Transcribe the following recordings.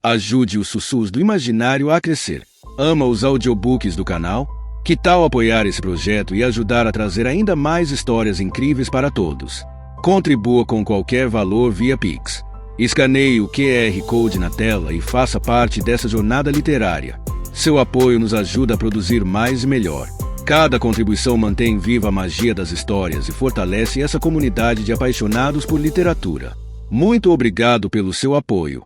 Ajude os Sussurros do Imaginário a crescer. Ama os audiobooks do canal? Que tal apoiar esse projeto e ajudar a trazer ainda mais histórias incríveis para todos? Contribua com qualquer valor via Pix. Escaneie o QR Code na tela e faça parte dessa jornada literária. Seu apoio nos ajuda a produzir mais e melhor. Cada contribuição mantém viva a magia das histórias e fortalece essa comunidade de apaixonados por literatura. Muito obrigado pelo seu apoio.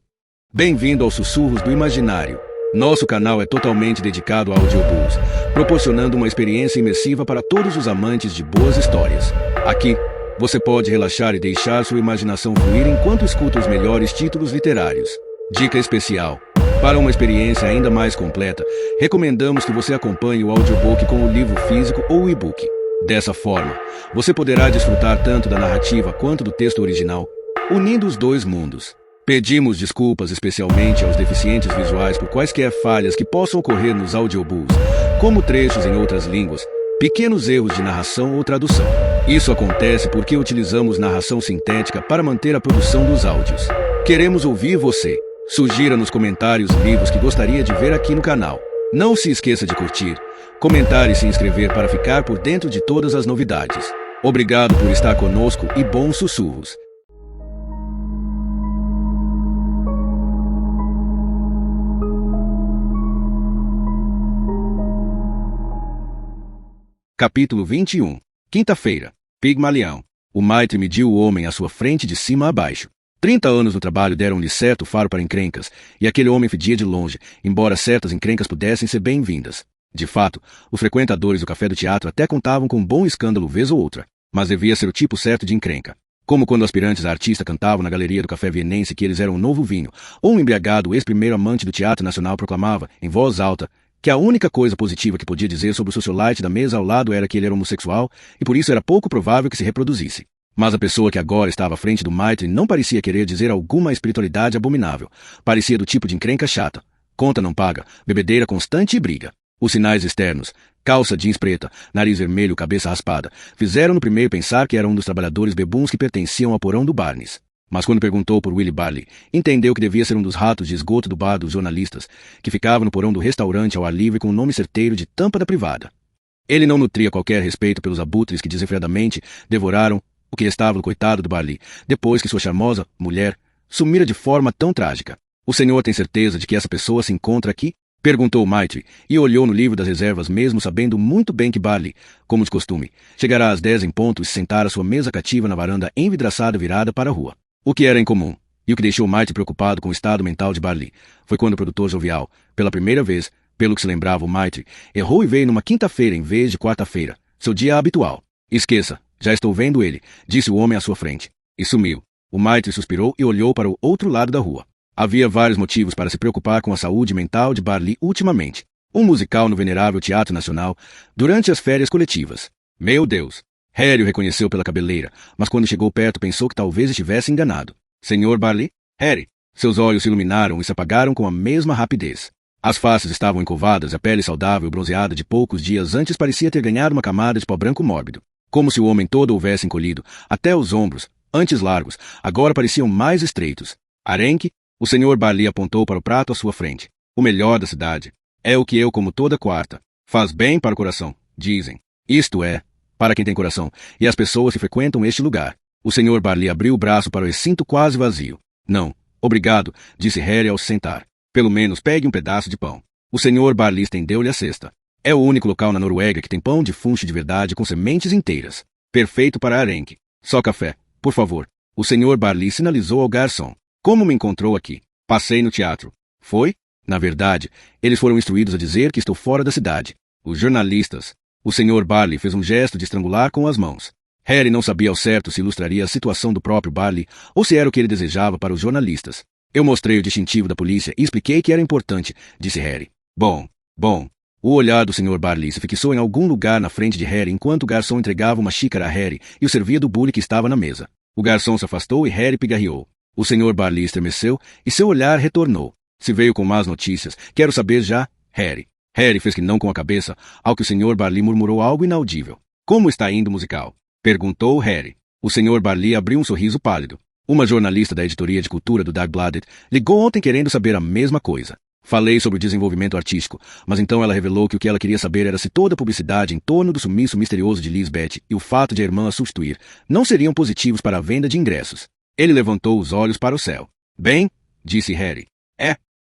Bem-vindo aos Sussurros do Imaginário. Nosso canal é totalmente dedicado a audiobooks, proporcionando uma experiência imersiva para todos os amantes de boas histórias. Aqui, você pode relaxar e deixar sua imaginação fluir enquanto escuta os melhores títulos literários. Dica especial: para uma experiência ainda mais completa, recomendamos que você acompanhe o audiobook com o livro físico ou e-book. Dessa forma, você poderá desfrutar tanto da narrativa quanto do texto original, unindo os dois mundos. Pedimos desculpas especialmente aos deficientes visuais por quaisquer falhas que possam ocorrer nos audiobooks, como trechos em outras línguas, pequenos erros de narração ou tradução. Isso acontece porque utilizamos narração sintética para manter a produção dos áudios. Queremos ouvir você. Sugira nos comentários livros que gostaria de ver aqui no canal. Não se esqueça de curtir, comentar e se inscrever para ficar por dentro de todas as novidades. Obrigado por estar conosco e bons sussurros. Capítulo 21. Quinta-feira. Pigmalião. O Maitre mediu o homem à sua frente de cima a baixo. 30 anos no trabalho deram-lhe certo faro para encrencas, e aquele homem fedia de longe, embora certas encrencas pudessem ser bem-vindas. De fato, os frequentadores do café do teatro até contavam com um bom escândalo vez ou outra, mas devia ser o tipo certo de encrenca. Como quando aspirantes a artista cantavam na galeria do café vienense que eles eram um novo vinho, ou um embriagado ex-primeiro amante do Teatro Nacional proclamava, em voz alta, que a única coisa positiva que podia dizer sobre o socialite da mesa ao lado era que ele era homossexual, e por isso era pouco provável que se reproduzisse. Mas a pessoa que agora estava à frente do Maitre não parecia querer dizer alguma espiritualidade abominável. Parecia do tipo de encrenca chata. Conta não paga, bebedeira constante e briga. Os sinais externos, calça jeans preta, nariz vermelho, cabeça raspada, fizeram no primeiro pensar que era um dos trabalhadores bebuns que pertenciam ao porão do Barnes. Mas quando perguntou por Willy Barley, entendeu que devia ser um dos ratos de esgoto do bar dos jornalistas, que ficava no porão do restaurante ao ar livre com o nome certeiro de tampa da privada. Ele não nutria qualquer respeito pelos abutres que desenfreadamente devoraram o que estava o coitado do Barley, depois que sua charmosa mulher sumira de forma tão trágica. O senhor tem certeza de que essa pessoa se encontra aqui? Perguntou o Maitre, e olhou no livro das reservas mesmo sabendo muito bem que Barley, como de costume, chegará às 10 em ponto e se sentar à sua mesa cativa na varanda envidraçada virada para a rua. O que era incomum, e o que deixou Maitre preocupado com o estado mental de Barley, foi quando o produtor jovial, pela primeira vez, pelo que se lembrava o Maitre, errou e veio numa quinta-feira em vez de quarta-feira, seu dia habitual. Esqueça, já estou vendo ele, disse o homem à sua frente. E sumiu. O Maitre suspirou e olhou para o outro lado da rua. Havia vários motivos para se preocupar com a saúde mental de Barley ultimamente. Um musical no venerável Teatro Nacional, durante as férias coletivas. Meu Deus! Harry o reconheceu pela cabeleira, mas quando chegou perto pensou que talvez estivesse enganado. Senhor Barley? Harry! Seus olhos se iluminaram e se apagaram com a mesma rapidez. As faces estavam encovadas, a pele saudável e bronzeada de poucos dias antes parecia ter ganhado uma camada de pó branco mórbido. Como se o homem todo houvesse encolhido, até os ombros, antes largos, agora pareciam mais estreitos. Arenque, o senhor Barley apontou para o prato à sua frente. O melhor da cidade. É o que eu como toda quarta. Faz bem para o coração, dizem. Isto é, para quem tem coração, e as pessoas que frequentam este lugar. O senhor Barley abriu o braço para o recinto quase vazio. Não, obrigado, disse Harry ao se sentar. Pelo menos pegue um pedaço de pão. O senhor Barley estendeu-lhe a cesta. É o único local na Noruega que tem pão de funcho de verdade com sementes inteiras. Perfeito para arenque. Só café, por favor. O senhor Barley sinalizou ao garçom. Como me encontrou aqui? Passei no teatro. Foi? Na verdade, eles foram instruídos a dizer que estou fora da cidade. Os jornalistas. O senhor Barley fez um gesto de estrangular com as mãos. Harry não sabia ao certo se ilustraria a situação do próprio Barley ou se era o que ele desejava para os jornalistas. Eu mostrei o distintivo da polícia e expliquei que era importante, disse Harry. Bom. O olhar do Sr. Barley se fixou em algum lugar na frente de Harry enquanto o garçom entregava uma xícara a Harry e o servia do bule que estava na mesa. O garçom se afastou e Harry pigarreou. O Sr. Barley estremeceu e seu olhar retornou. Se veio com más notícias, quero saber já, Harry. Harry fez que não com a cabeça, ao que o Sr. Barley murmurou algo inaudível. Como está indo o musical? Perguntou Harry. O Sr. Barley abriu um sorriso pálido. Uma jornalista da editoria de cultura do Dagbladet ligou ontem querendo saber a mesma coisa. Falei sobre o desenvolvimento artístico, mas então ela revelou que o que ela queria saber era se toda a publicidade em torno do sumiço misterioso de Lisbeth e o fato de a irmã a substituir não seriam positivos para a venda de ingressos. Ele levantou os olhos para o céu. Bem, disse Harry.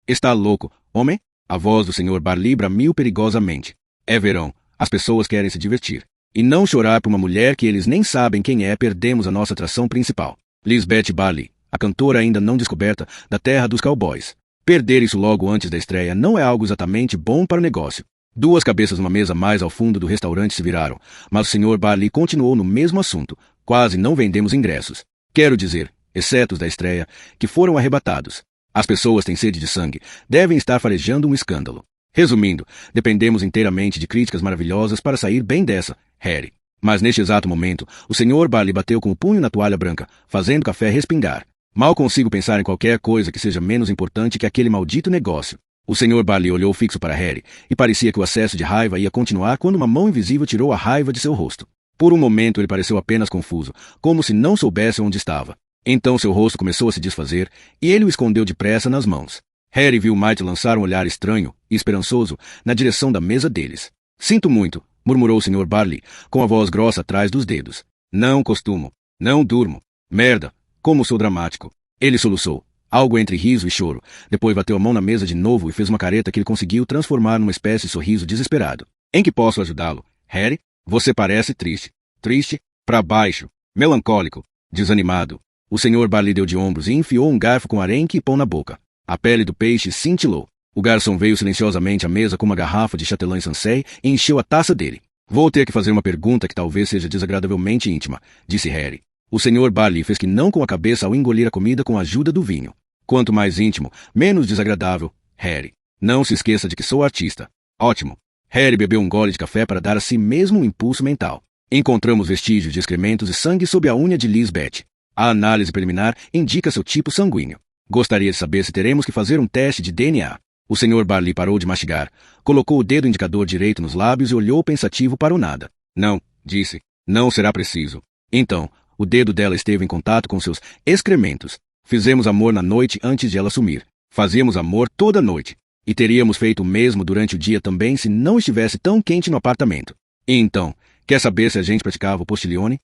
Está louco, homem? A voz do Sr. Barley bramiu perigosamente. É verão, as pessoas querem se divertir. E não chorar por uma mulher que eles nem sabem quem é, perdemos a nossa atração principal. Lisbeth Barley, a cantora ainda não descoberta da terra dos cowboys. Perder isso logo antes da estreia não é algo exatamente bom para o negócio. Duas cabeças numa mesa mais ao fundo do restaurante se viraram, mas o Sr. Barley continuou no mesmo assunto. Quase não vendemos ingressos. Quero dizer, exceto os da estreia, que foram arrebatados. As pessoas têm sede de sangue, devem estar farejando um escândalo. Resumindo, dependemos inteiramente de críticas maravilhosas para sair bem dessa, Harry. Mas neste exato momento, o Sr. Barley bateu com o punho na toalha branca, fazendo o café respingar. Mal consigo pensar em qualquer coisa que seja menos importante que aquele maldito negócio. O Sr. Barley olhou fixo para Harry, e parecia que o acesso de raiva ia continuar quando uma mão invisível tirou a raiva de seu rosto. Por um momento ele pareceu apenas confuso, como se não soubesse onde estava. Então seu rosto começou a se desfazer, e ele o escondeu depressa nas mãos. Harry viu Mite lançar um olhar estranho e esperançoso na direção da mesa deles. Sinto muito, murmurou o Sr. Barley, com a voz grossa atrás dos dedos. Não costumo. Não durmo. Merda. Como sou dramático. Ele soluçou, algo entre riso e choro. Depois bateu a mão na mesa de novo e fez uma careta que ele conseguiu transformar numa espécie de sorriso desesperado. Em que posso ajudá-lo, Harry? Você parece triste. Triste? Para baixo. Melancólico. Desanimado. O Sr. Barley deu de ombros e enfiou um garfo com arenque e pão na boca. A pele do peixe cintilou. O garçom veio silenciosamente à mesa com uma garrafa de chatelã Sansei e encheu a taça dele. Vou ter que fazer uma pergunta que talvez seja desagradavelmente íntima, disse Harry. O Sr. Barley fez que não com a cabeça ao engolir a comida com a ajuda do vinho. Quanto mais íntimo, menos desagradável, Harry. Não se esqueça de que sou artista. Ótimo. Harry bebeu um gole de café para dar a si mesmo um impulso mental. Encontramos vestígios de excrementos e sangue sob a unha de Lisbeth. A análise preliminar indica seu tipo sanguíneo. Gostaria de saber se teremos que fazer um teste de DNA. O Sr. Barley parou de mastigar, colocou o dedo indicador direito nos lábios e olhou pensativo para o nada. Não, disse. Não será preciso. Então, o dedo dela esteve em contato com seus excrementos. Fizemos amor na noite antes de ela sumir. Fazíamos amor toda noite. E teríamos feito o mesmo durante o dia também se não estivesse tão quente no apartamento. E então, quer saber se a gente praticava o postilione?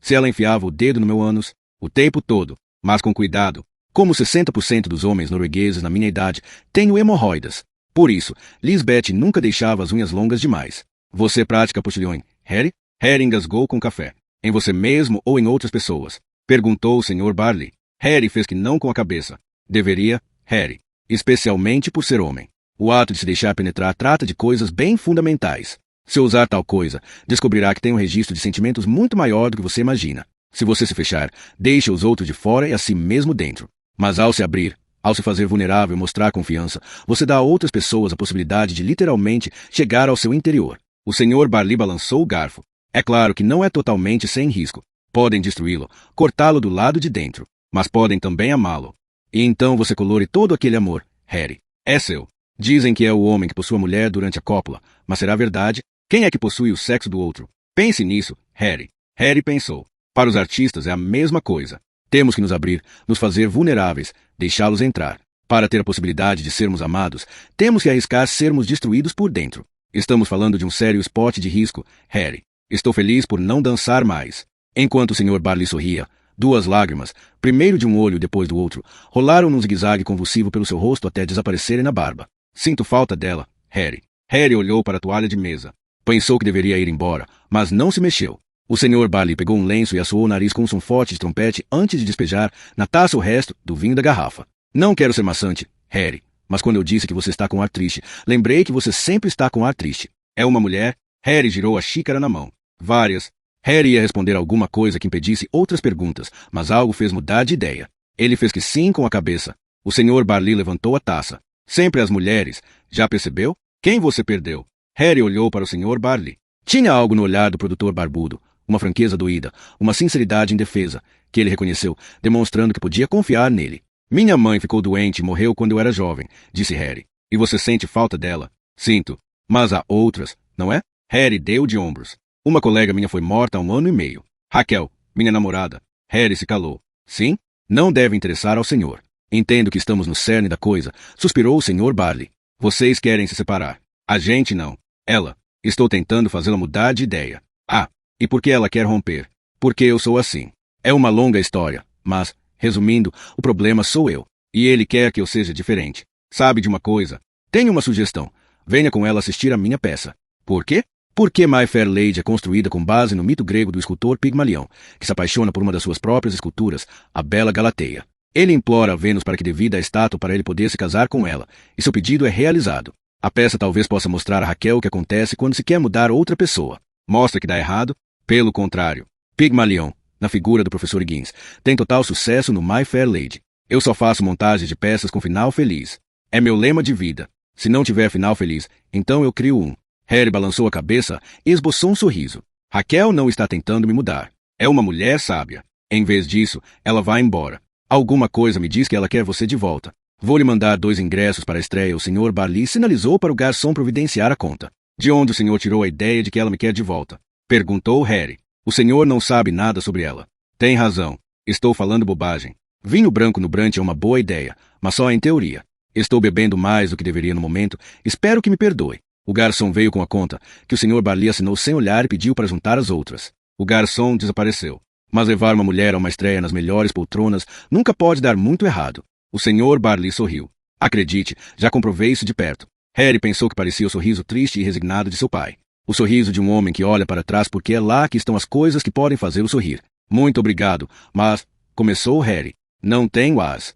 Se ela enfiava o dedo no meu ânus? O tempo todo, mas com cuidado. Como 60% dos homens noruegueses na minha idade, tenho hemorroidas. Por isso, Lisbeth nunca deixava as unhas longas demais. Você pratica postilione, Harry? Harry engasgou com café. Em você mesmo ou em outras pessoas? Perguntou o Sr. Barley. Harry fez que não com a cabeça. Deveria, Harry. Especialmente por ser homem. O ato de se deixar penetrar trata de coisas bem fundamentais. Se usar tal coisa, descobrirá que tem um registro de sentimentos muito maior do que você imagina. Se você se fechar, deixa os outros de fora e a si mesmo dentro. Mas ao se abrir, ao se fazer vulnerável e mostrar confiança, você dá a outras pessoas a possibilidade de literalmente chegar ao seu interior. O Sr. Barley balançou o garfo. É claro que não é totalmente sem risco. Podem destruí-lo, cortá-lo do lado de dentro, mas podem também amá-lo. E então você colore todo aquele amor, Harry. É seu. Dizem que é o homem que possui a mulher durante a cópula, mas será verdade? Quem é que possui o sexo do outro? Pense nisso, Harry. Harry pensou. Para os artistas é a mesma coisa. Temos que nos abrir, nos fazer vulneráveis, deixá-los entrar. Para ter a possibilidade de sermos amados, temos que arriscar sermos destruídos por dentro. Estamos falando de um sério esporte de risco, Harry. Estou feliz por não dançar mais. Enquanto o Sr. Barley sorria, duas lágrimas, primeiro de um olho e depois do outro, rolaram num zigue-zague convulsivo pelo seu rosto até desaparecerem na barba. Sinto falta dela, Harry. Harry olhou para a toalha de mesa. Pensou que deveria ir embora, mas não se mexeu. O Sr. Barley pegou um lenço e assoou o nariz com um som forte de trompete antes de despejar na taça o resto do vinho da garrafa. Não quero ser maçante, Harry, mas quando eu disse que você está com ar triste, lembrei que você sempre está com ar triste. É uma mulher? Harry girou a xícara na mão. Várias. Harry ia responder alguma coisa que impedisse outras perguntas, mas algo fez mudar de ideia. Ele fez que sim com a cabeça. O Sr. Barley levantou a taça. Sempre as mulheres. Já percebeu? Quem você perdeu? Harry olhou para o Sr. Barley. Tinha algo no olhar do produtor barbudo. Uma franqueza doída, uma sinceridade indefesa, que ele reconheceu, demonstrando que podia confiar nele. Minha mãe ficou doente e morreu quando eu era jovem, disse Harry. E você sente falta dela? Sinto. Mas há outras, não é? Harry deu de ombros. Uma colega minha foi morta há 1 ano e meio. Raquel, minha namorada. Harry se calou. Sim? Não deve interessar ao senhor. Entendo que estamos no cerne da coisa, suspirou o Sr. Barley. Vocês querem se separar. A gente não. Ela. Estou tentando fazê-la mudar de ideia. Ah, e por que ela quer romper? Porque eu sou assim. É uma longa história, mas, resumindo, o problema sou eu. E ele quer que eu seja diferente. Sabe de uma coisa? Tenho uma sugestão. Venha com ela assistir a minha peça. Por quê? Porque My Fair Lady é construída com base no mito grego do escultor Pigmalião, que se apaixona por uma das suas próprias esculturas, a bela Galateia. Ele implora a Vênus para que dê vida à estátua para ele poder se casar com ela, e seu pedido é realizado. A peça talvez possa mostrar a Raquel o que acontece quando se quer mudar outra pessoa. Mostra que dá errado? Pelo contrário. Pigmalião, na figura do professor Higgins, tem total sucesso no My Fair Lady. Eu só faço montagens de peças com final feliz. É meu lema de vida. Se não tiver final feliz, então eu crio um. Harry balançou a cabeça e esboçou um sorriso. Raquel não está tentando me mudar. É uma mulher sábia. Em vez disso, ela vai embora. Alguma coisa me diz que ela quer você de volta. Vou lhe mandar 2 ingressos para a estreia. O Sr. Barley sinalizou para o garçom providenciar a conta. De onde o senhor tirou a ideia de que ela me quer de volta? Perguntou Harry. O senhor não sabe nada sobre ela. Tem razão. Estou falando bobagem. Vinho branco no brunch é uma boa ideia, mas só em teoria. Estou bebendo mais do que deveria no momento. Espero que me perdoe. O garçom veio com a conta, que o Sr. Barley assinou sem olhar e pediu para juntar as outras. O garçom desapareceu. Mas levar uma mulher a uma estreia nas melhores poltronas nunca pode dar muito errado. O Sr. Barley sorriu. Acredite, já comprovei isso de perto. Harry pensou que parecia o sorriso triste e resignado de seu pai. O sorriso de um homem que olha para trás porque é lá que estão as coisas que podem fazê-lo sorrir. Muito obrigado, mas... Começou Harry. Não tenho as.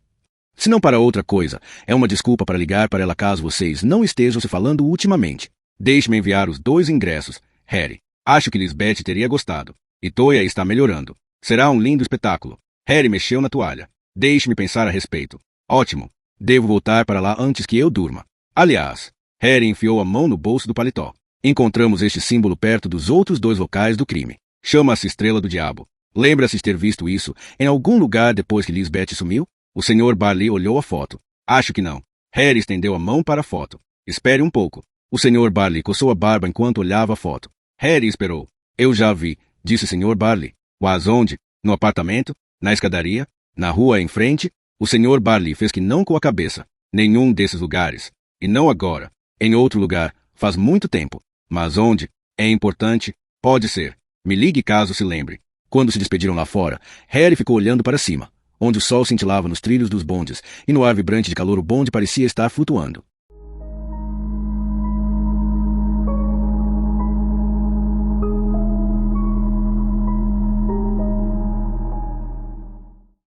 Se não para outra coisa, é uma desculpa para ligar para ela caso vocês não estejam se falando ultimamente. Deixe-me enviar os 2 ingressos, Harry. Acho que Lisbeth teria gostado. E Toya está melhorando. Será um lindo espetáculo. Harry mexeu na toalha. Deixe-me pensar a respeito. Ótimo. Devo voltar para lá antes que eu durma. Aliás, Harry enfiou a mão no bolso do paletó. Encontramos este símbolo perto dos outros 2 locais do crime. Chama-se Estrela do Diabo. Lembra-se de ter visto isso em algum lugar depois que Lisbeth sumiu? O Sr. Barley olhou a foto. Acho que não. Harry estendeu a mão para a foto. Espere um pouco. O Sr. Barley coçou a barba enquanto olhava a foto. Harry esperou. Eu já vi, disse o Sr. Barley. Mas onde? No apartamento? Na escadaria? Na rua em frente? O Sr. Barley fez que não com a cabeça. Nenhum desses lugares. E não agora. Em outro lugar. Faz muito tempo. Mas onde? É importante? Pode ser. Me ligue caso se lembre. Quando se despediram lá fora, Harry ficou olhando para cima, onde o sol cintilava nos trilhos dos bondes, e no ar vibrante de calor o bonde parecia estar flutuando.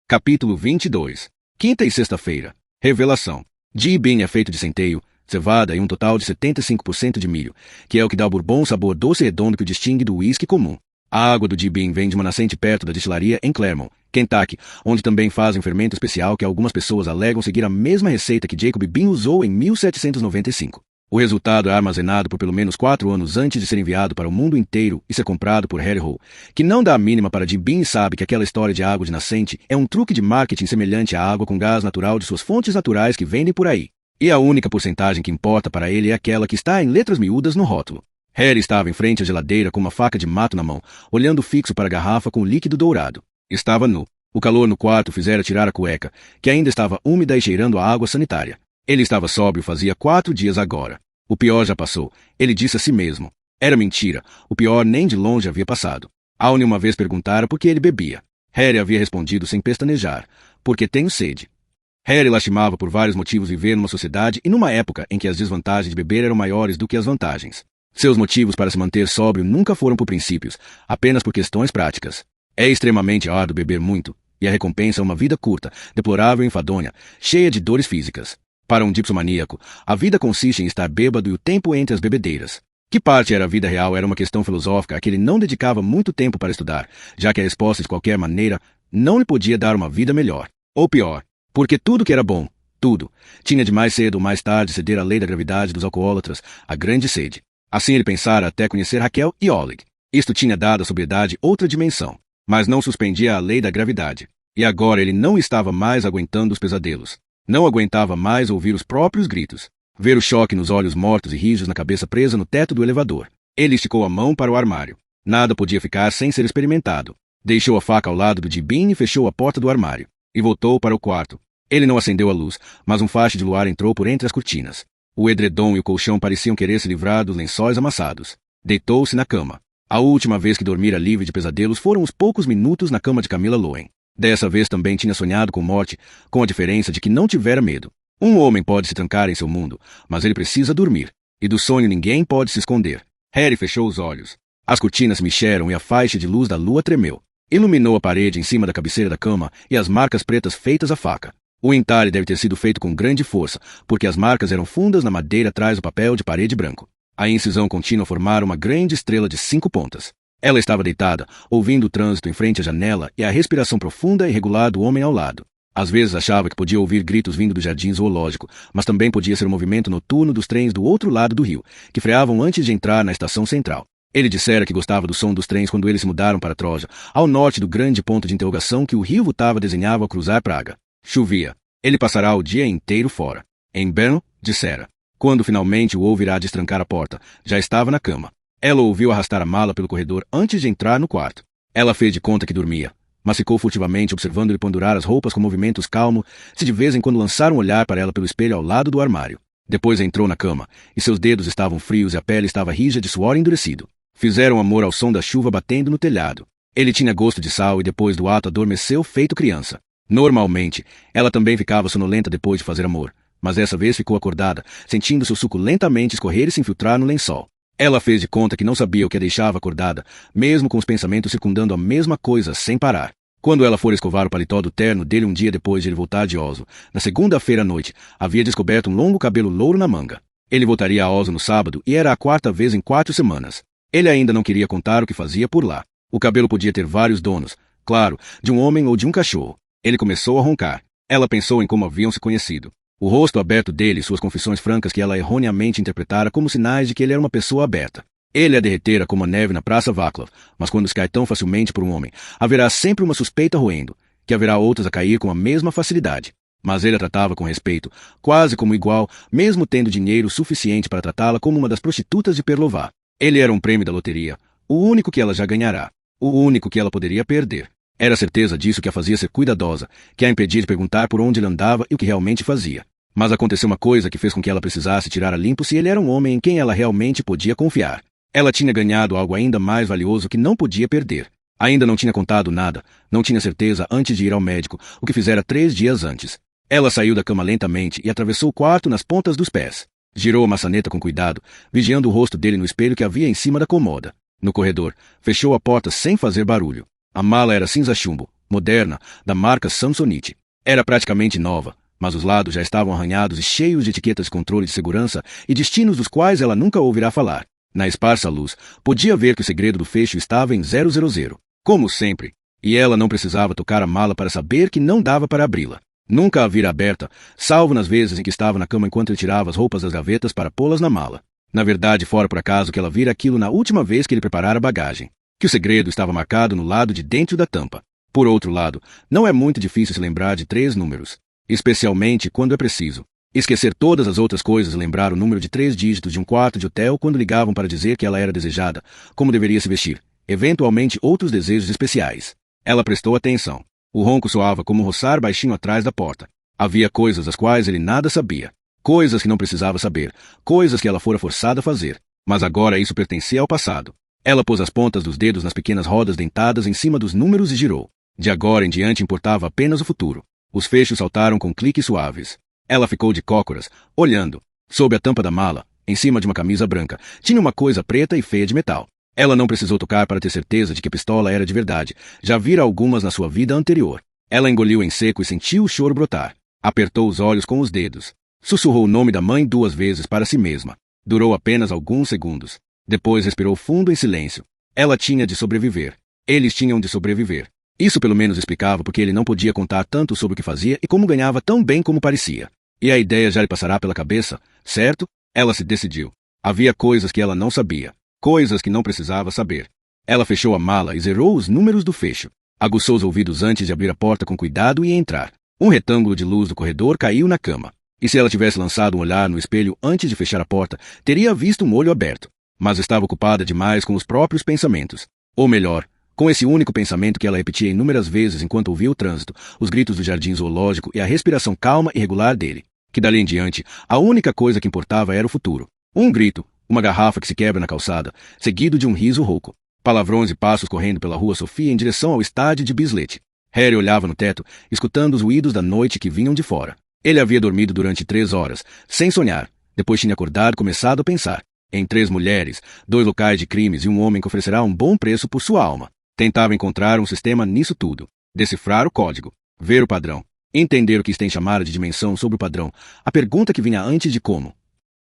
Capítulo 22. Quinta e sexta-feira. Revelação. Jibin é feito de centeio, cevada e um total de 75% de milho, que é o que dá o bourbon sabor doce e redondo que o distingue do uísque comum. A água do Jibin vem de uma nascente perto da destilaria em Claremont, Kentucky, onde também fazem um fermento especial que algumas pessoas alegam seguir a mesma receita que Jacob Bean usou em 1795. O resultado é armazenado por pelo menos 4 anos antes de ser enviado para o mundo inteiro e ser comprado por Harry Hole, que não dá a mínima para Jibin e sabe que aquela história de água de nascente é um truque de marketing semelhante à água com gás natural de suas fontes naturais que vendem por aí. E a única porcentagem que importa para ele é aquela que está em letras miúdas no rótulo. Harry estava em frente à geladeira com uma faca de mato na mão, olhando fixo para a garrafa com o líquido dourado. Estava nu. O calor no quarto fizera tirar a cueca, que ainda estava úmida e cheirando a água sanitária. Ele estava sóbrio fazia 4 dias agora. O pior já passou, ele disse a si mesmo. Era mentira, o pior nem de longe havia passado. Aune uma vez perguntara por que ele bebia. Harry havia respondido sem pestanejar, porque tenho sede. Harry lastimava por vários motivos viver numa sociedade e numa época em que as desvantagens de beber eram maiores do que as vantagens. Seus motivos para se manter sóbrio nunca foram por princípios, apenas por questões práticas. É extremamente árduo beber muito, e a recompensa é uma vida curta, deplorável e enfadonha, cheia de dores físicas. Para um dipsomaníaco, a vida consiste em estar bêbado e o tempo entre as bebedeiras. Que parte era a vida real era uma questão filosófica a que ele não dedicava muito tempo para estudar, já que a resposta de qualquer maneira não lhe podia dar uma vida melhor. Ou pior, porque tudo que era bom, tudo, tinha de mais cedo ou mais tarde ceder à lei da gravidade dos alcoólatras, a grande sede. Assim ele pensara até conhecer Raquel e Oleg. Isto tinha dado à sobriedade outra dimensão, mas não suspendia a lei da gravidade. E agora ele não estava mais aguentando os pesadelos. Não aguentava mais ouvir os próprios gritos. Ver o choque nos olhos mortos e rijos na cabeça presa no teto do elevador. Ele esticou a mão para o armário. Nada podia ficar sem ser experimentado. Deixou a faca ao lado do Jibin e fechou a porta do armário. e voltou para o quarto. Ele não acendeu a luz, mas um facho de luar entrou por entre as cortinas. O edredom e o colchão pareciam querer se livrar dos lençóis amassados. Deitou-se na cama. A última vez que dormira livre de pesadelos foram os poucos minutos na cama de Camila Lowen. Dessa vez também tinha sonhado com morte, com a diferença de que não tivera medo. Um homem pode se trancar em seu mundo, mas ele precisa dormir. E do sonho ninguém pode se esconder. Harry fechou os olhos. As cortinas se mexeram e a faixa de luz da lua tremeu. Iluminou a parede em cima da cabeceira da cama e as marcas pretas feitas à faca. O entalhe deve ter sido feito com grande força, porque as marcas eram fundas na madeira atrás do papel de parede branco. A incisão contínua formara uma grande estrela de 5 pontas. Ela estava deitada, ouvindo o trânsito em frente à janela e a respiração profunda e regular do homem ao lado. Às vezes achava que podia ouvir gritos vindo do jardim zoológico, mas também podia ser o movimento noturno dos trens do outro lado do rio, que freavam antes de entrar na estação central. Ele dissera que gostava do som dos trens quando eles se mudaram para Troja, ao norte do grande ponto de interrogação que o rio Vltava desenhava ao cruzar Praga. Chovia. Ele passará o dia inteiro fora. Em Brno, dissera. Quando finalmente o ouvirá destrancar a porta, já estava na cama. Ela ouviu arrastar a mala pelo corredor antes de entrar no quarto. Ela fez de conta que dormia, mas ficou furtivamente observando-lhe pendurar as roupas com movimentos calmos, se de vez em quando lançar um olhar para ela pelo espelho ao lado do armário. Depois entrou na cama, e seus dedos estavam frios e a pele estava rija de suor endurecido. Fizeram amor ao som da chuva batendo no telhado. Ele tinha gosto de sal e depois do ato adormeceu feito criança. Normalmente, ela também ficava sonolenta depois de fazer amor, mas dessa vez ficou acordada, sentindo seu suco lentamente escorrer e se infiltrar no lençol. Ela fez de conta que não sabia o que a deixava acordada, mesmo com os pensamentos circundando a mesma coisa sem parar. Quando ela for escovar o paletó do terno dele um dia depois de ele voltar de Oslo, na segunda-feira à noite, havia descoberto um longo cabelo louro na manga. Ele voltaria a Oslo no sábado e era a 4ª vez em 4 semanas. Ele ainda não queria contar o que fazia por lá. O cabelo podia ter vários donos, claro, de um homem ou de um cachorro. Ele começou a roncar. Ela pensou em como haviam se conhecido. O rosto aberto dele e suas confissões francas que ela erroneamente interpretara como sinais de que ele era uma pessoa aberta. Ele a derretera como a neve na Praça Václav, mas quando se cai tão facilmente por um homem, haverá sempre uma suspeita roendo, que haverá outras a cair com a mesma facilidade. Mas ele a tratava com respeito, quase como igual, mesmo tendo dinheiro suficiente para tratá-la como uma das prostitutas de Perlová. Ele era um prêmio da loteria, o único que ela já ganhará, o único que ela poderia perder. Era a certeza disso que a fazia ser cuidadosa, que a impedia de perguntar por onde ele andava e o que realmente fazia. Mas aconteceu uma coisa que fez com que ela precisasse tirar a limpo se ele era um homem em quem ela realmente podia confiar. Ela tinha ganhado algo ainda mais valioso que não podia perder. Ainda não tinha contado nada, não tinha certeza antes de ir ao médico, o que fizera 3 dias antes. Ela saiu da cama lentamente e atravessou o quarto nas pontas dos pés. Girou a maçaneta com cuidado, vigiando o rosto dele no espelho que havia em cima da cômoda. No corredor, fechou a porta sem fazer barulho. A mala era cinza chumbo, moderna, da marca Samsonite. Era praticamente nova, mas os lados já estavam arranhados e cheios de etiquetas de controle de segurança e destinos dos quais ela nunca ouvirá falar. Na esparsa luz, podia ver que o segredo do fecho estava em 000, como sempre, e ela não precisava tocar a mala para saber que não dava para abri-la. Nunca a vira aberta, salvo nas vezes em que estava na cama enquanto ele tirava as roupas das gavetas para pô-las na mala. Na verdade, fora por acaso que ela vira aquilo na última vez que ele preparara a bagagem, que o segredo estava marcado no lado de dentro da tampa. Por outro lado, não é muito difícil se lembrar de 3 números, especialmente quando é preciso. Esquecer todas as outras coisas e lembrar o número de 3 dígitos de um quarto de hotel quando ligavam para dizer que ela era desejada, como deveria se vestir, eventualmente outros desejos especiais. Ela prestou atenção. O ronco soava como um roçar baixinho atrás da porta. Havia coisas das quais ele nada sabia. Coisas que não precisava saber. Coisas que ela fora forçada a fazer. Mas agora isso pertencia ao passado. Ela pôs as pontas dos dedos nas pequenas rodas dentadas em cima dos números e girou. De agora em diante importava apenas o futuro. Os fechos saltaram com cliques suaves. Ela ficou de cócoras, olhando. Sob a tampa da mala, em cima de uma camisa branca, tinha uma coisa preta e feia de metal. Ela não precisou tocar para ter certeza de que a pistola era de verdade. Já vira algumas na sua vida anterior. Ela engoliu em seco e sentiu o choro brotar. Apertou os olhos com os dedos. Sussurrou o nome da mãe 2 vezes para si mesma. Durou apenas alguns segundos. Depois respirou fundo em silêncio. Ela tinha de sobreviver. Eles tinham de sobreviver. Isso pelo menos explicava porque ele não podia contar tanto sobre o que fazia e como ganhava tão bem como parecia. E a ideia já lhe passará pela cabeça, certo? Ela se decidiu. Havia coisas que ela não sabia. Coisas que não precisava saber. Ela fechou a mala e zerou os números do fecho. Aguçou os ouvidos antes de abrir a porta com cuidado e entrar. Um retângulo de luz do corredor caiu na cama. E se ela tivesse lançado um olhar no espelho antes de fechar a porta, teria visto um olho aberto. Mas estava ocupada demais com os próprios pensamentos. Ou melhor, Com esse único pensamento que ela repetia inúmeras vezes enquanto ouvia o trânsito, os gritos do jardim zoológico e a respiração calma e regular dele, que dali em diante, a única coisa que importava era o futuro. Um grito, uma garrafa que se quebra na calçada, seguido de um riso rouco. Palavrões e passos correndo pela rua Sofia em direção ao estádio de Bislett. Harry olhava no teto, escutando os ruídos da noite que vinham de fora. Ele havia dormido durante 3 horas, sem sonhar. Depois tinha acordado e começado a pensar. Em 3 mulheres, 2 locais de crimes e um homem que oferecerá um bom preço por sua alma. Tentava encontrar um sistema nisso tudo. Decifrar o código. Ver o padrão. Entender o que Stein chamara de dimensão sobre o padrão. A pergunta que vinha antes de como.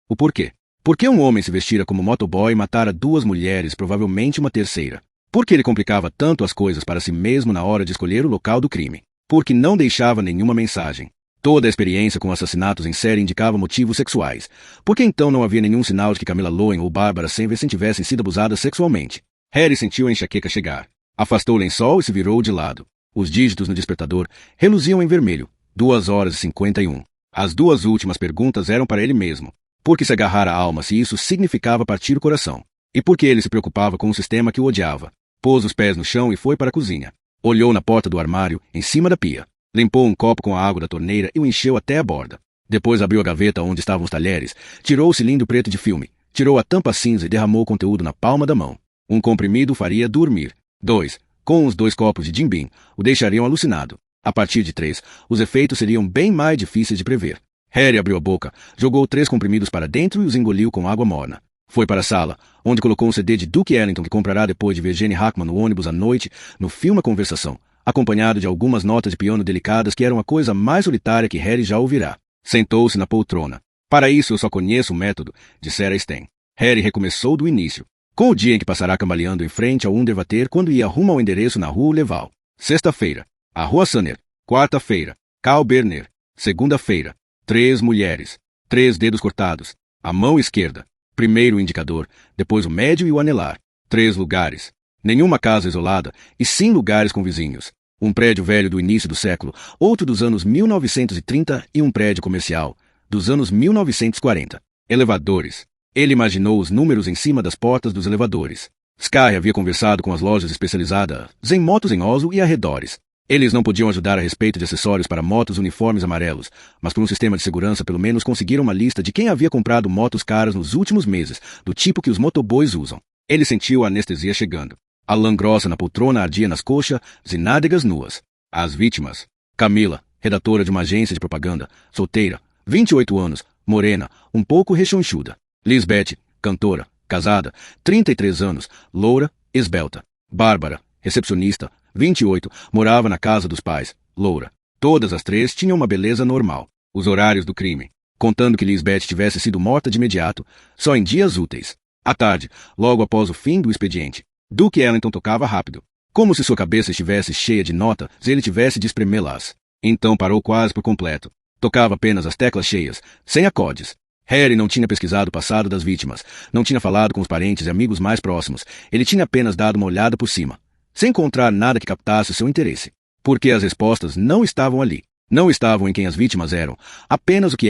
O porquê. Por que um homem se vestira como motoboy e matara 2 mulheres, provavelmente uma terceira? Por que ele complicava tanto as coisas para si mesmo na hora de escolher o local do crime? Porque não deixava nenhuma mensagem. Toda a experiência com assassinatos em série indicava motivos sexuais. Por que então não havia nenhum sinal de que Camila Lowen ou Barbara Sanders tivessem sido abusadas sexualmente? Harry sentiu a enxaqueca chegar. Afastou o lençol e se virou de lado. Os dígitos no despertador reluziam em vermelho. 2h51. As 2 últimas perguntas eram para ele mesmo. Por que se agarrar à alma se isso significava partir o coração? E por que ele se preocupava com um sistema que o odiava? Pôs os pés no chão e foi para a cozinha. Olhou na porta do armário, em cima da pia. Limpou um copo com a água da torneira e o encheu até a borda. Depois abriu a gaveta onde estavam os talheres, tirou o cilindro preto de filme, tirou a tampa cinza e derramou o conteúdo na palma da mão. Um comprimido faria dormir. 2. Com os 2 copos de Jim Beam, o deixariam alucinado. A partir de 3, os efeitos seriam bem mais difíceis de prever. Harry abriu a boca, jogou 3 comprimidos para dentro e os engoliu com água morna. Foi para a sala, onde colocou um CD de Duke Ellington que comprará depois de ver Gene Hackman no ônibus à noite, no filme A Conversação, acompanhado de algumas notas de piano delicadas que eram a coisa mais solitária que Harry já ouvirá. Sentou-se na poltrona. Para isso eu só conheço o método, dissera Stein. Harry recomeçou do início, com o dia em que passará cambaleando em frente ao Underwater quando ia rumo ao endereço na rua Leval. Sexta-feira, a rua Sunner. Quarta-feira, Carl Berner. Segunda-feira, 3 mulheres. 3 dedos cortados. A mão esquerda. Primeiro o indicador, depois o médio e o anelar. 3 lugares. Nenhuma casa isolada, e sim lugares com vizinhos. Um prédio velho do início do século, outro dos anos 1930 e um prédio comercial, dos anos 1940. Elevadores. Ele imaginou os números em cima das portas dos elevadores. Sky havia conversado com as lojas especializadas em motos em Oslo e arredores. Eles não podiam ajudar a respeito de acessórios para motos uniformes amarelos, mas por um sistema de segurança pelo menos conseguiram uma lista de quem havia comprado motos caras nos últimos meses, do tipo que os motoboys usam. Ele sentiu a anestesia chegando. A lã grossa na poltrona ardia nas coxas e nádegas nuas. As vítimas. Camila, redatora de uma agência de propaganda, solteira, 28 anos, morena, um pouco rechonchuda. Lisbeth, cantora, casada, 33 anos, loura, esbelta. Bárbara, recepcionista, 28, morava na casa dos pais, loura. Todas as 3 tinham uma beleza normal. Os horários do crime. Contando que Lisbeth tivesse sido morta de imediato, só em dias úteis. À tarde, logo após o fim do expediente. Duke Ellington tocava rápido, como se sua cabeça estivesse cheia de notas e ele tivesse de espremê-las. Então parou quase por completo. Tocava apenas as teclas cheias, sem acordes. Harry não tinha pesquisado o passado das vítimas, não tinha falado com os parentes e amigos mais próximos, ele tinha apenas dado uma olhada por cima, sem encontrar nada que captasse seu interesse. Porque as respostas não estavam ali. Não estavam em quem as vítimas eram, apenas o que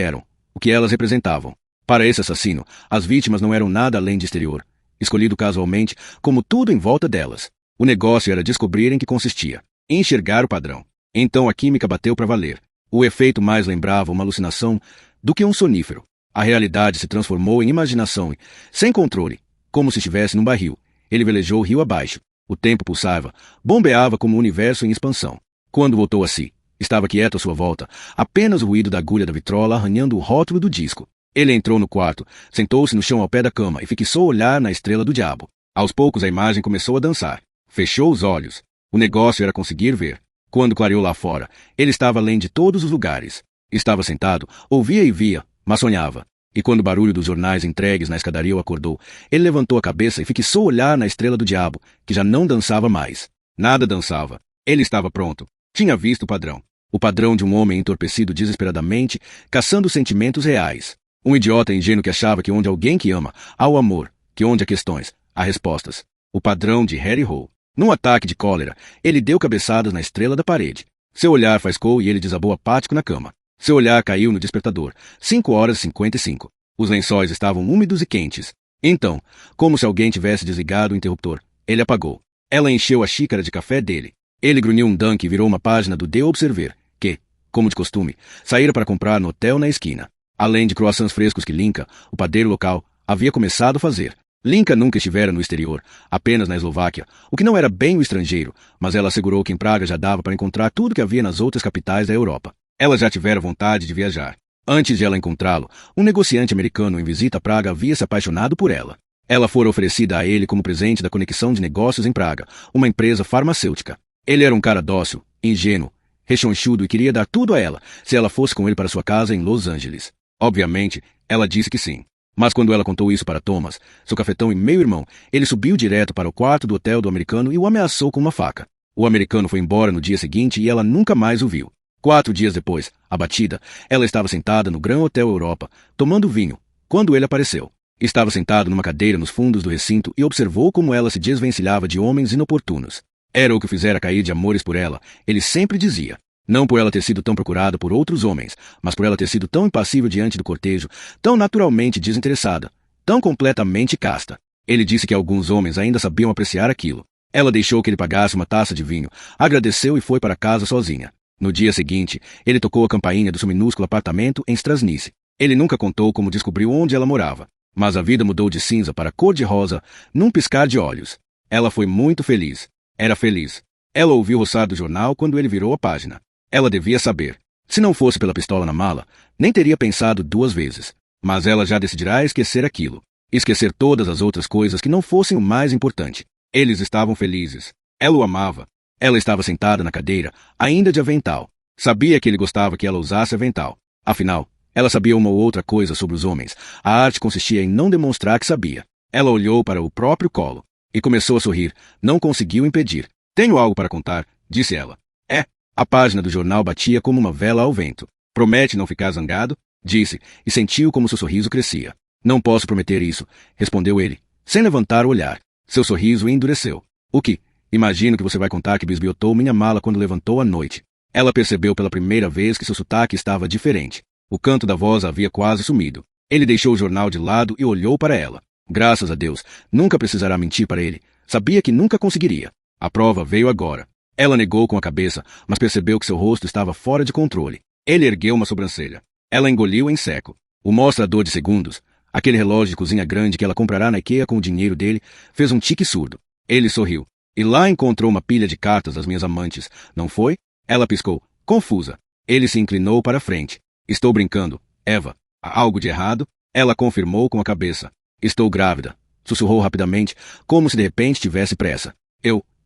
elas representavam. Para esse assassino, as vítimas não eram nada além de exterior, escolhido casualmente, como tudo em volta delas. O negócio era descobrir em que consistia, enxergar o padrão. Então a química bateu para valer. O efeito mais lembrava uma alucinação do que um sonífero. A realidade se transformou em imaginação, sem controle, como se estivesse num barril. Ele velejou rio abaixo. O tempo pulsava, bombeava como um universo em expansão. Quando voltou a si, estava quieto à sua volta, apenas o ruído da agulha da vitrola arranhando o rótulo do disco. Ele entrou no quarto, sentou-se no chão ao pé da cama e fixou o olhar na estrela do diabo. Aos poucos a imagem começou a dançar. Fechou os olhos. O negócio era conseguir ver. Quando clareou lá fora, ele estava além de todos os lugares. Estava sentado, ouvia e via, mas sonhava. E quando o barulho dos jornais entregues na escadaria o acordou, ele levantou a cabeça e fixou o olhar na estrela do diabo, que já não dançava mais. Nada dançava. Ele estava pronto. Tinha visto o padrão. O padrão de um homem entorpecido desesperadamente, caçando sentimentos reais. Um idiota ingênuo que achava que onde alguém que ama, há o amor, que onde há questões, há respostas. O padrão de Harry Hole. Num ataque de cólera, ele deu cabeçadas na estrela da parede. Seu olhar faiscou e ele desabou apático na cama. Seu olhar caiu no despertador. 5h55. Os lençóis estavam úmidos e quentes. Então, como se alguém tivesse desligado o interruptor, ele apagou. Ela encheu a xícara de café dele. Ele grunhiu um dunk e virou uma página do The Observer, que, como de costume, saíra para comprar no hotel na esquina. Além de croissants frescos que Linka, o padeiro local, havia começado a fazer. Linka nunca estivera no exterior, apenas na Eslováquia, o que não era bem o estrangeiro, mas ela assegurou que em Praga já dava para encontrar tudo que havia nas outras capitais da Europa. Ela já tivera vontade de viajar. Antes de ela encontrá-lo, um negociante americano em visita a Praga havia se apaixonado por ela. Ela fora oferecida a ele como presente da conexão de negócios em Praga, uma empresa farmacêutica. Ele era um cara dócil, ingênuo, rechonchudo e queria dar tudo a ela, se ela fosse com ele para sua casa em Los Angeles. Obviamente, ela disse que sim. Mas quando ela contou isso para Thomas, seu cafetão e meio-irmão, ele subiu direto para o quarto do hotel do americano e o ameaçou com uma faca. O americano foi embora no dia seguinte e ela nunca mais o viu. 4 dias depois, abatida, ela estava sentada no Grand Hotel Europa, tomando vinho, quando ele apareceu. Estava sentado numa cadeira nos fundos do recinto e observou como ela se desvencilhava de homens inoportunos. Era o que o fizera cair de amores por ela, ele sempre dizia. Não por ela ter sido tão procurada por outros homens, mas por ela ter sido tão impassível diante do cortejo, tão naturalmente desinteressada, tão completamente casta. Ele disse que alguns homens ainda sabiam apreciar aquilo. Ela deixou que ele pagasse uma taça de vinho, agradeceu e foi para casa sozinha. No dia seguinte, ele tocou a campainha do seu minúsculo apartamento em Strasnice. Ele nunca contou como descobriu onde ela morava, mas a vida mudou de cinza para cor-de-rosa num piscar de olhos. Ela foi muito feliz. Era feliz. Ela ouviu o roçar do jornal quando ele virou a página. Ela devia saber. Se não fosse pela pistola na mala, nem teria pensado 2 vezes. Mas ela já decidirá esquecer aquilo. Esquecer todas as outras coisas que não fossem o mais importante. Eles estavam felizes. Ela o amava. Ela estava sentada na cadeira, ainda de avental. Sabia que ele gostava que ela usasse avental. Afinal, ela sabia uma ou outra coisa sobre os homens. A arte consistia em não demonstrar que sabia. Ela olhou para o próprio colo e começou a sorrir. Não conseguiu impedir. Tenho algo para contar, disse ela. É. A página do jornal batia como uma vela ao vento. Promete não ficar zangado? Disse, e sentiu como seu sorriso crescia. Não posso prometer isso, respondeu ele, sem levantar o olhar. Seu sorriso endureceu. O que? Imagino que você vai contar que bisbilhotou minha mala quando levantou à noite. Ela percebeu pela primeira vez que seu sotaque estava diferente. O canto da voz havia quase sumido. Ele deixou o jornal de lado e olhou para ela. Graças a Deus, nunca precisará mentir para ele. Sabia que nunca conseguiria. A prova veio agora. Ela negou com a cabeça, mas percebeu que seu rosto estava fora de controle. Ele ergueu uma sobrancelha. Ela engoliu em seco. O mostrador de segundos, aquele relógio de cozinha grande que ela comprará na IKEA com o dinheiro dele, fez um tique surdo. Ele sorriu. E lá encontrou uma pilha de cartas das minhas amantes, não foi? Ela piscou, confusa. Ele se inclinou para a frente. Estou brincando, Eva. Há algo de errado? Ela confirmou com a cabeça. Estou grávida. Sussurrou rapidamente, como se de repente tivesse pressa.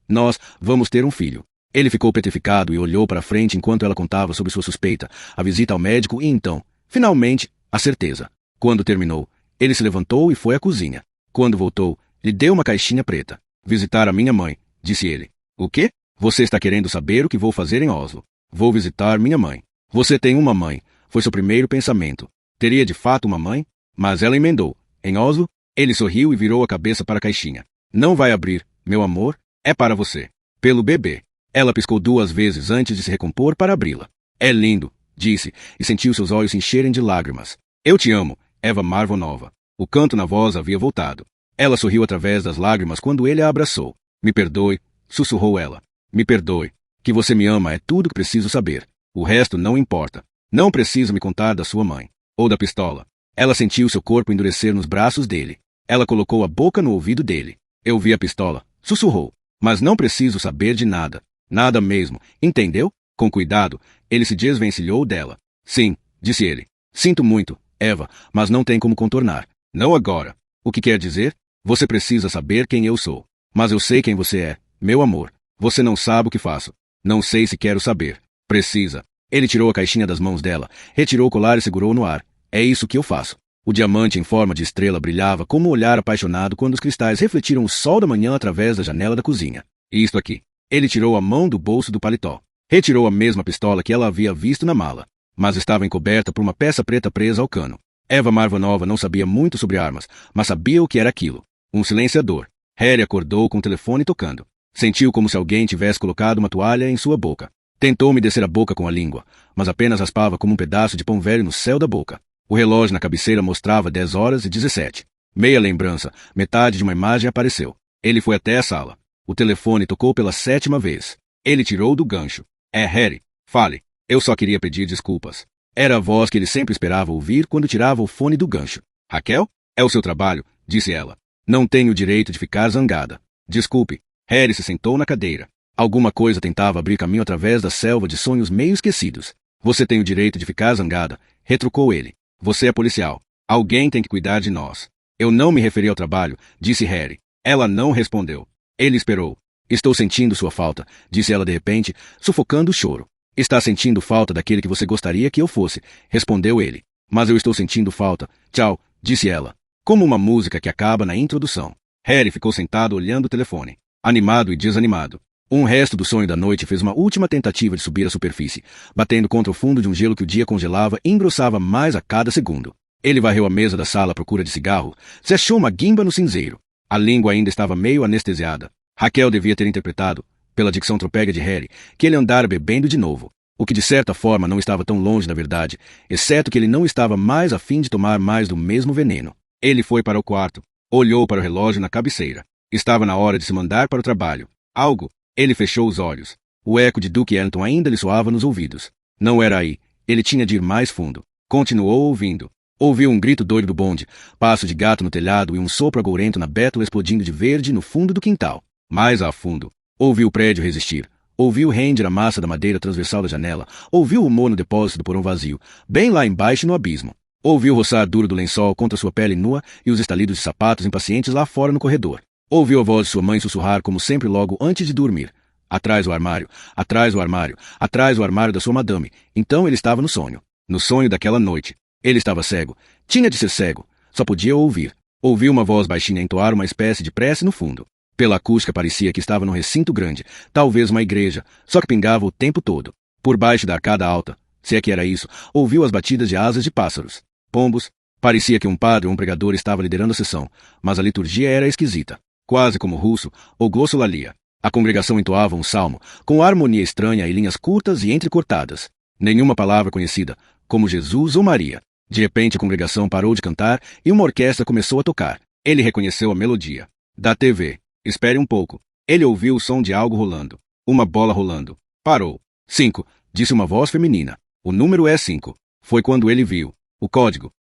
Nós vamos ter um filho. Ele ficou petrificado e olhou para frente enquanto ela contava sobre sua suspeita, a visita ao médico e então, finalmente, a certeza. Quando terminou, ele se levantou e foi à cozinha. Quando voltou, lhe deu uma caixinha preta. Visitar a minha mãe, disse ele. O quê? Você está querendo saber o que vou fazer em Oslo. Vou visitar minha mãe. Você tem uma mãe, foi seu primeiro pensamento. Teria de fato uma mãe? Mas ela emendou. Em Oslo? Ele sorriu e virou a cabeça para a caixinha. Não vai abrir, meu amor? É para você. Pelo bebê. Ela piscou 2 vezes antes de se recompor para abri-la. É lindo, disse, e sentiu seus olhos se encherem de lágrimas. Eu te amo, Eva Marvonova. O canto na voz havia voltado. Ela sorriu através das lágrimas quando ele a abraçou. Me perdoe, sussurrou ela. Me perdoe. Que você me ama é tudo que preciso saber. O resto não importa. Não precisa me contar da sua mãe. Ou da pistola. Ela sentiu seu corpo endurecer nos braços dele. Ela colocou a boca no ouvido dele. Eu vi a pistola, sussurrou. Mas não preciso saber de nada. Nada mesmo, entendeu? Com cuidado, ele se desvencilhou dela. Sim, disse ele. Sinto muito, Eva, mas não tem como contornar. Não agora. O que quer dizer? Você precisa saber quem eu sou. Mas eu sei quem você é, meu amor. Você não sabe o que faço. Não sei se quero saber. Precisa. Ele tirou a caixinha das mãos dela, retirou o colar e segurou no ar. É isso que eu faço. O diamante em forma de estrela brilhava como um olhar apaixonado quando os cristais refletiram o sol da manhã através da janela da cozinha. Isto aqui. Ele tirou a mão do bolso do paletó. Retirou a mesma pistola que ela havia visto na mala, mas estava encoberta por uma peça preta presa ao cano. Eva Marvanova não sabia muito sobre armas, mas sabia o que era aquilo. Um silenciador. Harry acordou com o telefone tocando. Sentiu como se alguém tivesse colocado uma toalha em sua boca. Tentou umedecer a boca com a língua, mas apenas raspava como um pedaço de pão velho no céu da boca. O relógio na cabeceira mostrava 10h17. Meia lembrança, metade de uma imagem apareceu. Ele foi até a sala. O telefone tocou pela 7ª vez. Ele tirou do gancho. É Harry. Fale. Eu só queria pedir desculpas. Era a voz que ele sempre esperava ouvir quando tirava o fone do gancho. Raquel? É o seu trabalho, disse ela. Não tenho o direito de ficar zangada. Desculpe. Harry se sentou na cadeira. Alguma coisa tentava abrir caminho através da selva de sonhos meio esquecidos. Você tem o direito de ficar zangada, retrucou ele. Você é policial. Alguém tem que cuidar de nós. Eu não me referi ao trabalho, disse Harry. Ela não respondeu. Ele esperou. Estou sentindo sua falta, disse ela de repente, sufocando o choro. Está sentindo falta daquele que você gostaria que eu fosse, respondeu ele. Mas eu estou sentindo falta. Tchau, disse ela. Como uma música que acaba na introdução. Harry ficou sentado olhando o telefone, animado e desanimado. Um resto do sonho da noite fez uma última tentativa de subir à superfície, batendo contra o fundo de um gelo que o dia congelava e engrossava mais a cada segundo. Ele varreu a mesa da sala à procura de cigarro, se achou uma guimba no cinzeiro. A língua ainda estava meio anestesiada. Raquel devia ter interpretado, pela dicção tropega de Harry, que ele andara bebendo de novo, o que de certa forma não estava tão longe da verdade, exceto que ele não estava mais a fim de tomar mais do mesmo veneno. Ele foi para o quarto, olhou para o relógio na cabeceira. Estava na hora de se mandar para o trabalho. Algo. Ele fechou os olhos. O eco de Duke Ellington ainda lhe soava nos ouvidos. Não era aí. Ele tinha de ir mais fundo. Continuou ouvindo. Ouviu um grito doido do bonde, passo de gato no telhado e um sopro agourento na bétula explodindo de verde no fundo do quintal. Mais a fundo. Ouviu o prédio resistir. Ouviu render a massa da madeira transversal da janela. Ouviu o humor no depósito do porão vazio, bem lá embaixo no abismo. Ouviu o roçar duro do lençol contra sua pele nua e os estalidos de sapatos impacientes lá fora no corredor. Ouviu a voz de sua mãe sussurrar como sempre logo antes de dormir. Atrás o armário, atrás o armário, atrás o armário da sua madame. Então ele estava no sonho. No sonho daquela noite. Ele estava cego. Tinha de ser cego. Só podia ouvir. Ouviu uma voz baixinha entoar uma espécie de prece no fundo. Pela acústica parecia que estava num recinto grande, talvez uma igreja, só que pingava o tempo todo. Por baixo da arcada alta, se é que era isso, ouviu as batidas de asas de pássaros. Pombos. Parecia que um padre ou um pregador estava liderando a sessão, mas a liturgia era esquisita. Quase como russo ou glossolalia. A congregação entoava um salmo, com harmonia estranha e linhas curtas e entrecortadas. Nenhuma palavra conhecida, como Jesus ou Maria. De repente a congregação parou de cantar e uma orquestra começou a tocar. Ele reconheceu a melodia. Da TV. Espere um pouco. Ele ouviu o som de algo rolando. Uma bola rolando. Parou. 5, disse uma voz feminina. O número é 5. Foi quando ele viu o código.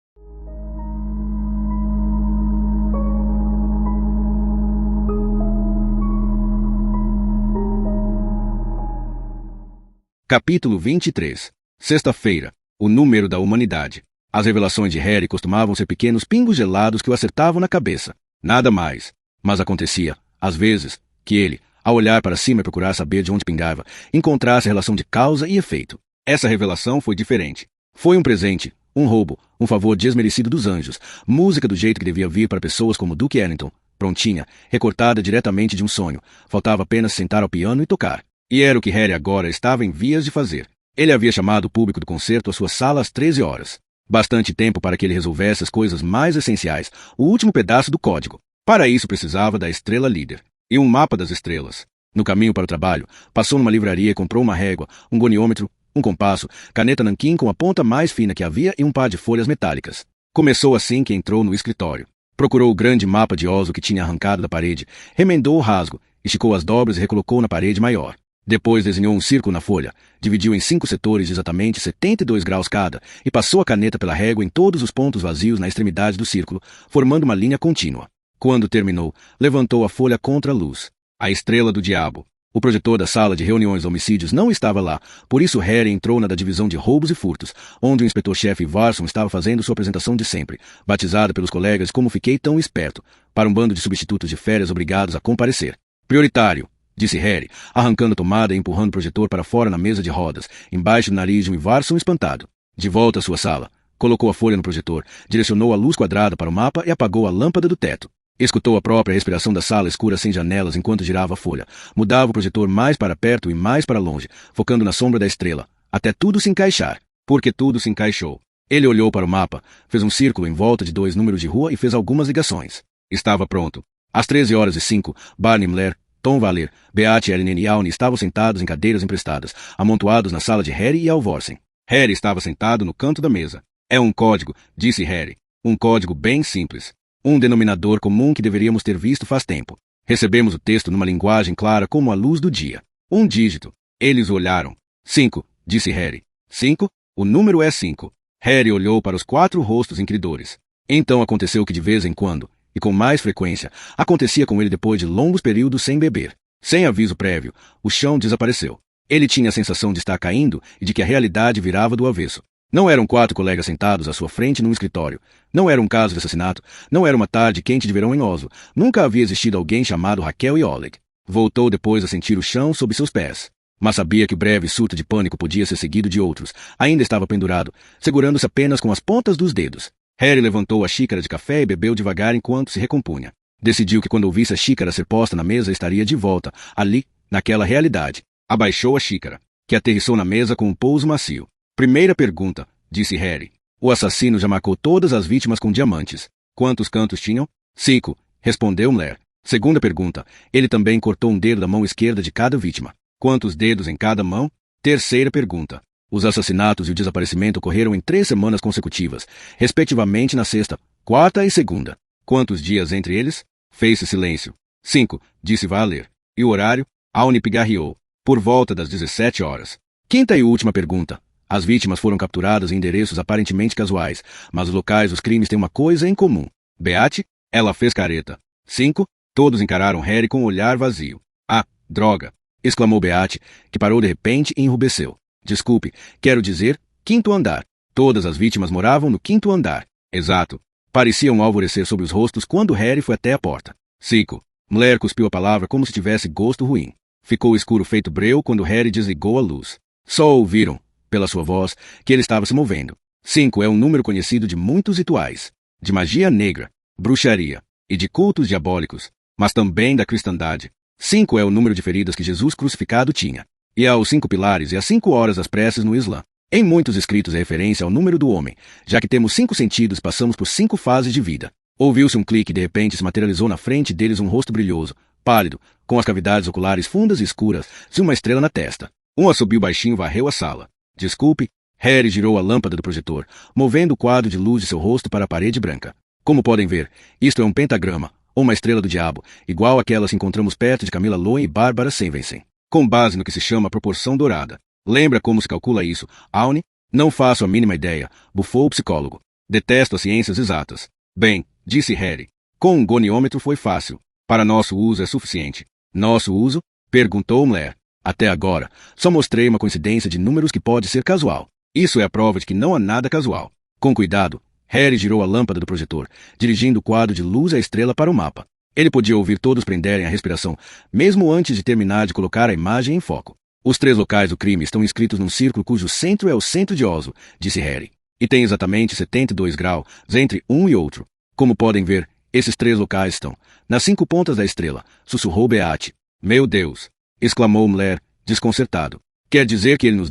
Capítulo 23. Sexta-feira. O número da humanidade. As revelações de Harry costumavam ser pequenos pingos gelados que o acertavam na cabeça. Nada mais. Mas acontecia, às vezes, que ele, ao olhar para cima e procurar saber de onde pingava, encontrasse a relação de causa e efeito. Essa revelação foi diferente. Foi um presente, um roubo, um favor desmerecido dos anjos, música do jeito que devia vir para pessoas como Duke Ellington, prontinha, recortada diretamente de um sonho. Faltava apenas sentar ao piano e tocar. E era o que Harry agora estava em vias de fazer. Ele havia chamado o público do concerto à sua sala às 13 horas. Bastante tempo para que ele resolvesse as coisas mais essenciais, o último pedaço do código. Para isso precisava da estrela líder. E um mapa das estrelas. No caminho para o trabalho, passou numa livraria e comprou uma régua, um goniômetro, um compasso, caneta nanquim com a ponta mais fina que havia e um par de folhas metálicas. Começou assim que entrou no escritório. Procurou o grande mapa de Oslo que tinha arrancado da parede, remendou o rasgo, esticou as dobras e recolocou na parede maior. Depois desenhou um círculo na folha, dividiu em 5 setores de exatamente 72 graus cada e passou a caneta pela régua em todos os pontos vazios na extremidade do círculo, formando uma linha contínua. Quando terminou, levantou a folha contra a luz. A estrela do diabo. O projetor da sala de reuniões de homicídios não estava lá, por isso Harry entrou na da divisão de roubos e furtos, onde o inspetor-chefe Varson estava fazendo sua apresentação de sempre, batizado pelos colegas como Fiquei Tão Esperto, para um bando de substitutos de férias obrigados a comparecer. Prioritário, disse Harry, arrancando a tomada e empurrando o projetor para fora na mesa de rodas, embaixo do nariz de um Varson espantado. De volta à sua sala, colocou a folha no projetor, direcionou a luz quadrada para o mapa e apagou a lâmpada do teto. Escutou a própria respiração da sala escura sem janelas enquanto girava a folha. Mudava o projetor mais para perto e mais para longe, focando na sombra da estrela, até tudo se encaixar. Porque tudo se encaixou. Ele olhou para o mapa, fez um círculo em volta de 2 números de rua e fez algumas ligações. Estava pronto. Às 13h05, Barney Miller, Tom Valer, Beate Ellen e Aune estavam sentados em cadeiras emprestadas, amontoados na sala de Harry e Alvorsen. Harry estava sentado no canto da mesa. É um código, disse Harry. Um código bem simples. Um denominador comum que deveríamos ter visto faz tempo. Recebemos o texto numa linguagem clara como a luz do dia. Um dígito. Eles o olharam. 5, disse Harry. 5? O número é 5. Harry olhou para os 4 rostos incredores. Então aconteceu que de vez em quando, e com mais frequência, acontecia com ele depois de longos períodos sem beber. Sem aviso prévio, o chão desapareceu. Ele tinha a sensação de estar caindo e de que a realidade virava do avesso. Não eram 4 colegas sentados à sua frente num escritório. Não era um caso de assassinato. Não era uma tarde quente de verão em Oslo. Nunca havia existido alguém chamado Raquel e Oleg. Voltou depois a sentir o chão sob seus pés. Mas sabia que o breve surto de pânico podia ser seguido de outros. Ainda estava pendurado, segurando-se apenas com as pontas dos dedos. Harry levantou a xícara de café e bebeu devagar enquanto se recompunha. Decidiu que quando ouvisse a xícara ser posta na mesa estaria de volta, ali, naquela realidade. Abaixou a xícara, que aterrissou na mesa com um pouso macio. Primeira pergunta, disse Harry. O assassino já marcou todas as vítimas com diamantes. Quantos cantos tinham? 5, respondeu Mler. Segunda pergunta, ele também cortou um dedo da mão esquerda de cada vítima. Quantos dedos em cada mão? Terceira pergunta. Os assassinatos e o desaparecimento ocorreram em 3 semanas consecutivas, respectivamente na sexta, quarta e segunda. Quantos dias entre eles? Fez-se silêncio. 5, disse Valer. E o horário? Aune pigarreou. Por volta das 17 horas. Quinta e última pergunta. As vítimas foram capturadas em endereços aparentemente casuais, mas os locais dos crimes têm uma coisa em comum. Beate? Ela fez careta. 5. Todos encararam Harry com um olhar vazio. Ah, droga! Exclamou Beate, que parou de repente e enrubesceu. Desculpe, quero dizer, 5º andar. Todas as vítimas moravam no 5º andar. Exato. Parecia um alvorecer sob os rostos quando Harry foi até a porta. 5. Mler cuspiu a palavra como se tivesse gosto ruim. Ficou escuro feito breu quando Harry desligou a luz. Só ouviram, pela sua voz, que ele estava se movendo. 5 é um número conhecido de muitos rituais. De magia negra, bruxaria e de cultos diabólicos, mas também da cristandade. 5 é o número de feridas que Jesus crucificado tinha. E há os 5 pilares e as 5 horas das preces no Islã. Em muitos escritos é referência ao número do homem, já que temos 5 sentidos e passamos por 5 fases de vida. Ouviu-se um clique e de repente se materializou na frente deles um rosto brilhoso, pálido, com as cavidades oculares fundas e escuras, e uma estrela na testa. Um assobio baixinho varreu a sala. Desculpe. Harry girou a lâmpada do projetor, movendo o quadro de luz de seu rosto para a parede branca. Como podem ver, isto é um pentagrama, ou uma estrela do diabo, igual àquelas que encontramos perto de Camila Lowen e Bárbara Svensen, com base no que se chama proporção dourada. Lembra como se calcula isso, Aune? Não faço a mínima ideia, bufou o psicólogo. Detesto as ciências exatas. Bem, disse Harry. Com um goniômetro foi fácil. Para nosso uso é suficiente. Nosso uso? Perguntou Mler. Até agora, só mostrei uma coincidência de números que pode ser casual. Isso é a prova de que não há nada casual. Com cuidado, Harry girou a lâmpada do projetor, dirigindo o quadro de luz e a estrela para o mapa. Ele podia ouvir todos prenderem a respiração, mesmo antes de terminar de colocar a imagem em foco. Os 3 locais do crime estão inscritos num círculo cujo centro é o centro de Oslo, disse Harry. E tem exatamente 72 graus entre um e outro. Como podem ver, esses 3 locais estão nas 5 pontas da estrela, sussurrou Beate. Meu Deus! Exclamou Mler, desconcertado. Quer dizer que ele nos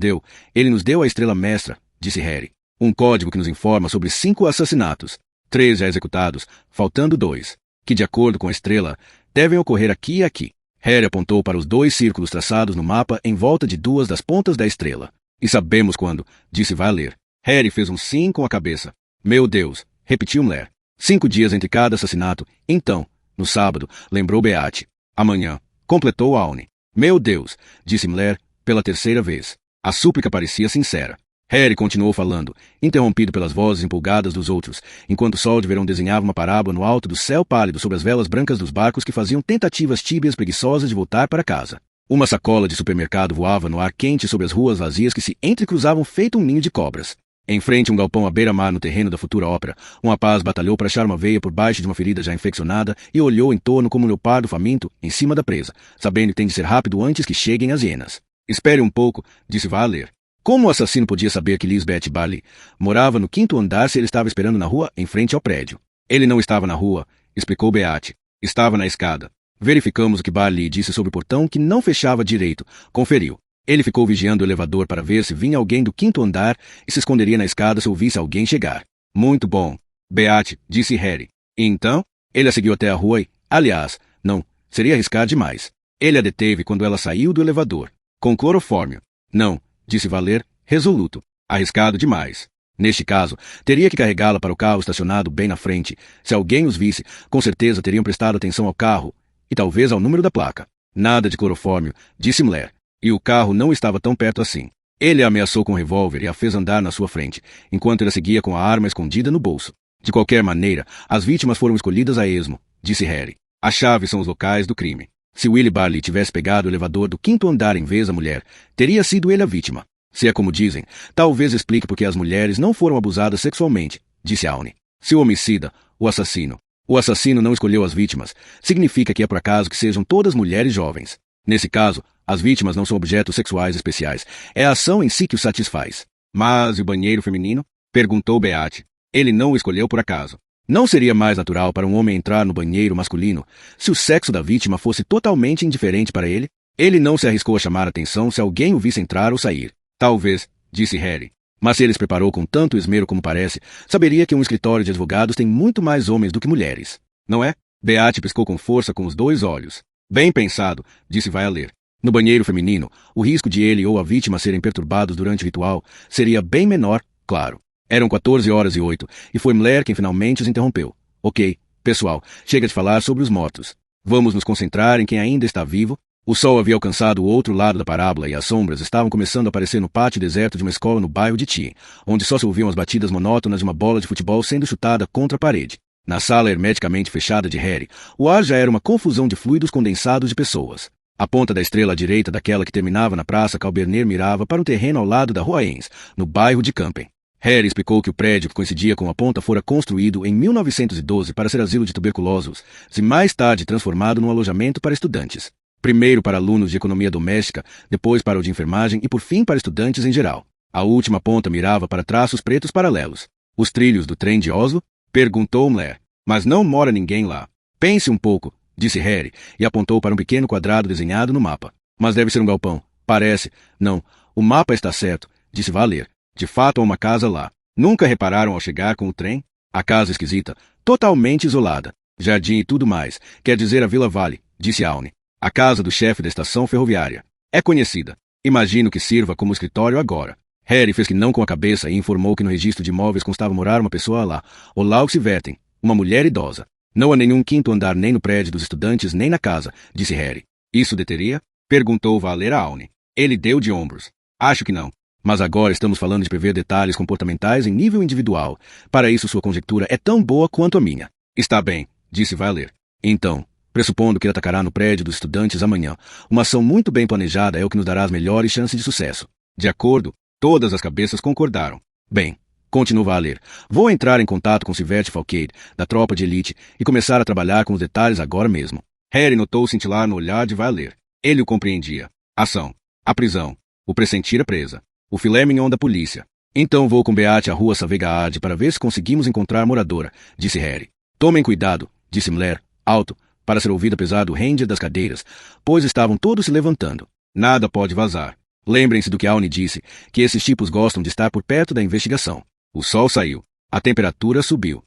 deu a estrela mestra, disse Harry. Um código que nos informa sobre 5 assassinatos, 3 já executados, faltando 2, que de acordo com a estrela, devem ocorrer aqui e aqui. Harry apontou para os 2 círculos traçados no mapa em volta de 2 das pontas da estrela. E sabemos quando, disse Valer. Harry fez um sim com a cabeça. Meu Deus, repetiu Mler. 5 dias entre cada assassinato. Então, no sábado, lembrou Beate. Amanhã, completou Aune. Meu Deus, disse Mler, pela 3ª vez. A súplica parecia sincera. Harry continuou falando, interrompido pelas vozes empolgadas dos outros, enquanto o sol de verão desenhava uma parábola no alto do céu pálido sobre as velas brancas dos barcos que faziam tentativas tíbias preguiçosas de voltar para casa. Uma sacola de supermercado voava no ar quente sobre as ruas vazias que se entrecruzavam feito um ninho de cobras. Em frente a um galpão à beira-mar no terreno da futura ópera, um rapaz batalhou para achar uma veia por baixo de uma ferida já infeccionada e olhou em torno como um leopardo faminto em cima da presa, sabendo que tem de ser rápido antes que cheguem as hienas. Espere um pouco, disse Valer. Como o assassino podia saber que Lisbeth Barley morava no 5º andar se ele estava esperando na rua em frente ao prédio? Ele não estava na rua, explicou Beate. Estava na escada. Verificamos o que Barley disse sobre o portão que não fechava direito. Conferiu. Ele ficou vigiando o elevador para ver se vinha alguém do 5º andar e se esconderia na escada se ouvisse alguém chegar. Muito bom. Beate, disse Harry. E então, ele a seguiu até a rua e, aliás, não, seria arriscar demais. Ele a deteve quando ela saiu do elevador. Com clorofórmio. Não, disse Valer, resoluto. Arriscado demais. Neste caso, teria que carregá-la para o carro estacionado bem na frente. Se alguém os visse, com certeza teriam prestado atenção ao carro e talvez ao número da placa. Nada de clorofórmio, disse Mulher. E o carro não estava tão perto assim. Ele a ameaçou com um revólver e a fez andar na sua frente, enquanto ela seguia com a arma escondida no bolso. De qualquer maneira, as vítimas foram escolhidas a esmo, disse Harry. As chaves são os locais do crime. Se Willie Barley tivesse pegado o elevador do 5º andar em vez da mulher, teria sido ele a vítima. Se é como dizem, talvez explique porque as mulheres não foram abusadas sexualmente, disse Aune. Se o homicida, o assassino não escolheu as vítimas, significa que é por acaso que sejam todas mulheres jovens. Nesse caso, as vítimas não são objetos sexuais especiais, é a ação em si que os satisfaz. Mas e o banheiro feminino? Perguntou Beate. Ele não o escolheu por acaso. Não seria mais natural para um homem entrar no banheiro masculino se o sexo da vítima fosse totalmente indiferente para ele? Ele não se arriscou a chamar atenção se alguém o visse entrar ou sair. Talvez, disse Harry. Mas se ele se preparou com tanto esmero como parece, saberia que um escritório de advogados tem muito mais homens do que mulheres. Não é? Beate piscou com força com os 2 olhos. Bem pensado, disse Vai a ler. No banheiro feminino, o risco de ele ou a vítima serem perturbados durante o ritual seria bem menor, claro. Eram 14h08 e foi Mulher quem finalmente os interrompeu. Ok, pessoal, chega de falar sobre os mortos. Vamos nos concentrar em quem ainda está vivo. O sol havia alcançado o outro lado da parábola e as sombras estavam começando a aparecer no pátio deserto de uma escola no bairro de Tea, onde só se ouviam as batidas monótonas de uma bola de futebol sendo chutada contra a parede. Na sala hermeticamente fechada de Harry, o ar já era uma confusão de fluidos condensados de pessoas. A ponta da estrela à direita daquela que terminava na praça Calberner mirava para um terreno ao lado da Rua Enns, no bairro de Campen. Harry explicou que o prédio que coincidia com a ponta fora construído em 1912 para ser asilo de tuberculosos e mais tarde transformado num alojamento para estudantes. Primeiro para alunos de economia doméstica, depois para o de enfermagem e por fim para estudantes em geral. A última ponta mirava para traços pretos paralelos. Os trilhos do trem de Oslo? Perguntou Mulher. Mas não mora ninguém lá. Pense um pouco, disse Harry e apontou para um pequeno quadrado desenhado no mapa. Mas deve ser um galpão. Parece. Não, o mapa está certo, disse Valer. De fato há uma casa lá. Nunca repararam ao chegar com o trem? A casa esquisita, totalmente isolada. Jardim e tudo mais. Quer dizer a Vila Vale, disse Aune. A casa do chefe da estação ferroviária. É conhecida. Imagino que sirva como escritório agora. Harry fez que não com a cabeça e informou que no registro de imóveis constava morar uma pessoa lá, Olaus Verten, uma mulher idosa. Não há nenhum 5º andar nem no prédio dos estudantes nem na casa, disse Harry. Isso deteria? Perguntou Valer a Aune. Ele deu de ombros. Acho que não. Mas agora estamos falando de prever detalhes comportamentais em nível individual. Para isso sua conjectura é tão boa quanto a minha. Está bem, disse Valer. Então, pressupondo que ele atacará no prédio dos estudantes amanhã, uma ação muito bem planejada é o que nos dará as melhores chances de sucesso. De acordo? Todas as cabeças concordaram. Bem, continuou Valer, vou entrar em contato com Sivert Falcade, da tropa de elite, e começar a trabalhar com os detalhes agora mesmo. Harry notou cintilar no olhar de Valer. Ele o compreendia. Ação. A prisão. O pressentir a presa. O filé mignon da polícia. Então vou com Beate à rua Savegaard para ver se conseguimos encontrar moradora, disse Harry. Tomem cuidado, disse Mulher, alto, para ser ouvido apesar do ranger das cadeiras, pois estavam todos se levantando. Nada pode vazar. Lembrem-se do que Aune disse, que esses tipos gostam de estar por perto da investigação. O sol saiu. A temperatura subiu.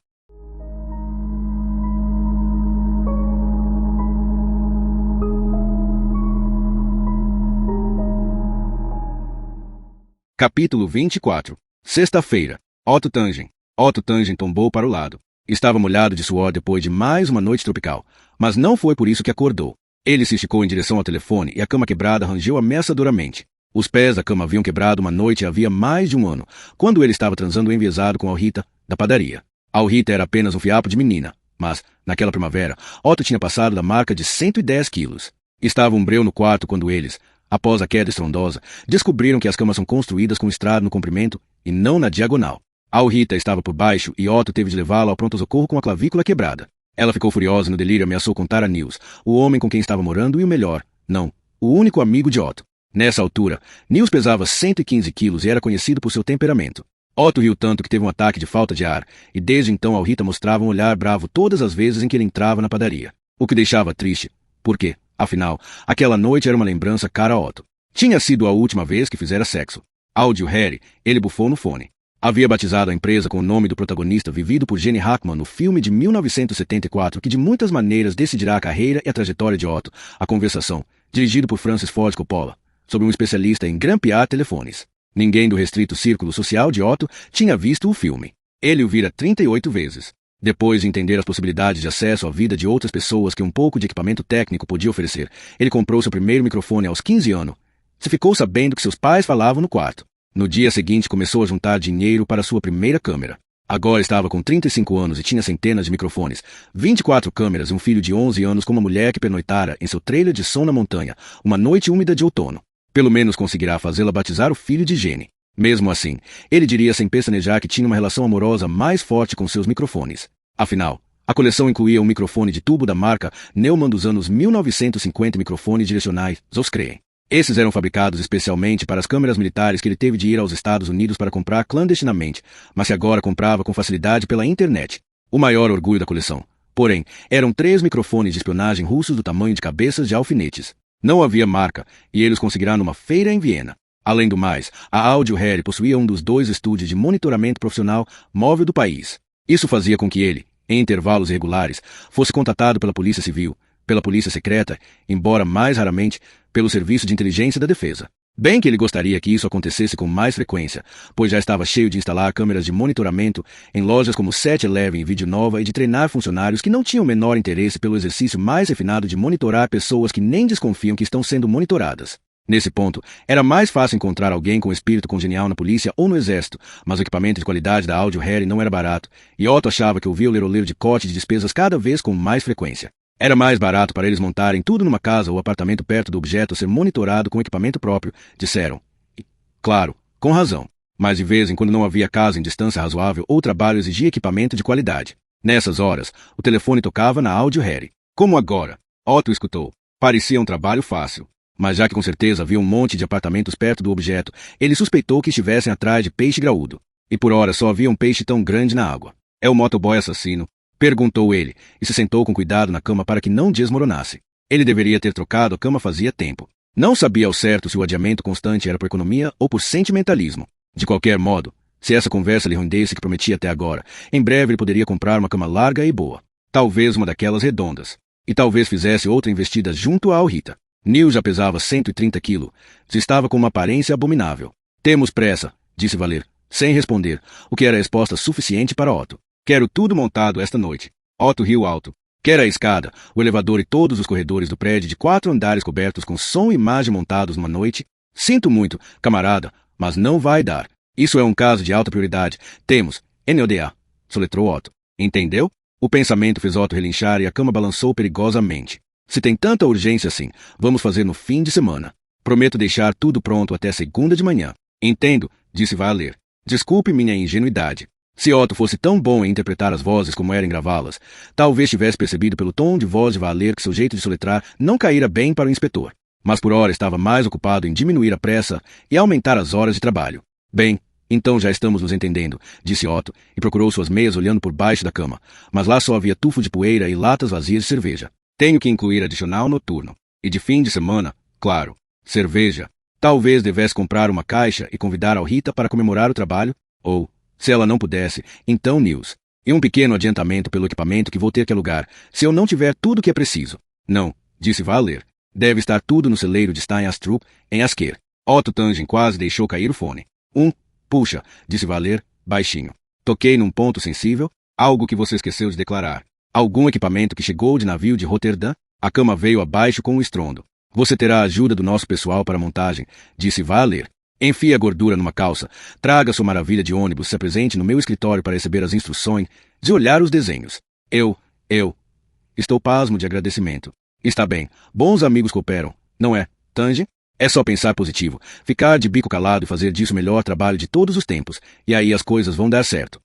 Capítulo 24. Sexta-feira. Otto Tangen. Otto Tangen tombou para o lado. Estava molhado de suor depois de mais uma noite tropical, mas não foi por isso que acordou. Ele se esticou em direção ao telefone e a cama quebrada rangeu ameaçadoramente. Os pés da cama haviam quebrado uma noite havia mais de um ano, quando ele estava transando enviesado com Alrita, da padaria. Alrita era apenas um fiapo de menina, mas, naquela primavera, Otto tinha passado da marca de 110 quilos. Estava um breu no quarto quando eles, após a queda estrondosa, descobriram que as camas são construídas com estrado no comprimento e não na diagonal. Alrita estava por baixo e Otto teve de levá-la ao pronto-socorro com a clavícula quebrada. Ela ficou furiosa e no delírio ameaçou contar a Nils, o homem com quem estava morando e o melhor, não, o único amigo de Otto. Nessa altura, Nils pesava 115 quilos e era conhecido por seu temperamento. Otto riu tanto que teve um ataque de falta de ar, e desde então Alrita mostrava um olhar bravo todas as vezes em que ele entrava na padaria. O que deixava triste, porque, afinal, aquela noite era uma lembrança cara a Otto. Tinha sido a última vez que fizera sexo. Ao de Harry, ele bufou no fone. Havia batizado a empresa com o nome do protagonista vivido por Gene Hackman no filme de 1974 que de muitas maneiras decidirá a carreira e a trajetória de Otto, A Conversação, dirigido por Francis Ford Coppola, sobre um especialista em grampear telefones. Ninguém do restrito círculo social de Otto tinha visto o filme. Ele o vira 38 vezes. Depois de entender as possibilidades de acesso à vida de outras pessoas que um pouco de equipamento técnico podia oferecer, ele comprou seu primeiro microfone aos 15 anos. Se ficou sabendo que seus pais falavam no quarto. No dia seguinte começou a juntar dinheiro para sua primeira câmera. Agora estava com 35 anos e tinha centenas de microfones, 24 câmeras e um filho de 11 anos com uma mulher que pernoitara em seu trailer de som na montanha, uma noite úmida de outono. Pelo menos conseguirá fazê-la batizar o filho de Jenny. Mesmo assim, ele diria sem pestanejar que tinha uma relação amorosa mais forte com seus microfones. Afinal, a coleção incluía um microfone de tubo da marca Neumann dos anos 1950 e microfones direcionais, Zoskreien. Esses eram fabricados especialmente para as câmeras militares que ele teve de ir aos Estados Unidos para comprar clandestinamente, mas que agora comprava com facilidade pela internet. O maior orgulho da coleção, porém, eram 3 microfones de espionagem russos do tamanho de cabeças de alfinetes. Não havia marca, e ele os conseguirá numa feira em Viena. Além do mais, a Audio Harry possuía um dos 2 estúdios de monitoramento profissional móvel do país. Isso fazia com que ele, em intervalos regulares, fosse contatado pela Polícia Civil, pela Polícia Secreta, embora mais raramente, pelo Serviço de Inteligência da Defesa. Bem que ele gostaria que isso acontecesse com mais frequência, pois já estava cheio de instalar câmeras de monitoramento em lojas como 7-Eleven e Vídeo Nova e de treinar funcionários que não tinham o menor interesse pelo exercício mais refinado de monitorar pessoas que nem desconfiam que estão sendo monitoradas. Nesse ponto, era mais fácil encontrar alguém com espírito congenial na polícia ou no exército, mas o equipamento de qualidade da Audio Harry não era barato, e Otto achava que ouvia o ler-o-ler de corte de despesas cada vez com mais frequência. Era mais barato para eles montarem tudo numa casa ou apartamento perto do objeto ser monitorado com equipamento próprio, disseram. E, claro, com razão. Mas de vez em quando não havia casa em distância razoável ou trabalho exigia equipamento de qualidade. Nessas horas, o telefone tocava na Audio Harry. Como agora? Otto escutou. Parecia um trabalho fácil. Mas já que com certeza havia um monte de apartamentos perto do objeto, ele suspeitou que estivessem atrás de peixe graúdo. E por hora só havia um peixe tão grande na água. É o motoboy assassino? Perguntou ele, e se sentou com cuidado na cama para que não desmoronasse. Ele deveria ter trocado a cama fazia tempo. Não sabia ao certo se o adiamento constante era por economia ou por sentimentalismo. De qualquer modo, se essa conversa lhe rendesse que prometia até agora, em breve ele poderia comprar uma cama larga e boa. Talvez uma daquelas redondas. E talvez fizesse outra investida junto à Rita. Neil já pesava 130 quilos. Estava com uma aparência abominável. Temos pressa, disse Valer, sem responder, o que era resposta suficiente para Otto. Quero tudo montado esta noite. Otto riu alto. Quer a escada, o elevador e todos os corredores do prédio de 4 andares cobertos com som e imagem montados numa noite? Sinto muito, camarada, mas não vai dar. Isso é um caso de alta prioridade. Temos NODA, soletrou Otto. Entendeu? O pensamento fez Otto relinchar e a cama balançou perigosamente. Se tem tanta urgência assim, vamos fazer no fim de semana. Prometo deixar tudo pronto até segunda de manhã. Entendo, disse Valer. Desculpe minha ingenuidade. Se Otto fosse tão bom em interpretar as vozes como era em gravá-las, talvez tivesse percebido pelo tom de voz de Valer que seu jeito de soletrar não caíra bem para o inspetor. Mas por hora estava mais ocupado em diminuir a pressa e aumentar as horas de trabalho. Bem, então já estamos nos entendendo, disse Otto, e procurou suas meias olhando por baixo da cama, mas lá só havia tufo de poeira e latas vazias de cerveja. Tenho que incluir adicional noturno. E de fim de semana, claro, cerveja. Talvez devesse comprar uma caixa e convidar a Rita para comemorar o trabalho, ou, se ela não pudesse, então Nils. E um pequeno adiantamento pelo equipamento que vou ter que alugar, se eu não tiver tudo o que é preciso. Não, disse Valer. Deve estar tudo no celeiro de Stein Astrup, em Asker. Otto Tangen quase deixou cair o fone. Puxa, disse Valer, baixinho. Toquei num ponto sensível, algo que você esqueceu de declarar. Algum equipamento que chegou de navio de Roterdã? A cama veio abaixo com um estrondo. Você terá a ajuda do nosso pessoal para a montagem, disse Valer. Enfie a gordura numa calça, traga sua maravilha de ônibus, se apresente no meu escritório para receber as instruções, de olhar os desenhos. Eu. Estou pasmo de agradecimento. Está bem, bons amigos cooperam, não é, Tangen? É só pensar positivo, ficar de bico calado e fazer disso o melhor trabalho de todos os tempos, e aí as coisas vão dar certo.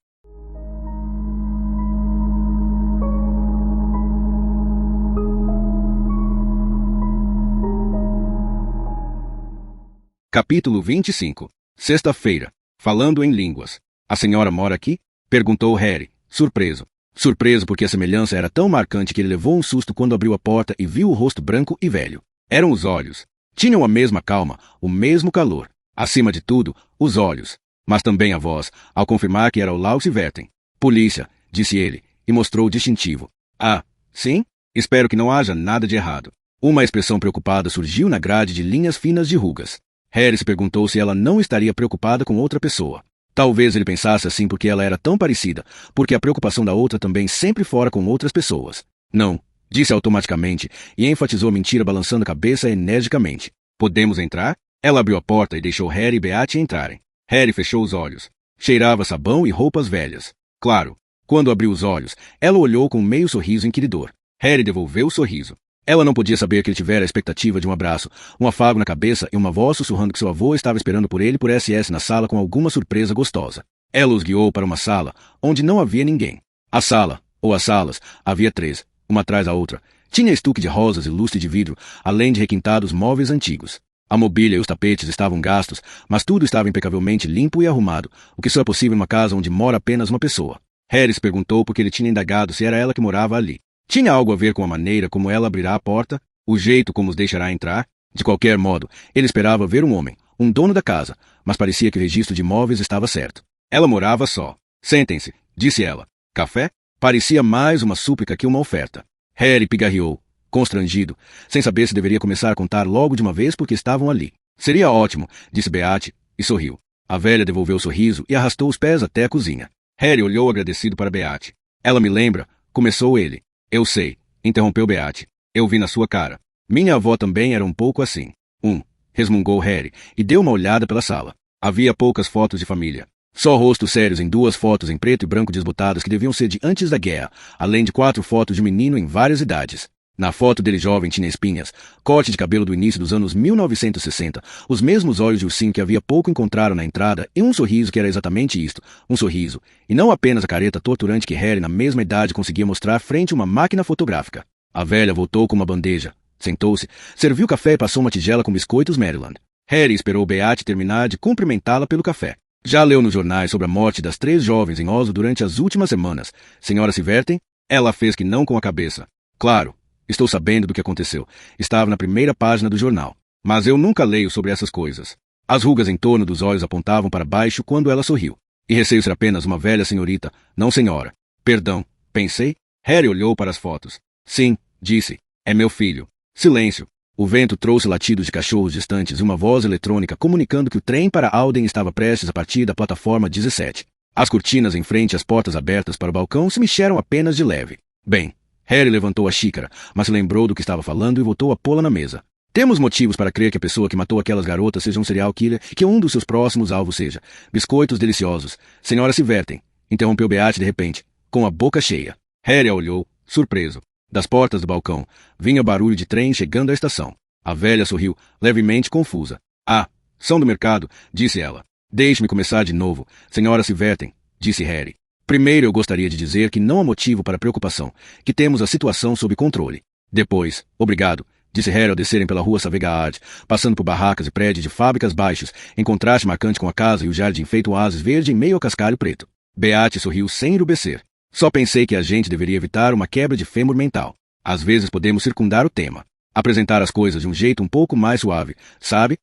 Capítulo 25. Sexta-feira. Falando em línguas. A senhora mora aqui? Perguntou Harry, surpreso. Surpreso porque a semelhança era tão marcante que ele levou um susto quando abriu a porta e viu o rosto branco e velho. Eram os olhos. Tinham a mesma calma, o mesmo calor. Acima de tudo, os olhos. Mas também a voz, ao confirmar que era o Laux Verten. Polícia, disse ele, e mostrou o distintivo. Ah, sim? Espero que não haja nada de errado. Uma expressão preocupada surgiu na grade de linhas finas de rugas. Harry se perguntou se ela não estaria preocupada com outra pessoa. Talvez ele pensasse assim porque ela era tão parecida, porque a preocupação da outra também sempre fora com outras pessoas. Não, disse automaticamente, e enfatizou a mentira balançando a cabeça energicamente. Podemos entrar? Ela abriu a porta e deixou Harry e Beate entrarem. Harry fechou os olhos. Cheirava sabão e roupas velhas. Claro, quando abriu os olhos, ela olhou com um meio sorriso inquiridor. Harry devolveu o sorriso. Ela não podia saber que ele tivera a expectativa de um abraço, um afago na cabeça e uma voz sussurrando que seu avô estava esperando por ele por SS na sala com alguma surpresa gostosa. Ela os guiou para uma sala, onde não havia ninguém. A sala, ou as salas, havia 3, uma atrás da outra. Tinha estuque de rosas e lustre de vidro, além de requintados móveis antigos. A mobília e os tapetes estavam gastos, mas tudo estava impecavelmente limpo e arrumado, o que só é possível em uma casa onde mora apenas uma pessoa. Harry se perguntou por que ele tinha indagado se era ela que morava ali. Tinha algo a ver com a maneira como ela abrirá a porta, o jeito como os deixará entrar? De qualquer modo, ele esperava ver um homem, um dono da casa, mas parecia que o registro de imóveis estava certo. Ela morava só. Sentem-se, disse ela. Café? Parecia mais uma súplica que uma oferta. Harry pigarreou, constrangido, sem saber se deveria começar a contar logo de uma vez porque estavam ali. Seria ótimo, disse Beate, e sorriu. A velha devolveu o sorriso e arrastou os pés até a cozinha. Harry olhou agradecido para Beate. Ela me lembra, começou ele. Eu sei, interrompeu Beate. Eu vi na sua cara. Minha avó também era um pouco assim. Resmungou Harry, e deu uma olhada pela sala. Havia poucas fotos de família. Só rostos sérios em 2 fotos em preto e branco desbotadas que deviam ser de antes da guerra, além de 4 fotos de um menino em várias idades. Na foto dele jovem tinha espinhas, corte de cabelo do início dos anos 1960, os mesmos olhos de ursinho que havia pouco encontraram na entrada e um sorriso que era exatamente isto, um sorriso, e não apenas a careta torturante que Harry na mesma idade conseguia mostrar frente a uma máquina fotográfica. A velha voltou com uma bandeja, sentou-se, serviu café e passou uma tigela com biscoitos Maryland. Harry esperou Beate terminar de cumprimentá-la pelo café. Já leu nos jornais sobre a morte das 3 jovens em Oslo durante as últimas semanas. Senhora se vertem? Ela fez que não com a cabeça. Claro. Estou sabendo do que aconteceu. Estava na primeira página do jornal. Mas eu nunca leio sobre essas coisas. As rugas em torno dos olhos apontavam para baixo quando ela sorriu. E receio ser apenas uma velha senhorita, não senhora. Perdão, pensei. Harry olhou para as fotos. Sim, disse. É meu filho. Silêncio. O vento trouxe latidos de cachorros distantes e uma voz eletrônica comunicando que o trem para Alden estava prestes a partir da plataforma 17. As cortinas em frente às portas abertas para o balcão se mexeram apenas de leve. Bem, Harry levantou a xícara, mas se lembrou do que estava falando e voltou a pô-la na mesa. Temos motivos para crer que a pessoa que matou aquelas garotas seja um serial killer e que um dos seus próximos alvos seja biscoitos deliciosos. Senhora se vertem, interrompeu Beate de repente, com a boca cheia. Harry a olhou, surpreso. Das portas do balcão, vinha barulho de trem chegando à estação. A velha sorriu, levemente confusa. Ah, são do mercado, disse ela. Deixe-me começar de novo. Senhora se vertem, disse Harry. Primeiro eu gostaria de dizer que não há motivo para preocupação, que temos a situação sob controle. Depois, obrigado, disse Harry ao descerem pela rua Savegaard, passando por barracas e prédios de fábricas baixos, em contraste marcante com a casa e o jardim feito oásis verde em meio ao cascalho preto. Beate sorriu sem enrubescer. Só pensei que a gente deveria evitar uma quebra de fêmur mental. Às vezes podemos circundar o tema. Apresentar as coisas de um jeito um pouco mais suave, sabe?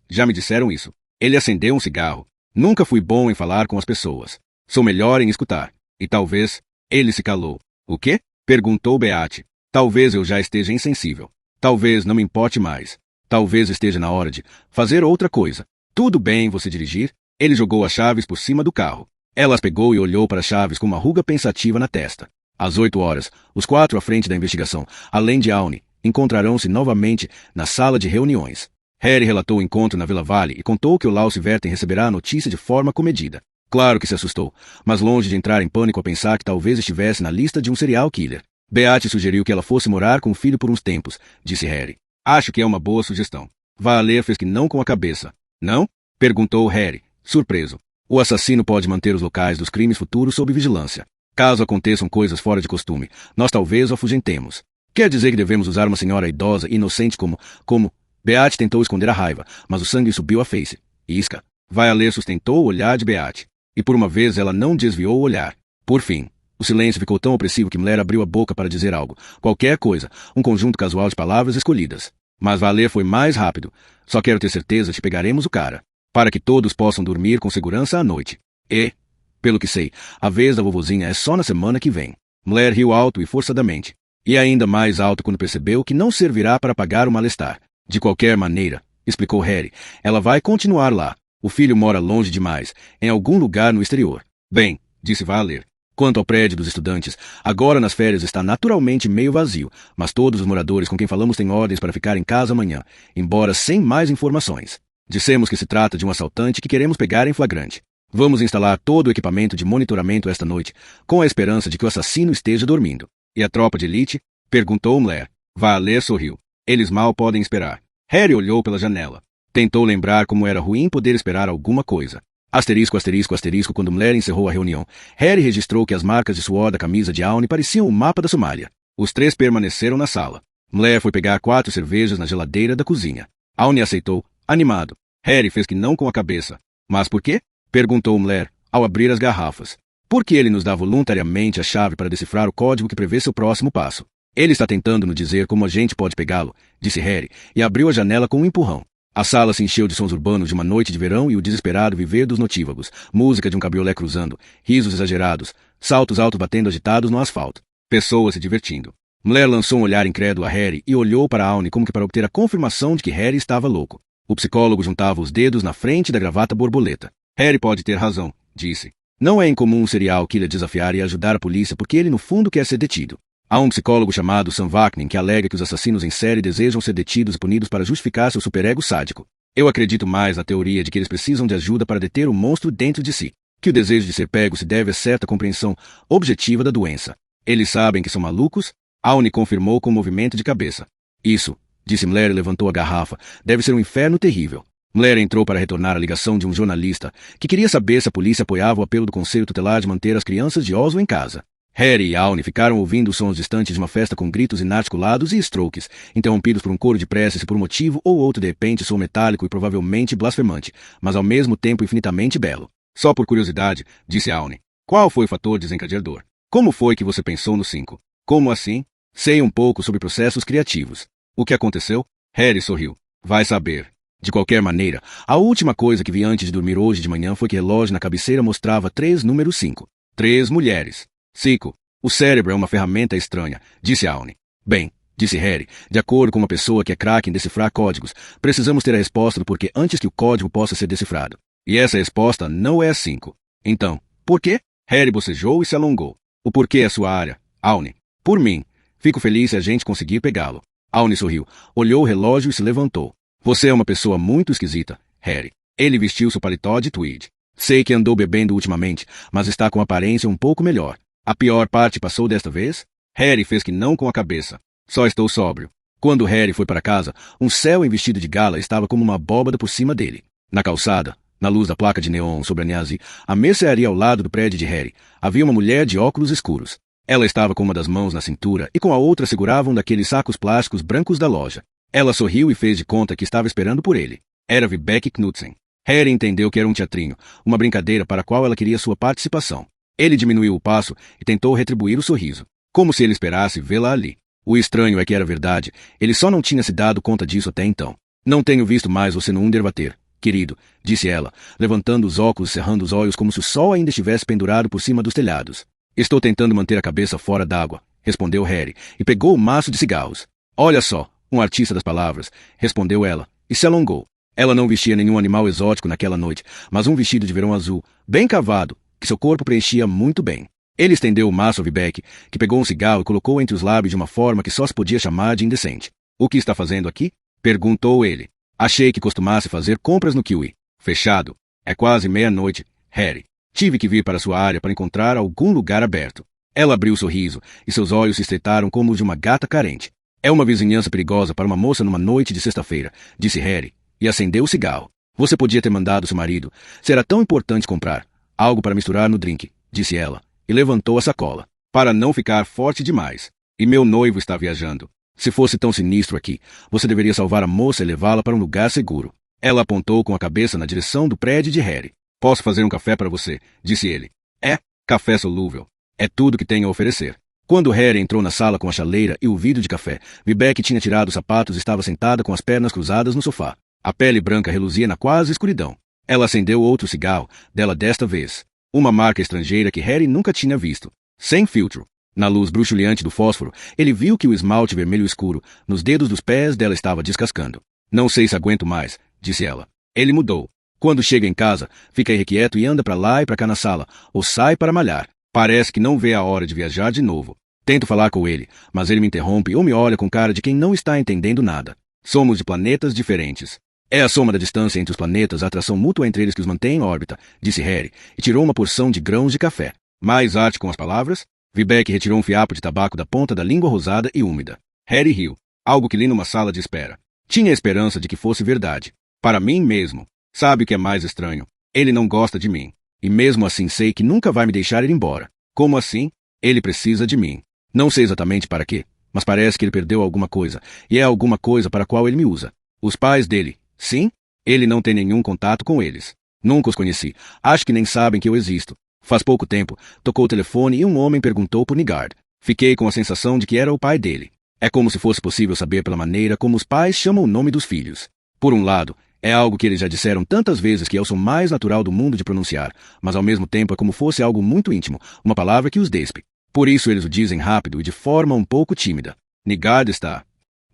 Já me disseram isso. Ele acendeu um cigarro. Nunca fui bom em falar com as pessoas. Sou melhor em escutar. E talvez... Ele se calou. O quê? Perguntou Beate. Talvez eu já esteja insensível. Talvez não me importe mais. Talvez esteja na hora de fazer outra coisa. Tudo bem você dirigir? Ele jogou as chaves por cima do carro. Ela as pegou e olhou para as chaves com uma ruga pensativa na testa. Às 8 horas, os 4 à frente da investigação, além de Aune, encontrarão-se novamente na sala de reuniões. Harry relatou o encontro na Vila Vale e contou que o Lawrence Verten receberá a notícia de forma comedida. Claro que se assustou, mas longe de entrar em pânico a pensar que talvez estivesse na lista de um serial killer. Beate sugeriu que ela fosse morar com o filho por uns tempos, disse Harry. Acho que é uma boa sugestão. Valer fez que não com a cabeça. Não? Perguntou Harry, surpreso. O assassino pode manter os locais dos crimes futuros sob vigilância. Caso aconteçam coisas fora de costume, nós talvez o afugentemos. Quer dizer que devemos usar uma senhora idosa e inocente como... Beate tentou esconder a raiva, mas o sangue subiu à face. Isca. Valer sustentou o olhar de Beate. E por uma vez ela não desviou o olhar. Por fim, o silêncio ficou tão opressivo que Mulher abriu a boca para dizer algo. Qualquer coisa, um conjunto casual de palavras escolhidas. Mas Valer foi mais rápido. Só quero ter certeza de que pegaremos o cara. Para que todos possam dormir com segurança à noite. E, pelo que sei, a vez da vovozinha é só na semana que vem. Mulher riu alto e forçadamente. E ainda mais alto quando percebeu que não servirá para apagar o mal-estar. De qualquer maneira, explicou Harry, ela vai continuar lá. O filho mora longe demais, em algum lugar no exterior. Bem, disse Valer. Quanto ao prédio dos estudantes, agora nas férias está naturalmente meio vazio, mas todos os moradores com quem falamos têm ordens para ficar em casa amanhã, embora sem mais informações. Dissemos que se trata de um assaltante que queremos pegar em flagrante. Vamos instalar todo o equipamento de monitoramento esta noite, com a esperança de que o assassino esteja dormindo. E a tropa de elite? Perguntou Mler. Valer sorriu. Eles mal podem esperar. Harry olhou pela janela. Tentou lembrar como era ruim poder esperar alguma coisa. Asterisco, asterisco, asterisco. Quando Mler encerrou a reunião, Harry registrou que as marcas de suor da camisa de Aune pareciam o mapa da Somália. Os três permaneceram na sala. Mler foi pegar 4 cervejas na geladeira da cozinha. Aune aceitou, animado. Harry fez que não com a cabeça. Mas por quê? Perguntou Mler, ao abrir as garrafas. Porque ele nos dá voluntariamente a chave para decifrar o código que prevê seu próximo passo. Ele está tentando nos dizer como a gente pode pegá-lo, disse Harry, e abriu a janela com um empurrão. A sala se encheu de sons urbanos de uma noite de verão e o desesperado viver dos notívagos, música de um cabriolé cruzando, risos exagerados, saltos altos batendo agitados no asfalto, pessoas se divertindo. Mler lançou um olhar incrédulo a Harry e olhou para Aune como que para obter a confirmação de que Harry estava louco. O psicólogo juntava os dedos na frente da gravata borboleta. Harry pode ter razão, disse. Não é incomum um serial killer desafiar e ajudar a polícia porque ele no fundo quer ser detido. Há um psicólogo chamado Sam Vaknin que alega que os assassinos em série desejam ser detidos e punidos para justificar seu superego sádico. Eu acredito mais na teoria de que eles precisam de ajuda para deter o monstro dentro de si, que o desejo de ser pego se deve a certa compreensão objetiva da doença. Eles sabem que são malucos? Aune confirmou com um movimento de cabeça. Isso, disse Mler e levantou a garrafa, deve ser um inferno terrível. Mler entrou para retornar a ligação de um jornalista que queria saber se a polícia apoiava o apelo do Conselho Tutelar de manter as crianças de Oslo em casa. Harry e Aune ficaram ouvindo os sons distantes de uma festa com gritos inarticulados e strokes, interrompidos por um coro de preces e por um motivo ou outro de repente som metálico e provavelmente blasfemante, mas ao mesmo tempo infinitamente belo. Só por curiosidade, disse Aune. Qual foi o fator desencadeador? Como foi que você pensou no 5? Como assim? Sei um pouco sobre processos criativos. O que aconteceu? Harry sorriu. Vai saber. De qualquer maneira, a última coisa que vi antes de dormir hoje de manhã foi que o relógio na cabeceira mostrava 3 números 5. 3 mulheres. 5. O cérebro é uma ferramenta estranha, disse Aune. Bem, disse Harry, de acordo com uma pessoa que é craque em decifrar códigos, precisamos ter a resposta do porquê antes que o código possa ser decifrado. E essa resposta não é 5. Então, por quê? Harry bocejou e se alongou. O porquê é a sua área, Aune. Por mim. Fico feliz se a gente conseguir pegá-lo. Aune sorriu, olhou o relógio e se levantou. Você é uma pessoa muito esquisita, Harry. Ele vestiu seu paletó de tweed. Sei que andou bebendo ultimamente, mas está com aparência um pouco melhor. A pior parte passou desta vez? Harry fez que não com a cabeça. Só estou sóbrio. Quando Harry foi para casa, um céu em vestido de gala estava como uma abóbada por cima dele. Na calçada, na luz da placa de neon sobre a Niazi, a mercearia ao lado do prédio de Harry, havia uma mulher de óculos escuros. Ela estava com uma das mãos na cintura e com a outra segurava um daqueles sacos plásticos brancos da loja. Ela sorriu e fez de conta que estava esperando por ele. Era Vibeke Knudsen. Harry entendeu que era um teatrinho, uma brincadeira para a qual ela queria sua participação. Ele diminuiu o passo e tentou retribuir o sorriso, como se ele esperasse vê-la ali. O estranho é que era verdade, ele só não tinha se dado conta disso até então. Não tenho visto mais você no Underwater, querido, disse ela, levantando os óculos e cerrando os olhos como se o sol ainda estivesse pendurado por cima dos telhados. Estou tentando manter a cabeça fora d'água, respondeu Harry, e pegou o maço de cigarros. Olha só, um artista das palavras, respondeu ela, e se alongou. Ela não vestia nenhum animal exótico naquela noite, mas um vestido de verão azul, bem cavado, que seu corpo preenchia muito bem. Ele estendeu o maço a Vibeke, que pegou um cigarro e colocou entre os lábios de uma forma que só se podia chamar de indecente. O que está fazendo aqui? Perguntou ele. Achei que costumasse fazer compras no Kiwi. Fechado. É quase meia-noite, Harry. Tive que vir para sua área para encontrar algum lugar aberto. Ela abriu o sorriso e seus olhos se estreitaram como os de uma gata carente. É uma vizinhança perigosa para uma moça numa noite de sexta-feira, disse Harry, e acendeu o cigarro. Você podia ter mandado seu marido. Será tão importante comprar algo para misturar no drink, disse ela, e levantou a sacola, para não ficar forte demais. E meu noivo está viajando. Se fosse tão sinistro aqui, você deveria salvar a moça e levá-la para um lugar seguro. Ela apontou com a cabeça na direção do prédio de Harry. Posso fazer um café para você, disse ele. É, café solúvel. É tudo que tenho a oferecer. Quando Harry entrou na sala com a chaleira e o vidro de café, Vibeke tinha tirado os sapatos e estava sentada com as pernas cruzadas no sofá. A pele branca reluzia na quase escuridão. Ela acendeu outro cigarro, dela desta vez. Uma marca estrangeira que Harry nunca tinha visto. Sem filtro. Na luz bruxuleante do fósforo, ele viu que o esmalte vermelho escuro, nos dedos dos pés dela estava descascando. Não sei se aguento mais, disse ela. Ele mudou. Quando chega em casa, fica irrequieto e anda para lá e para cá na sala, ou sai para malhar. Parece que não vê a hora de viajar de novo. Tento falar com ele, mas ele me interrompe ou me olha com cara de quem não está entendendo nada. Somos de planetas diferentes. É a soma da distância entre os planetas, a atração mútua entre eles que os mantém em órbita, disse Harry, e tirou uma porção de grãos de café. Mais arte com as palavras? Vivek retirou um fiapo de tabaco da ponta da língua rosada e úmida. Harry riu, algo que li numa sala de espera. Tinha a esperança de que fosse verdade. Para mim mesmo. Sabe o que é mais estranho? Ele não gosta de mim. E mesmo assim sei que nunca vai me deixar ir embora. Como assim? Ele precisa de mim. Não sei exatamente para quê, mas parece que ele perdeu alguma coisa, e é alguma coisa para a qual ele me usa. Os pais dele, sim? Ele não tem nenhum contato com eles. Nunca os conheci. Acho que nem sabem que eu existo. Faz pouco tempo, tocou o telefone e um homem perguntou por Nygard. Fiquei com a sensação de que era o pai dele. É como se fosse possível saber pela maneira como os pais chamam o nome dos filhos. Por um lado, é algo que eles já disseram tantas vezes que é o som mais natural do mundo de pronunciar, mas ao mesmo tempo é como fosse algo muito íntimo, uma palavra que os despe. Por isso eles o dizem rápido e de forma um pouco tímida. Nygard está.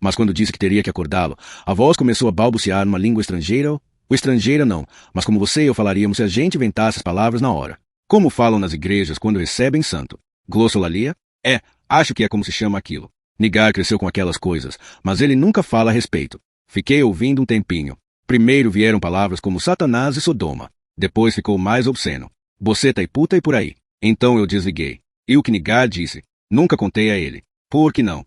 Mas quando disse que teria que acordá-lo, a voz começou a balbuciar numa língua estrangeira. O estrangeira não, mas como você e eu falaríamos se a gente inventasse as palavras na hora. Como falam nas igrejas quando recebem santo. Glossolalia? Acho que é como se chama aquilo. Nygard cresceu com aquelas coisas, mas ele nunca fala a respeito. Fiquei ouvindo um tempinho. Primeiro vieram palavras como Satanás e Sodoma. Depois ficou mais obsceno. Boceta e puta e por aí. Então eu desliguei. E o que Nygard disse? Nunca contei a ele. Por que não?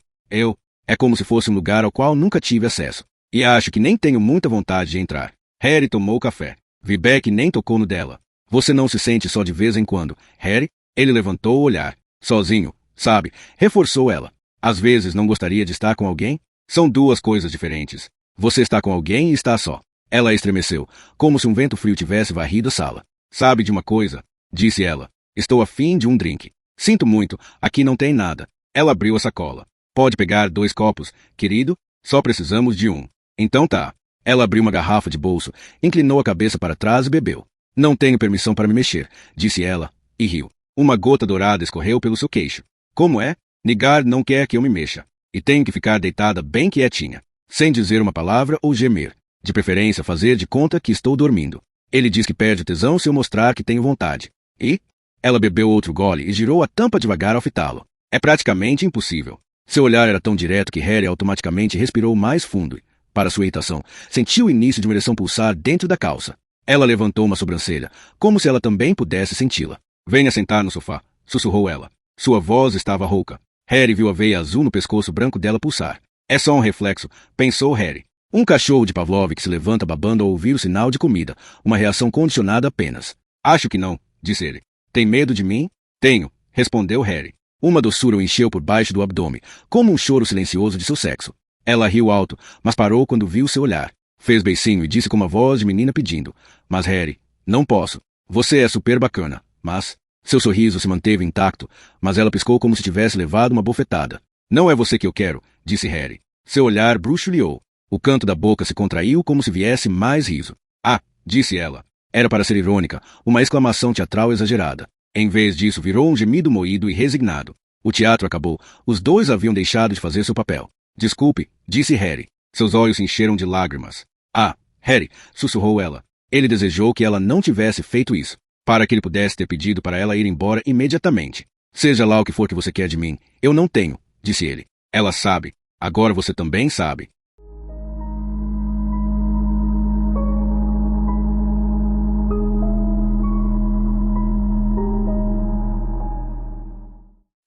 É como se fosse um lugar ao qual nunca tive acesso. E acho que nem tenho muita vontade de entrar. Harry tomou café. Vivek nem tocou no dela. Você não se sente só de vez em quando, Harry? Ele levantou o olhar. Sozinho, sabe? Reforçou ela. Às vezes não gostaria de estar com alguém? São duas coisas diferentes. Você está com alguém e está só. Ela estremeceu, como se um vento frio tivesse varrido a sala. Sabe de uma coisa? Disse ela. Estou a fim de um drink. Sinto muito, aqui não tem nada. Ela abriu a sacola. Pode pegar 2 copos, querido? Só precisamos de um. Então tá. Ela abriu uma garrafa de bolso, inclinou a cabeça para trás e bebeu. Não tenho permissão para me mexer, disse ela, e riu. Uma gota dourada escorreu pelo seu queixo. Como é? Nygard não quer que eu me mexa. E tenho que ficar deitada bem quietinha, sem dizer uma palavra ou gemer. De preferência fazer de conta que estou dormindo. Ele diz que perde o tesão se eu mostrar que tenho vontade. E? Ela bebeu outro gole e girou a tampa devagar ao fitá-lo. É praticamente impossível. Seu olhar era tão direto que Harry automaticamente respirou mais fundo e, para sua irritação, sentiu o início de uma ereção pulsar dentro da calça. Ela levantou uma sobrancelha, como se ela também pudesse senti-la. Venha sentar no sofá, sussurrou ela. Sua voz estava rouca. Harry viu a veia azul no pescoço branco dela pulsar. É só um reflexo, pensou Harry. Um cachorro de Pavlov que se levanta babando ao ouvir o sinal de comida, uma reação condicionada apenas. Acho que não, disse ele. Tem medo de mim? Tenho, respondeu Harry. Uma doçura o encheu por baixo do abdômen, como um choro silencioso de seu sexo. Ela riu alto, mas parou quando viu seu olhar. Fez beicinho e disse com uma voz de menina pedindo. Mas Harry, não posso. Você é super bacana, mas... Seu sorriso se manteve intacto, mas ela piscou como se tivesse levado uma bofetada. Não é você que eu quero, disse Harry. Seu olhar bruxuleou. O canto da boca se contraiu como se viesse mais riso. Ah, disse ela. Era para ser irônica, uma exclamação teatral exagerada. Em vez disso, virou um gemido moído e resignado. O teatro acabou. Os dois haviam deixado de fazer seu papel. Desculpe, disse Harry. Seus olhos se encheram de lágrimas. Ah, Harry, sussurrou ela. Ele desejou que ela não tivesse feito isso, para que ele pudesse ter pedido para ela ir embora imediatamente. Seja lá o que for que você quer de mim, eu não tenho, disse ele. Ela sabe. Agora você também sabe.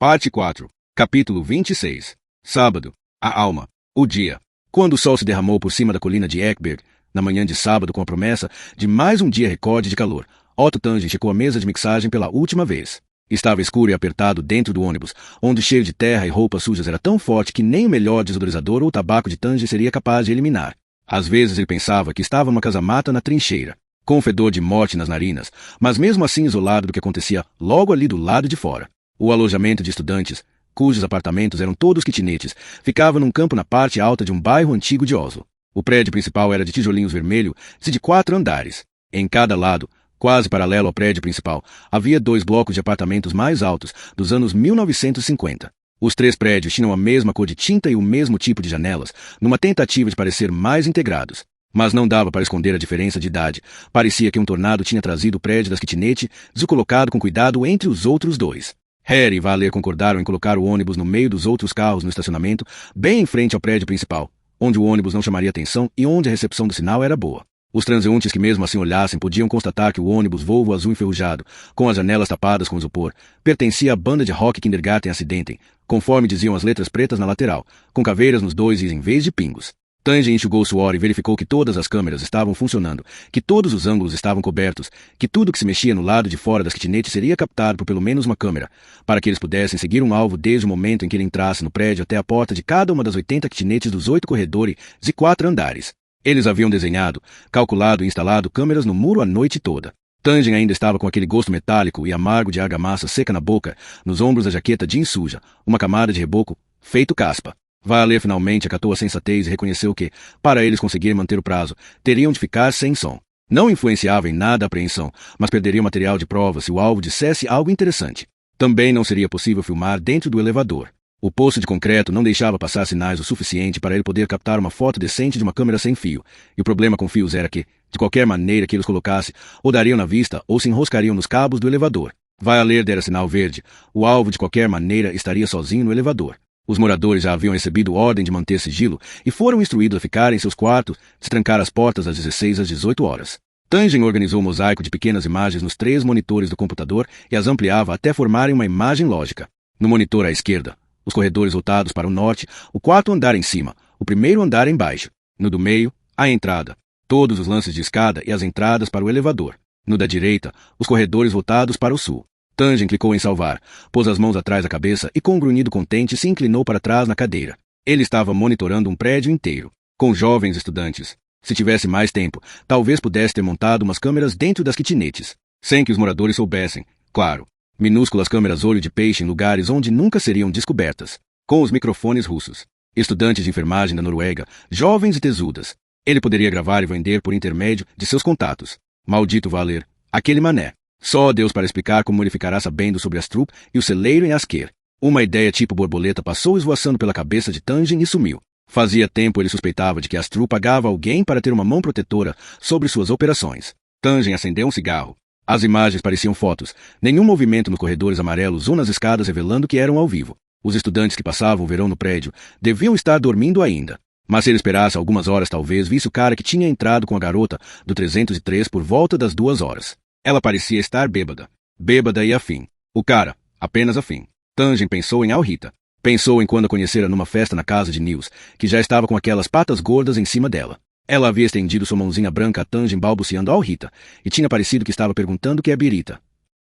Parte 4. Capítulo 26. Sábado. A alma. O dia. Quando o sol se derramou por cima da colina de Ekberg, na manhã de sábado com a promessa de mais um dia recorde de calor, Otto Tangen checou a mesa de mixagem pela última vez. Estava escuro e apertado dentro do ônibus, onde o cheiro de terra e roupas sujas era tão forte que nem o melhor desodorizador ou tabaco de Tangen seria capaz de eliminar. Às vezes ele pensava que estava numa casamata na trincheira, com um fedor de morte nas narinas, mas mesmo assim isolado do que acontecia logo ali do lado de fora. O alojamento de estudantes, cujos apartamentos eram todos kitnetes, ficava num campo na parte alta de um bairro antigo de Oslo. O prédio principal era de tijolinhos vermelhos e de 4 andares. Em cada lado, quase paralelo ao prédio principal, havia 2 blocos de apartamentos mais altos, dos anos 1950. Os 3 prédios tinham a mesma cor de tinta e o mesmo tipo de janelas, numa tentativa de parecer mais integrados. Mas não dava para esconder a diferença de idade. Parecia que um tornado tinha trazido o prédio das kitnet, deslocado com cuidado entre os outros dois. Harry e Valer concordaram em colocar o ônibus no meio dos outros carros no estacionamento, bem em frente ao prédio principal, onde o ônibus não chamaria atenção e onde a recepção do sinal era boa. Os transeuntes que mesmo assim olhassem podiam constatar que o ônibus Volvo azul enferrujado, com as janelas tapadas com isopor, pertencia à banda de rock Kindergarten Accidenten, conforme diziam as letras pretas na lateral, com caveiras nos dois e em vez de pingos. Tangen enxugou o suor e verificou que todas as câmeras estavam funcionando, que todos os ângulos estavam cobertos, que tudo que se mexia no lado de fora das kitnetes seria captado por pelo menos uma câmera, para que eles pudessem seguir um alvo desde o momento em que ele entrasse no prédio até a porta de cada uma das 80 kitnetes dos 8 corredores e 4 andares. Eles haviam desenhado, calculado e instalado câmeras no muro a noite toda. Tangen ainda estava com aquele gosto metálico e amargo de argamassa seca na boca, nos ombros da jaqueta jeans suja, uma camada de reboco, feito caspa. Valer finalmente acatou a sensatez e reconheceu que, para eles conseguirem manter o prazo, teriam de ficar sem som. Não influenciava em nada a apreensão, mas perderia material de prova se o alvo dissesse algo interessante. Também não seria possível filmar dentro do elevador. O poço de concreto não deixava passar sinais o suficiente para ele poder captar uma foto decente de uma câmera sem fio, e o problema com fios era que, de qualquer maneira que eles colocasse, ou dariam na vista ou se enroscariam nos cabos do elevador. Valer dera sinal verde. O alvo, de qualquer maneira, estaria sozinho no elevador. Os moradores já haviam recebido ordem de manter sigilo e foram instruídos a ficar em seus quartos, de trancar as portas das 16 às 18 horas. Tangen organizou um mosaico de pequenas imagens nos 3 monitores do computador e as ampliava até formarem uma imagem lógica. No monitor à esquerda, os corredores voltados para o norte, o 4º andar em cima, o 1º andar embaixo. No do meio, a entrada, todos os lances de escada e as entradas para o elevador. No da direita, os corredores voltados para o sul. Tangen clicou em salvar, pôs as mãos atrás da cabeça e com um grunhido contente se inclinou para trás na cadeira. Ele estava monitorando um prédio inteiro, com jovens estudantes. Se tivesse mais tempo, talvez pudesse ter montado umas câmeras dentro das kitnetes, sem que os moradores soubessem, claro. Minúsculas câmeras olho de peixe em lugares onde nunca seriam descobertas, com os microfones russos. Estudantes de enfermagem da Noruega, jovens e tesudas. Ele poderia gravar e vender por intermédio de seus contatos. Maldito Valer, aquele mané. Só Deus para explicar como ele ficará sabendo sobre Astrup e o celeiro em Asker. Uma ideia tipo borboleta passou esvoaçando pela cabeça de Tangen e sumiu. Fazia tempo ele suspeitava de que Astrup pagava alguém para ter uma mão protetora sobre suas operações. Tangen acendeu um cigarro. As imagens pareciam fotos. Nenhum movimento nos corredores amarelos ou nas escadas revelando que eram ao vivo. Os estudantes que passavam o verão no prédio deviam estar dormindo ainda. Mas se ele esperasse algumas horas talvez visse o cara que tinha entrado com a garota do 303 por volta das 2 horas. Ela parecia estar bêbada. Bêbada e afim. O cara, apenas afim. Tangen pensou em Alrita. Pensou em quando a conhecera numa festa na casa de Nils, que já estava com aquelas patas gordas em cima dela. Ela havia estendido sua mãozinha branca a Tangen balbuciando Alrita, e tinha parecido que estava perguntando o que é birita.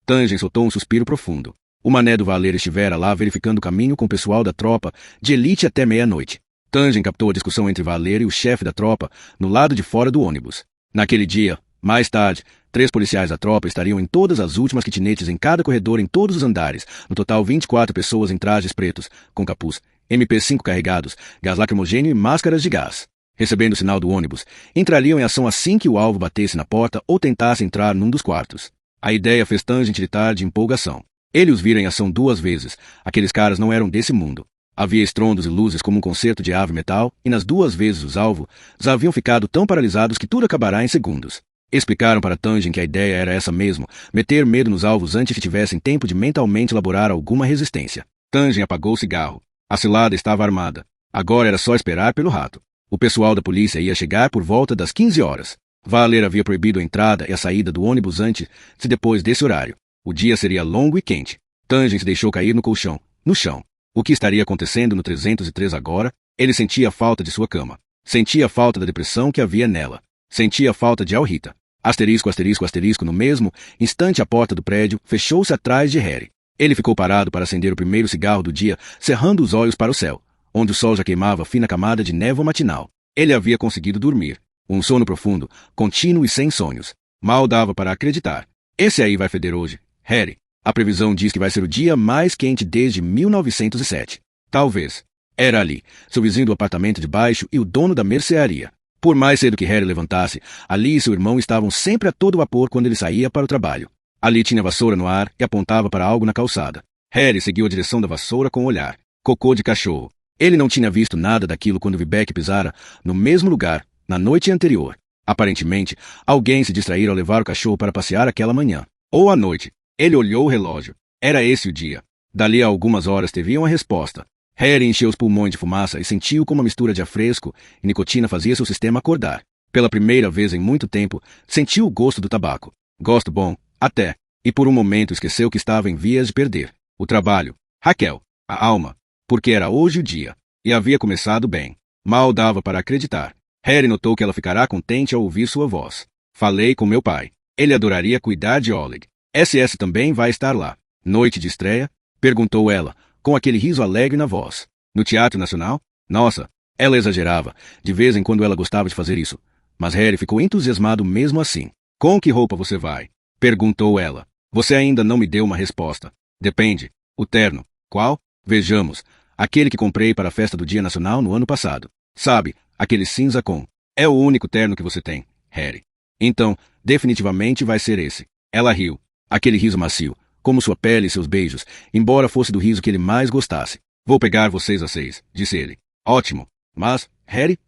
Tangen soltou um suspiro profundo. O mané do Valer estivera lá verificando o caminho com o pessoal da tropa de elite até meia-noite. Tangen captou a discussão entre Valer e o chefe da tropa no lado de fora do ônibus. Naquele dia, mais tarde, 3 policiais da tropa estariam em todas as últimas kitnetes em cada corredor em todos os andares, no total 24 pessoas em trajes pretos, com capuz, MP5 carregados, gás lacrimogêneo e máscaras de gás. Recebendo o sinal do ônibus, entrariam em ação assim que o alvo batesse na porta ou tentasse entrar num dos quartos. A ideia fez Tangen tiritar de empolgação. Ele os vira em ação 2 vezes. Aqueles caras não eram desse mundo. Havia estrondos e luzes como um concerto de ave metal, e nas 2 vezes os alvos haviam ficado tão paralisados que tudo acabará em segundos. Explicaram para Tangen que a ideia era essa mesmo, meter medo nos alvos antes que tivessem tempo de mentalmente elaborar alguma resistência. Tangen apagou o cigarro. A cilada estava armada. Agora era só esperar pelo rato. O pessoal da polícia ia chegar por volta das 15 horas. Valer havia proibido a entrada e a saída do ônibus antes e depois desse horário. O dia seria longo e quente. Tangen se deixou cair no colchão, no chão. O que estaria acontecendo no 303 agora? Ele sentia a falta de sua cama. Sentia a falta da depressão que havia nela. Sentia a falta de Alrita. Asterisco, asterisco, asterisco. No mesmo instante a porta do prédio fechou-se atrás de Harry. Ele ficou parado para acender o primeiro cigarro do dia, cerrando os olhos para o céu, onde o sol já queimava a fina camada de névoa matinal. Ele havia conseguido dormir. Um sono profundo, contínuo e sem sonhos. Mal dava para acreditar. Esse aí vai feder hoje, Harry. A previsão diz que vai ser o dia mais quente desde 1907. Talvez. Era ali, seu vizinho do apartamento de baixo e o dono da mercearia. Por mais cedo que Harry levantasse, ali e seu irmão estavam sempre a todo vapor quando ele saía para o trabalho. Ali tinha vassoura no ar e apontava para algo na calçada. Harry seguiu a direção da vassoura com o olhar. Cocô de cachorro. Ele não tinha visto nada daquilo quando Vibeke pisara no mesmo lugar, na noite anterior. Aparentemente, alguém se distraíra ao levar o cachorro para passear aquela manhã. Ou à noite. Ele olhou o relógio. Era esse o dia. Dali a algumas horas teve uma resposta. Harry encheu os pulmões de fumaça e sentiu como a mistura de ar fresco e nicotina fazia seu sistema acordar. Pela primeira vez em muito tempo, sentiu o gosto do tabaco. Gosto bom, até. E por um momento esqueceu que estava em vias de perder. O trabalho. Raquel. A alma. Porque era hoje o dia. E havia começado bem. Mal dava para acreditar. Harry notou que ela ficará contente ao ouvir sua voz. Falei com meu pai. Ele adoraria cuidar de Oleg. SS também vai estar lá. Noite de estreia? Perguntou ela, com aquele riso alegre na voz. No Teatro Nacional? Nossa, ela exagerava. De vez em quando ela gostava de fazer isso. Mas Harry ficou entusiasmado mesmo assim. Com que roupa você vai? Perguntou ela. Você ainda não me deu uma resposta. Depende. O terno. Qual? Vejamos. Aquele que comprei para a festa do Dia Nacional no ano passado. Sabe, aquele cinza com. É o único terno que você tem, Harry. Então, definitivamente vai ser esse. Ela riu. Aquele riso macio, como sua pele e seus beijos, embora fosse do riso que ele mais gostasse. Vou pegar vocês às 6, disse ele. Ótimo. Mas, Harry?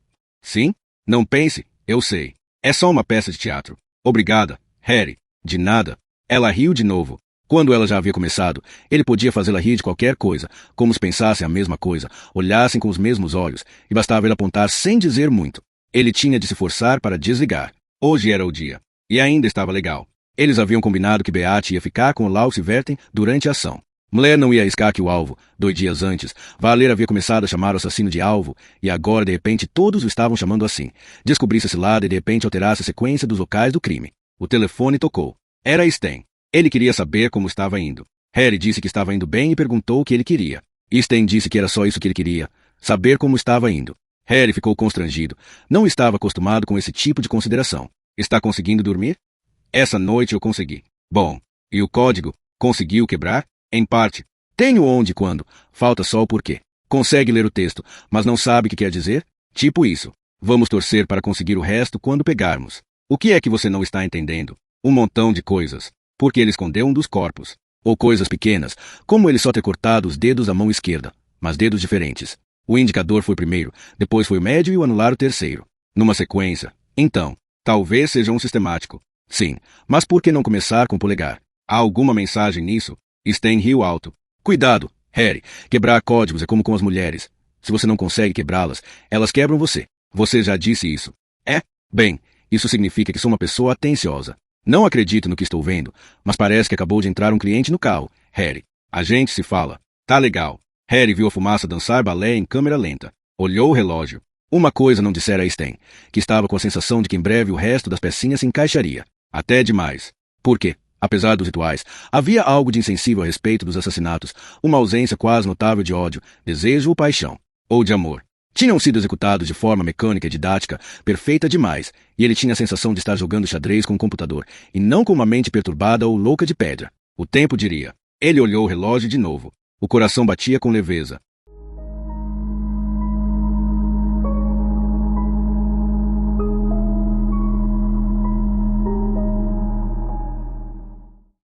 Sim? Não pense, eu sei. É só uma peça de teatro. Obrigada, Harry. De nada. Ela riu de novo. Quando ela já havia começado, ele podia fazê-la rir de qualquer coisa, como se pensassem a mesma coisa, olhassem com os mesmos olhos, e bastava ele apontar sem dizer muito. Ele tinha de se forçar para desligar. Hoje era o dia. E ainda estava legal. Eles haviam combinado que Beate ia ficar com o Lawrence Verten durante a ação. Mulher não ia arriscar que o alvo, 2 dias antes, Valer havia começado a chamar o assassino de alvo, e agora, de repente, todos o estavam chamando assim. Descobrisse a cilada e, de repente, alterasse a sequência dos locais do crime. O telefone tocou. Era Sten. Ele queria saber como estava indo. Harry disse que estava indo bem e perguntou o que ele queria. Sten disse que era só isso que ele queria, saber como estava indo. Harry ficou constrangido. Não estava acostumado com esse tipo de consideração. Está conseguindo dormir? Essa noite eu consegui. Bom, e o código? Conseguiu quebrar? Em parte. Tenho onde e quando. Falta só o porquê. Consegue ler o texto, mas não sabe o que quer dizer? Tipo isso. Vamos torcer para conseguir o resto quando pegarmos. O que é que você não está entendendo? Um montão de coisas. Porque ele escondeu um dos corpos. Ou coisas pequenas, como ele só ter cortado os dedos da mão esquerda, mas dedos diferentes. O indicador foi o primeiro, depois foi o médio e o anular o terceiro. Numa sequência. Então, talvez seja um sistemático. Sim, mas por que não começar com o polegar? Há alguma mensagem nisso? Sten riu alto. Cuidado, Harry. Quebrar códigos é como com as mulheres. Se você não consegue quebrá-las, elas quebram você. Você já disse isso. É? Bem, isso significa que sou uma pessoa atenciosa. Não acredito no que estou vendo, mas parece que acabou de entrar um cliente no carro. Harry. A gente se fala. Tá legal. Harry viu a fumaça dançar balé em câmera lenta. Olhou o relógio. Uma coisa não dissera a Sten, que estava com a sensação de que em breve o resto das pecinhas se encaixaria. Até demais. Por quê? Apesar dos rituais, havia algo de insensível a respeito dos assassinatos, uma ausência quase notável de ódio, desejo ou paixão. Ou de amor. Tinham sido executados de forma mecânica e didática, perfeita demais, e ele tinha a sensação de estar jogando xadrez com um computador, e não com uma mente perturbada ou louca de pedra. O tempo diria. Ele olhou o relógio de novo. O coração batia com leveza.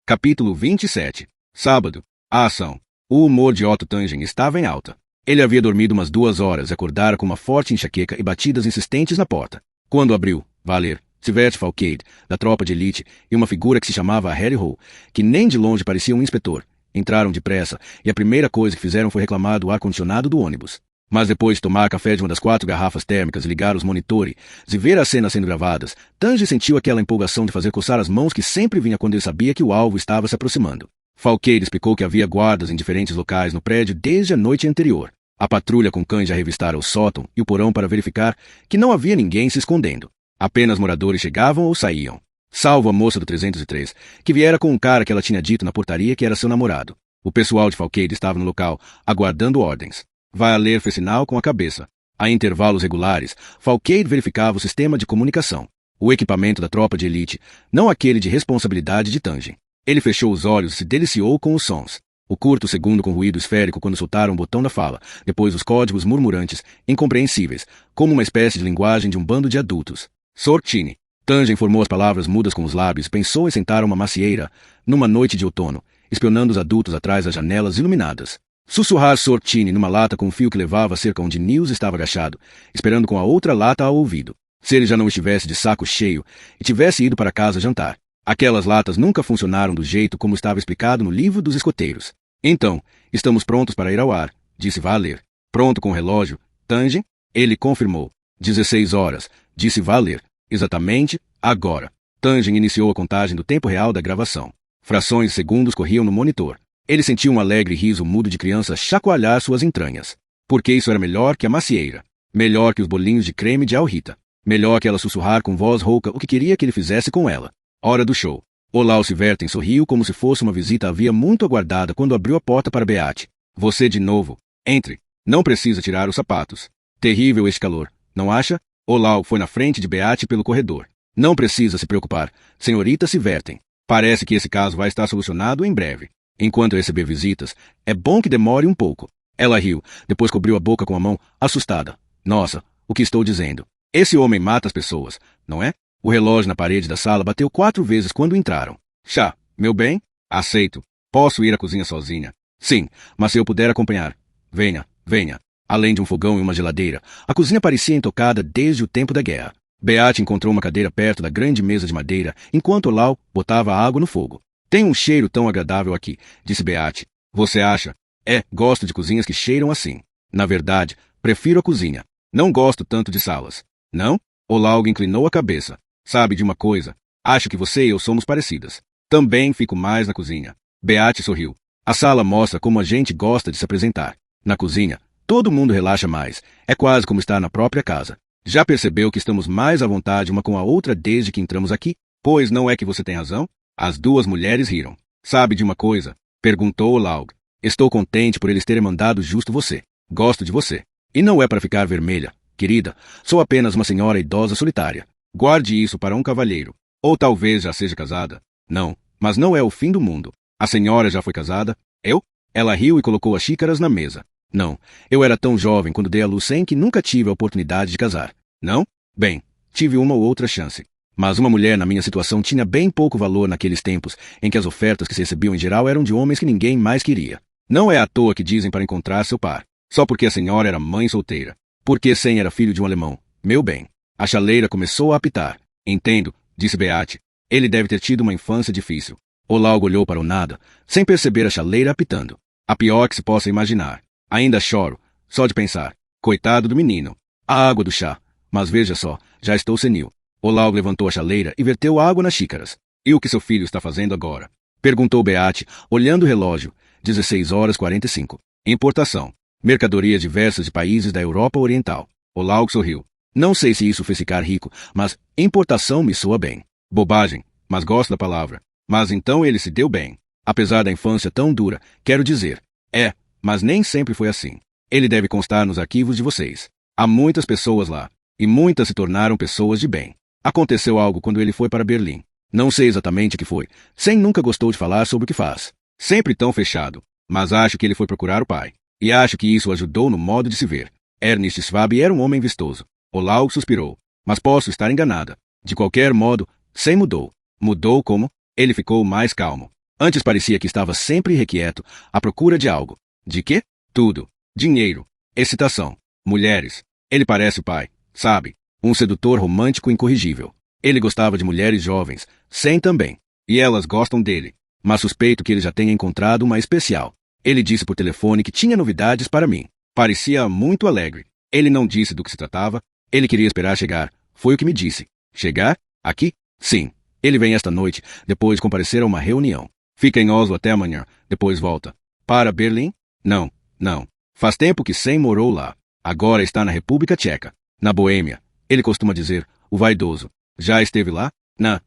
Capítulo 27. Sábado. A ação. O humor de Otto Tangen estava em alta. Ele havia dormido umas 2 horas e acordara com uma forte enxaqueca e batidas insistentes na porta. Quando abriu, Valer, Sivert Falcade, da tropa de elite, e uma figura que se chamava Harry Hole, que nem de longe parecia um inspetor, entraram depressa, e a primeira coisa que fizeram foi reclamar do ar-condicionado do ônibus. Mas depois de tomar café de uma das 4 garrafas térmicas e ligar os monitores e ver as cenas sendo gravadas, Tange sentiu aquela empolgação de fazer coçar as mãos que sempre vinha quando ele sabia que o alvo estava se aproximando. Falcade explicou que havia guardas em diferentes locais no prédio desde a noite anterior. A patrulha com cães já revistara o sótão e o porão para verificar que não havia ninguém se escondendo. Apenas moradores chegavam ou saíam. Salvo a moça do 303, que viera com um cara que ela tinha dito na portaria que era seu namorado. O pessoal de Falcade estava no local, aguardando ordens. Valer fez sinal com a cabeça. A intervalos regulares, Falcade verificava o sistema de comunicação. O equipamento da tropa de elite, não aquele de responsabilidade de Tangen. Ele fechou os olhos e se deliciou com os sons. O curto segundo com ruído esférico quando soltaram o botão da fala, depois os códigos murmurantes, incompreensíveis, como uma espécie de linguagem de um bando de adultos. Sortini. Tangen formou as palavras mudas com os lábios e pensou em sentar uma macieira, numa noite de outono, espionando os adultos atrás das janelas iluminadas. Sussurrar Sortini numa lata com um fio que levava cerca onde Nils estava agachado, esperando com a outra lata ao ouvido. Se ele já não estivesse de saco cheio e tivesse ido para casa jantar. Aquelas latas nunca funcionaram do jeito como estava explicado no livro dos escoteiros. Então, estamos prontos para ir ao ar, disse Valer. Pronto com o relógio, Tangen? Ele confirmou. 16 horas, disse Valer. Exatamente, agora. Tangen iniciou a contagem do tempo real da gravação. Frações de segundos corriam no monitor. Ele sentiu um alegre riso mudo de criança chacoalhar suas entranhas. Porque isso era melhor que a macieira. Melhor que os bolinhos de creme de Alrita. Melhor que ela sussurrar com voz rouca o que queria que ele fizesse com ela. Hora do show. Olaus Siverten sorriu como se fosse uma visita havia muito aguardada quando abriu a porta para Beate. Você de novo. Entre. Não precisa tirar os sapatos. Terrível este calor, não acha? Olaus foi na frente de Beate pelo corredor. Não precisa se preocupar, senhorita Siverten. Parece que esse caso vai estar solucionado em breve. Enquanto receber visitas, é bom que demore um pouco. Ela riu, depois cobriu a boca com a mão, assustada. Nossa, o que estou dizendo? Esse homem mata as pessoas, não é? O relógio na parede da sala bateu 4 vezes quando entraram. Chá, meu bem? Aceito. Posso ir à cozinha sozinha? Sim, mas se eu puder acompanhar. Venha, venha. Além de um fogão e uma geladeira, a cozinha parecia intocada desde o tempo da guerra. Beate encontrou uma cadeira perto da grande mesa de madeira, enquanto Olaus botava a água no fogo. Tem um cheiro tão agradável aqui, disse Beate. Você acha? É, gosto de cozinhas que cheiram assim. Na verdade, prefiro a cozinha. Não gosto tanto de salas. Não? Olaus inclinou a cabeça. Sabe de uma coisa? Acho que você e eu somos parecidas. Também fico mais na cozinha. Beate sorriu. A sala mostra como a gente gosta de se apresentar. Na cozinha, todo mundo relaxa mais. É quase como estar na própria casa. Já percebeu que estamos mais à vontade uma com a outra desde que entramos aqui? Pois não é que você tem razão? As duas mulheres riram. Sabe de uma coisa? Perguntou Olaus. Estou contente por eles terem mandado justo você. Gosto de você. E não é para ficar vermelha, querida. Sou apenas uma senhora idosa solitária. Guarde isso para um cavalheiro. Ou talvez já seja casada. Não, mas não é o fim do mundo. A senhora já foi casada? Eu? Ela riu e colocou as xícaras na mesa. Não, eu era tão jovem quando dei à luz sem que nunca tive a oportunidade de casar. Não? Bem, tive uma ou outra chance. Mas uma mulher na minha situação tinha bem pouco valor naqueles tempos em que as ofertas que se recebiam em geral eram de homens que ninguém mais queria. Não é à toa que dizem para encontrar seu par. Só porque a senhora era mãe solteira. Porque Sem era filho de um alemão. Meu bem. A chaleira começou a apitar. Entendo, disse Beate. Ele deve ter tido uma infância difícil. Olaus olhou para o nada, sem perceber a chaleira apitando. A pior que se possa imaginar. Ainda choro, só de pensar. Coitado do menino. A água do chá. Mas veja só, já estou senil. Olaus levantou a chaleira e verteu água nas xícaras. E o que seu filho está fazendo agora? Perguntou Beate, olhando o relógio. 16 horas 45. Importação. Mercadorias diversas de países da Europa Oriental. Olaus sorriu. Não sei se isso fez ficar rico, mas importação me soa bem. Bobagem, mas gosto da palavra. Mas então ele se deu bem. Apesar da infância tão dura, quero dizer. É, mas nem sempre foi assim. Ele deve constar nos arquivos de vocês. Há muitas pessoas lá, e muitas se tornaram pessoas de bem. Aconteceu algo quando ele foi para Berlim. Não sei exatamente o que foi. Sem nunca gostou de falar sobre o que faz. Sempre tão fechado. Mas acho que ele foi procurar o pai. E acho que isso ajudou no modo de se ver. Ernst Schwab era um homem vistoso. Olaus suspirou. Mas posso estar enganada. De qualquer modo, Sem mudou. Mudou como? Ele ficou mais calmo. Antes parecia que estava sempre irrequieto, à procura de algo. De quê? Tudo. Dinheiro. Excitação. Mulheres. Ele parece o pai, sabe? Um sedutor romântico incorrigível. Ele gostava de mulheres jovens, Sem também. E elas gostam dele. Mas suspeito que ele já tenha encontrado uma especial. Ele disse por telefone que tinha novidades para mim. Parecia muito alegre. Ele não disse do que se tratava. Ele queria esperar chegar. Foi o que me disse. Chegar? Aqui? Sim. Ele vem esta noite, depois de comparecer a uma reunião. Fica em Oslo até amanhã, depois volta. Para Berlim? Não, não. Faz tempo que Sem morou lá. Agora está na República Tcheca. Na Boêmia. Ele costuma dizer, o vaidoso. Já esteve lá? Na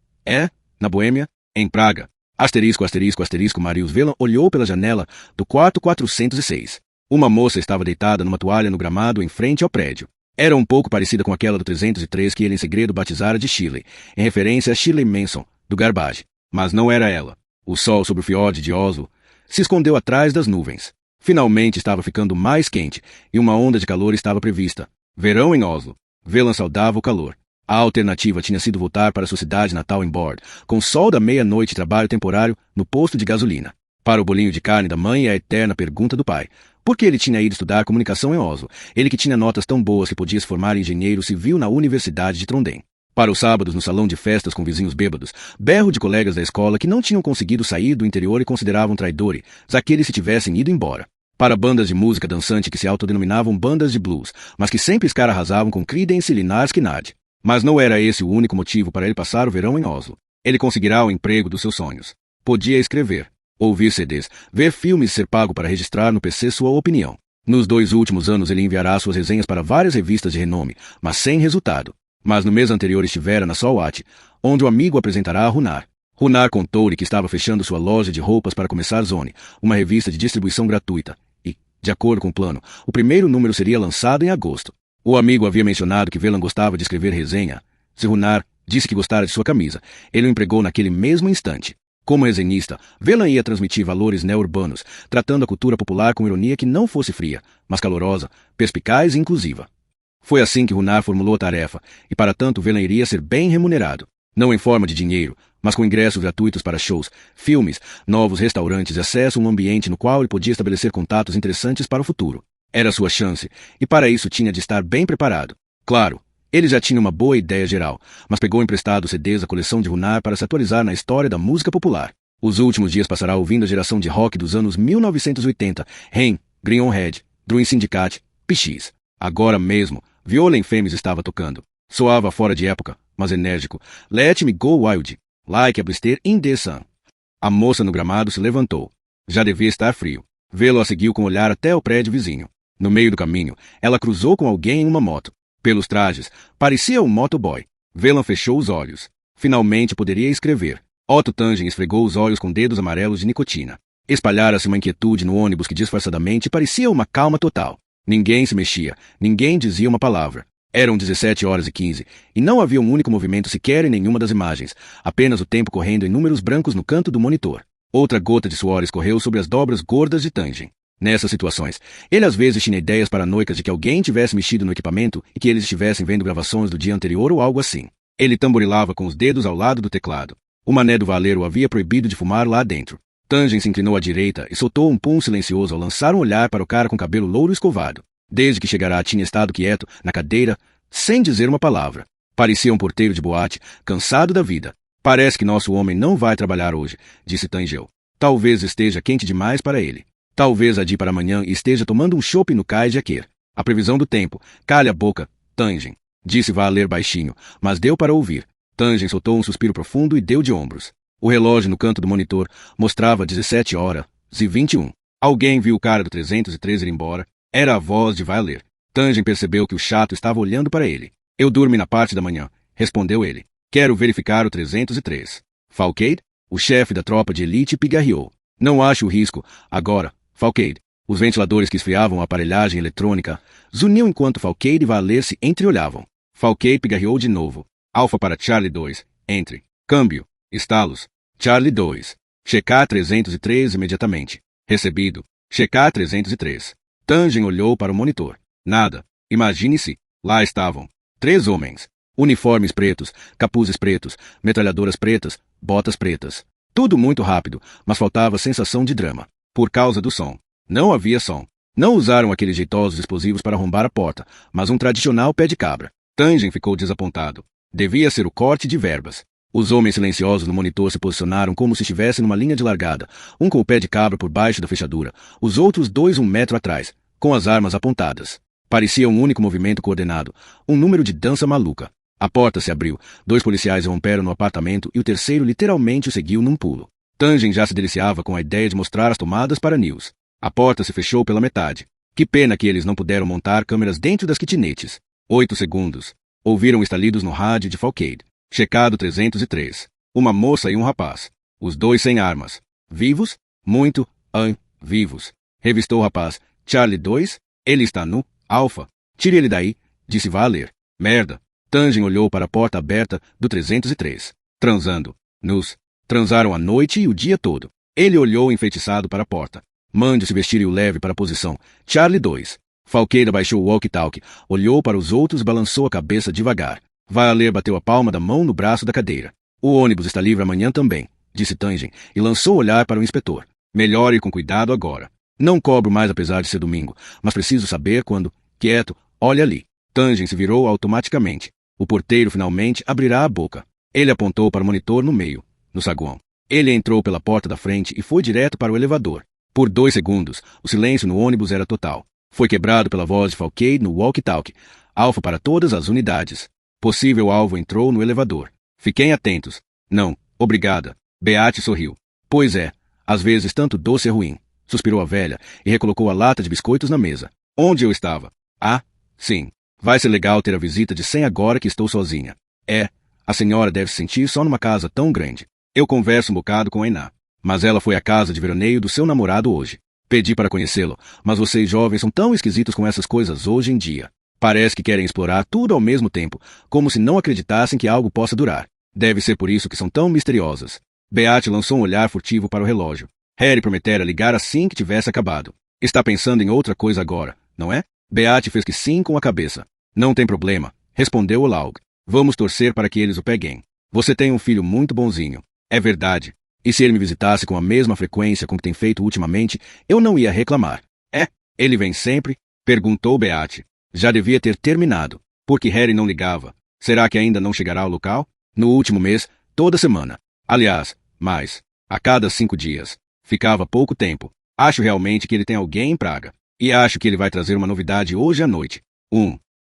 Boêmia? Em Praga. Asterisco, asterisco, asterisco, Marius Velan olhou pela janela do quarto 406. Uma moça estava deitada numa toalha no gramado em frente ao prédio. Era um pouco parecida com aquela do 303 que ele em segredo batizara de Shirley, em referência a Shirley Manson, do Garbage. Mas não era ela. O sol sobre o fiord de Oslo se escondeu atrás das nuvens. Finalmente estava ficando mais quente, e uma onda de calor estava prevista. Verão em Oslo. Velan saudava o calor. A alternativa tinha sido voltar para sua cidade natal em Bord, com sol da meia-noite e trabalho temporário no posto de gasolina. Para o bolinho de carne da mãe e a eterna pergunta do pai. Porque ele tinha ido estudar comunicação em Oslo, ele que tinha notas tão boas que podia se formar em engenheiro civil na Universidade de Trondheim. Para os sábados no salão de festas com vizinhos bêbados, berro de colegas da escola que não tinham conseguido sair do interior e consideravam traidores aqueles se tivessem ido embora. Para bandas de música dançante que se autodenominavam bandas de blues, mas que sempre escararrasavam com Creedence e Lynyrd Skynyrd. Mas não era esse o único motivo para ele passar o verão em Oslo. Ele conseguirá o emprego dos seus sonhos. Podia escrever, ouvir CDs, ver filmes e ser pago para registrar no PC sua opinião. Nos 2 últimos anos ele enviará suas resenhas para várias revistas de renome, mas sem resultado. Mas no mês anterior estivera na Solwat, onde o amigo apresentará a Runar. Runar contou-lhe que estava fechando sua loja de roupas para começar Zone, uma revista de distribuição gratuita, e, de acordo com o plano, o primeiro número seria lançado em agosto. O amigo havia mencionado que Velan gostava de escrever resenha. Se Runar disse que gostara de sua camisa, ele o empregou naquele mesmo instante. Como resenhista, Velan ia transmitir valores neo-urbanos, tratando a cultura popular com ironia que não fosse fria, mas calorosa, perspicaz e inclusiva. Foi assim que Runar formulou a tarefa, e para tanto Velan iria ser bem remunerado. Não em forma de dinheiro, mas com ingressos gratuitos para shows, filmes, novos restaurantes e acesso a um ambiente no qual ele podia estabelecer contatos interessantes para o futuro. Era sua chance, e para isso tinha de estar bem preparado. Claro, ele já tinha uma boa ideia geral, mas pegou emprestado CDs da coleção de Runar para se atualizar na história da música popular. Os últimos dias passará ouvindo a geração de rock dos anos 1980, Rain, Green On Head, Druin Syndicate, PX. Agora mesmo, Violent Femmes estava tocando. Soava fora de época, mas enérgico. Let Me Go Wild, Like a Blister in the Sun. A moça no gramado se levantou. Já devia estar frio. Vê-lo a seguiu com o olhar até o prédio vizinho. No meio do caminho, ela cruzou com alguém em uma moto. Pelos trajes, parecia um motoboy. Velan fechou os olhos. Finalmente poderia escrever. Otto Tangen esfregou os olhos com dedos amarelos de nicotina. Espalhara-se uma inquietude no ônibus que disfarçadamente parecia uma calma total. Ninguém se mexia, ninguém dizia uma palavra. Eram 17h15, e não havia um único movimento sequer em nenhuma das imagens, apenas o tempo correndo em números brancos no canto do monitor. Outra gota de suor escorreu sobre as dobras gordas de Tangen. Nessas situações, ele às vezes tinha ideias paranoicas de que alguém tivesse mexido no equipamento e que eles estivessem vendo gravações do dia anterior ou algo assim. Ele tamborilava com os dedos ao lado do teclado. O mané do valeiro havia proibido de fumar lá dentro. Tangen se inclinou à direita e soltou um pum silencioso ao lançar um olhar para o cara com cabelo louro escovado. Desde que chegará tinha estado quieto, na cadeira, sem dizer uma palavra. Parecia um porteiro de boate, cansado da vida. Parece que nosso homem não vai trabalhar hoje, disse Tangel. Talvez esteja quente demais para ele. Talvez adie para amanhã e esteja tomando um chopp no cais de Aker. A previsão do tempo. Calha a boca, Tangen. Disse Valer baixinho, mas deu para ouvir. Tangen soltou um suspiro profundo e deu de ombros. O relógio no canto do monitor mostrava 17h21. Alguém viu o cara do 303 ir embora. Era a voz de Valer. Tangen percebeu que o chato estava olhando para ele. Eu durmo na parte da manhã, respondeu ele. Quero verificar o 303. Falcade? O chefe da tropa de elite pigarreou. Não acho o risco. Agora, Falcade. Os ventiladores que esfriavam a aparelhagem eletrônica zuniam enquanto Falcade e Valer se entreolhavam. Falcade pigarreou de novo. Alfa para Charlie 2. Entre. Câmbio. Estalos. Charlie 2. Checar 303 imediatamente. Recebido. Checar 303. Tangen olhou para o monitor. Nada. Imagine-se. Lá estavam. 3 homens. Uniformes pretos, capuzes pretos, metralhadoras pretas, botas pretas. Tudo muito rápido, mas faltava sensação de drama. Por causa do som. Não havia som. Não usaram aqueles jeitosos explosivos para arrombar a porta, mas um tradicional pé de cabra. Tangen ficou desapontado. Devia ser o corte de verbas. Os homens silenciosos no monitor se posicionaram como se estivessem numa linha de largada, um com o pé de cabra por baixo da fechadura, os outros 2 um metro atrás, com as armas apontadas. Parecia um único movimento coordenado, um número de dança maluca. A porta se abriu, 2 policiais romperam no apartamento e o terceiro literalmente o seguiu num pulo. Tangen já se deliciava com a ideia de mostrar as tomadas para Nils. A porta se fechou pela metade. Que pena que eles não puderam montar câmeras dentro das kitnetes. 8 segundos. Ouviram estalidos no rádio de Falcade. Checado 303. Uma moça e um rapaz. Os 2 sem armas. Vivos? Muito, vivos. Revistou o rapaz. Charlie 2? Ele está nu. Alfa. Tire ele daí, disse Valer. Merda. Tangen olhou para a porta aberta do 303. Transando. Nus. Transaram a noite e o dia todo. Ele olhou enfeitiçado para a porta. Mande se vestir e o leve para a posição. Charlie 2. Falqueira baixou o walkie-talkie, olhou para os outros e balançou a cabeça devagar. Valer bateu a palma da mão no braço da cadeira. O ônibus está livre amanhã também, disse Tangen, e lançou o olhar para o inspetor. Melhor ir com cuidado agora. Não cobro mais apesar de ser domingo, mas preciso saber quando. Quieto, olha ali. Tangen se virou automaticamente. O porteiro finalmente abrirá a boca. Ele apontou para o monitor no meio, no saguão. Ele entrou pela porta da frente e foi direto para o elevador. Por 2 segundos, o silêncio no ônibus era total. Foi quebrado pela voz de Falcade no walkie-talkie. Alfa para todas as unidades. Possível alvo entrou no elevador. Fiquem atentos. Não, obrigada. Beate sorriu. Pois é, às vezes tanto doce é ruim. Suspirou a velha e recolocou a lata de biscoitos na mesa. Onde eu estava? Ah, sim. Vai ser legal ter a visita de 100 agora que estou sozinha. É, a senhora deve se sentir só numa casa tão grande. Eu converso um bocado com a Iná. Mas ela foi à casa de veraneio do seu namorado hoje. Pedi para conhecê-lo, mas vocês jovens são tão esquisitos com essas coisas hoje em dia. Parece que querem explorar tudo ao mesmo tempo, como se não acreditassem que algo possa durar. Deve ser por isso que são tão misteriosas. Beate lançou um olhar furtivo para o relógio. Harry prometera ligar assim que tivesse acabado. Está pensando em outra coisa agora, não é? Beate fez que sim com a cabeça. Não tem problema, respondeu Olaug. Vamos torcer para que eles o peguem. Você tem um filho muito bonzinho. É verdade. E se ele me visitasse com a mesma frequência com que tem feito ultimamente, eu não ia reclamar. É? Ele vem sempre? Perguntou Beate. Já devia ter terminado. Porque Harry não ligava. Será que ainda não chegará ao local? No último mês, toda semana. Aliás, mais. A cada 5 dias. Ficava pouco tempo. Acho realmente que ele tem alguém em Praga. E acho que ele vai trazer uma novidade hoje à noite.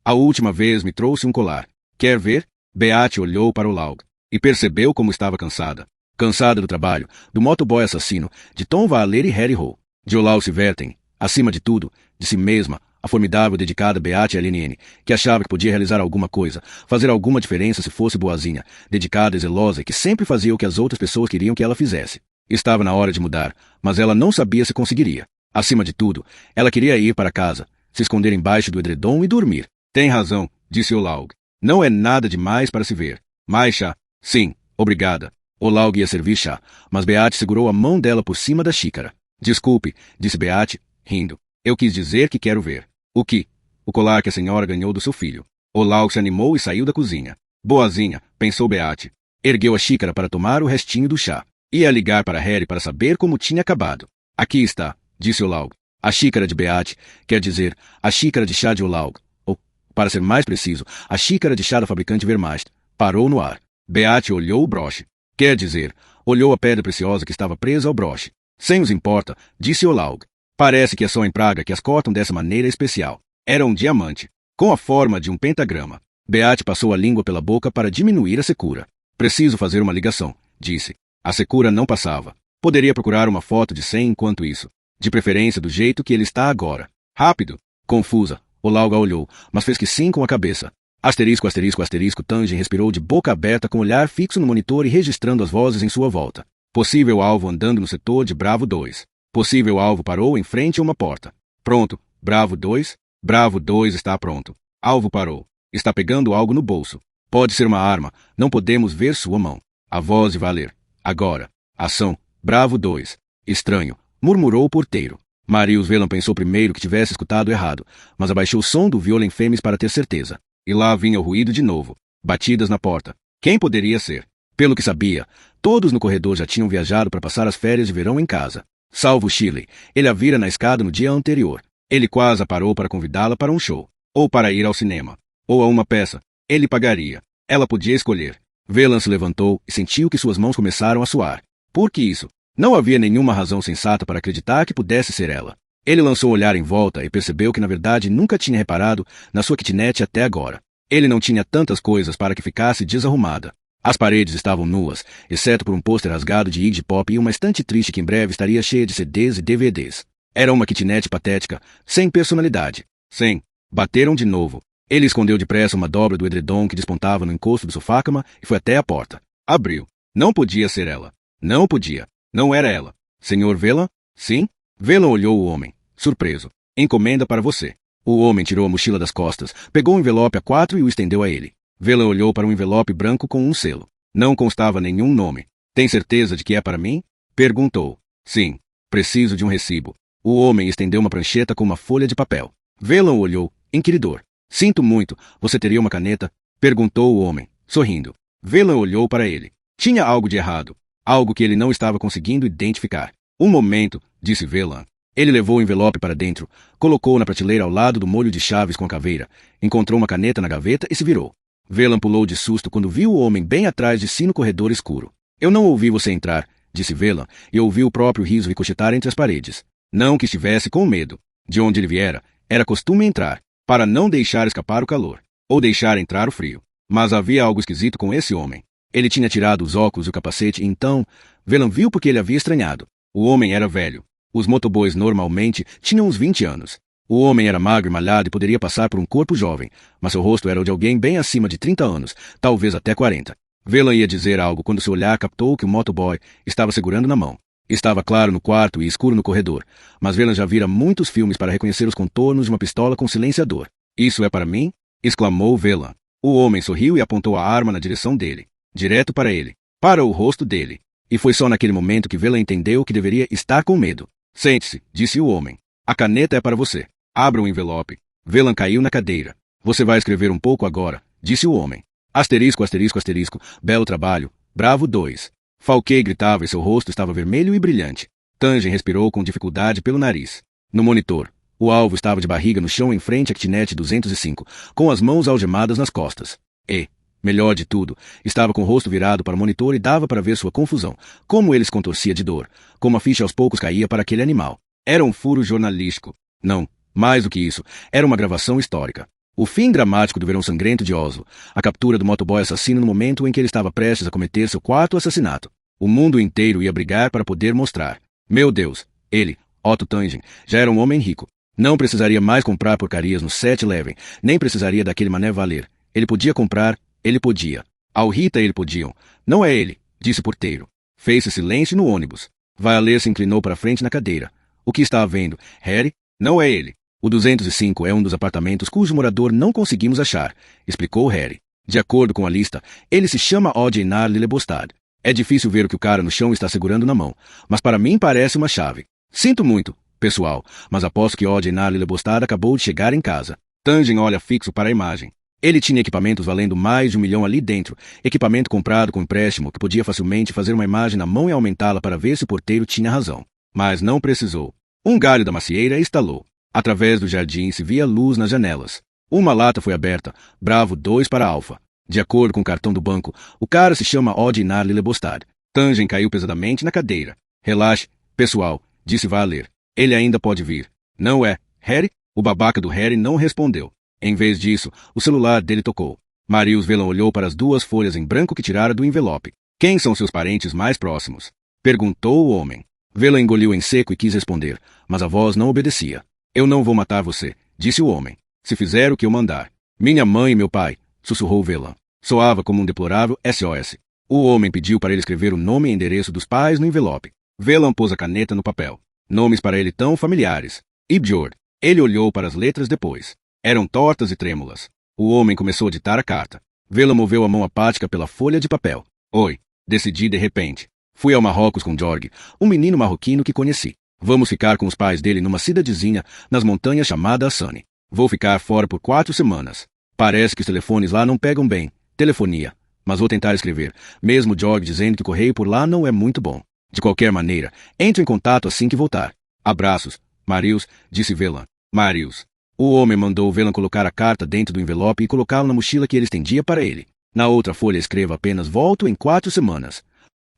A última vez me trouxe um colar. Quer ver? Beate olhou para o Laug. E percebeu como estava cansada. Cansada do trabalho, do motoboy assassino, de Tom Valer e Harry Hole. De Olaus Siverten, acima de tudo, de si mesma, a formidável dedicada Beate Alinene, que achava que podia realizar alguma coisa, fazer alguma diferença se fosse boazinha, dedicada e zelosa e que sempre fazia o que as outras pessoas queriam que ela fizesse. Estava na hora de mudar, mas ela não sabia se conseguiria. Acima de tudo, ela queria ir para casa, se esconder embaixo do edredom e dormir. Tem razão, disse Olaug. Não é nada demais para se ver. Mais chá? Sim, obrigada. Olaug ia servir chá, mas Beate segurou a mão dela por cima da xícara. Desculpe, disse Beate, rindo. Eu quis dizer que quero ver. O que? O colar que a senhora ganhou do seu filho. Olaug se animou e saiu da cozinha. Boazinha, pensou Beate. Ergueu a xícara para tomar o restinho do chá. Ia ligar para Harry para saber como tinha acabado. Aqui está, disse Olaug. A xícara de Beate, quer dizer, a xícara de chá de Olaug. Ou, para ser mais preciso, a xícara de chá da fabricante Vermast. Parou no ar. Beate olhou o broche. Quer dizer, olhou a pedra preciosa que estava presa ao broche. Sem os importa, disse Olaug. Parece que é só em Praga que as cortam dessa maneira especial. Era um diamante, com a forma de um pentagrama. Beate passou a língua pela boca para diminuir a secura. Preciso fazer uma ligação, disse. A secura não passava. Poderia procurar uma foto de Sam enquanto isso. De preferência do jeito que ele está agora. Rápido. Confusa, Olaug a olhou, mas fez que sim com a cabeça. Asterisco, asterisco, asterisco, Tangen respirou de boca aberta com o olhar fixo no monitor e registrando as vozes em sua volta. Possível alvo andando no setor de Bravo 2. Possível alvo parou em frente a uma porta. Pronto. Bravo 2. Bravo 2 está pronto. Alvo parou. Está pegando algo no bolso. Pode ser uma arma. Não podemos ver sua mão. A voz de Valer. Agora. Ação. Bravo 2. Estranho. Murmurou o porteiro. Marius Velan pensou primeiro que tivesse escutado errado, mas abaixou o som do violão fêmeas para ter certeza. E lá vinha o ruído de novo. Batidas na porta. Quem poderia ser? Pelo que sabia, todos no corredor já tinham viajado para passar as férias de verão em casa. Salvo Shirley. Ele a vira na escada no dia anterior. Ele quase a parou para convidá-la para um show. Ou para ir ao cinema. Ou a uma peça. Ele pagaria. Ela podia escolher. Velan se levantou e sentiu que suas mãos começaram a suar. Por que isso? Não havia nenhuma razão sensata para acreditar que pudesse ser ela. Ele lançou um olhar em volta e percebeu que na verdade nunca tinha reparado na sua kitnet até agora. Ele não tinha tantas coisas para que ficasse desarrumada. As paredes estavam nuas, exceto por um pôster rasgado de Iggy Pop e uma estante triste que em breve estaria cheia de CDs e DVDs. Era uma kitnet patética, sem personalidade. Sem. Bateram de novo. Ele escondeu depressa uma dobra do edredom que despontava no encosto do sofá-cama e foi até a porta. Abriu. Não podia ser ela. Não podia. Não era ela. Senhor Velan? Sim? Velan olhou o homem, surpreso. Encomenda para você. O homem tirou a mochila das costas, pegou o envelope A4 e o estendeu a ele. Velan olhou para um envelope branco com um selo. Não constava nenhum nome. Tem certeza de que é para mim? Perguntou. Sim. Preciso de um recibo. O homem estendeu uma prancheta com uma folha de papel. Velan olhou, inquiridor. Sinto muito, você teria uma caneta? Perguntou o homem, sorrindo. Velan olhou para ele. Tinha algo de errado. Algo que ele não estava conseguindo identificar. Um momento, disse Velan. Ele levou o envelope para dentro, colocou-o na prateleira ao lado do molho de chaves com a caveira, encontrou uma caneta na gaveta e se virou. Velan pulou de susto quando viu o homem bem atrás de si no corredor escuro. Eu não ouvi você entrar, disse Velan, e ouviu o próprio riso ricochetar entre as paredes. Não que estivesse com medo. De onde ele viera, era costume entrar, para não deixar escapar o calor, ou deixar entrar o frio. Mas havia algo esquisito com esse homem. Ele tinha tirado os óculos e o capacete e então, Velan viu porque ele havia estranhado. O homem era velho. Os motoboys normalmente tinham uns 20 anos. O homem era magro e malhado e poderia passar por um corpo jovem, mas seu rosto era o de alguém bem acima de 30 anos, talvez até 40. Velan ia dizer algo quando seu olhar captou que o motoboy estava segurando na mão. Estava claro no quarto e escuro no corredor, mas Velan já vira muitos filmes para reconhecer os contornos de uma pistola com silenciador. Isso é para mim? Exclamou Velan. O homem sorriu e apontou a arma na direção dele, direto para ele, para o rosto dele. E foi só naquele momento que Velan entendeu que deveria estar com medo. Sente-se, disse o homem. A caneta é para você. Abra o envelope. Velan caiu na cadeira. Você vai escrever um pouco agora, disse o homem. Asterisco, asterisco, asterisco. Belo trabalho. Bravo 2. Falquei gritava e seu rosto estava vermelho e brilhante. Tangen respirou com dificuldade pelo nariz. No monitor, o alvo estava de barriga no chão em frente à kitnet 205, com as mãos algemadas nas costas. E, melhor de tudo, estava com o rosto virado para o monitor e dava para ver sua confusão, como ele se contorcia de dor, como a ficha aos poucos caía para aquele animal. Era um furo jornalístico. Não, mais do que isso, era uma gravação histórica. O fim dramático do verão sangrento de Oslo, a captura do motoboy assassino no momento em que ele estava prestes a cometer seu quarto assassinato. O mundo inteiro ia brigar para poder mostrar. Meu Deus, ele, Otto Tangen, já era um homem rico. Não precisaria mais comprar porcarias no 7-Eleven, nem precisaria daquele mané valer. Ele podia comprar. Ele podia. Ao Rita ele podiam. Não é ele, disse o porteiro. Fez-se silêncio no ônibus. Valer se inclinou para frente na cadeira. O que está havendo, Harry? Não é ele. O 205 é um dos apartamentos cujo morador não conseguimos achar, explicou Harry. De acordo com a lista, ele se chama Odd Einar Lillebostad. É difícil ver o que o cara no chão está segurando na mão, mas para mim parece uma chave. Sinto muito, pessoal, mas aposto que Odd Einar Lillebostad acabou de chegar em casa. Tangen olha fixo para a imagem. Ele tinha equipamentos valendo mais de 1 milhão ali dentro, equipamento comprado com empréstimo que podia facilmente fazer uma imagem na mão e aumentá-la para ver se o porteiro tinha razão. Mas não precisou. Um galho da macieira estalou. Através do jardim se via luz nas janelas. Uma lata foi aberta, Bravo 2 para Alfa. De acordo com o cartão do banco, o cara se chama Odd Einar Lillebostad. Tangen caiu pesadamente na cadeira. Relaxe, pessoal, disse Valer. Ele ainda pode vir. Não é, Harry? O babaca do Harry não respondeu. Em vez disso, o celular dele tocou. Marius Velan olhou para as 2 folhas em branco que tirara do envelope. Quem são seus parentes mais próximos? Perguntou o homem. Velan engoliu em seco e quis responder, mas a voz não obedecia. Eu não vou matar você, disse o homem. Se fizer o que eu mandar. Minha mãe e meu pai, sussurrou Velan. Soava como um deplorável SOS. O homem pediu para ele escrever o nome e endereço dos pais no envelope. Velan pôs a caneta no papel. Nomes para ele tão familiares. Ibjord. Ele olhou para as letras depois. Eram tortas e trêmulas. O homem começou a ditar a carta. Velan moveu a mão apática pela folha de papel. Oi, decidi de repente. Fui ao Marrocos com Jorg, um menino marroquino que conheci. Vamos ficar com os pais dele numa cidadezinha nas montanhas chamada Assani. Vou ficar fora por 4 semanas. Parece que os telefones lá não pegam bem. Telefonia. Mas vou tentar escrever, mesmo Jorg dizendo que o correio por lá não é muito bom. De qualquer maneira, entre em contato assim que voltar. Abraços. Marius, disse Velan. Marius. O homem mandou Velan colocar a carta dentro do envelope e colocá-la na mochila que ele estendia para ele. Na outra folha escreva apenas volto em 4 semanas.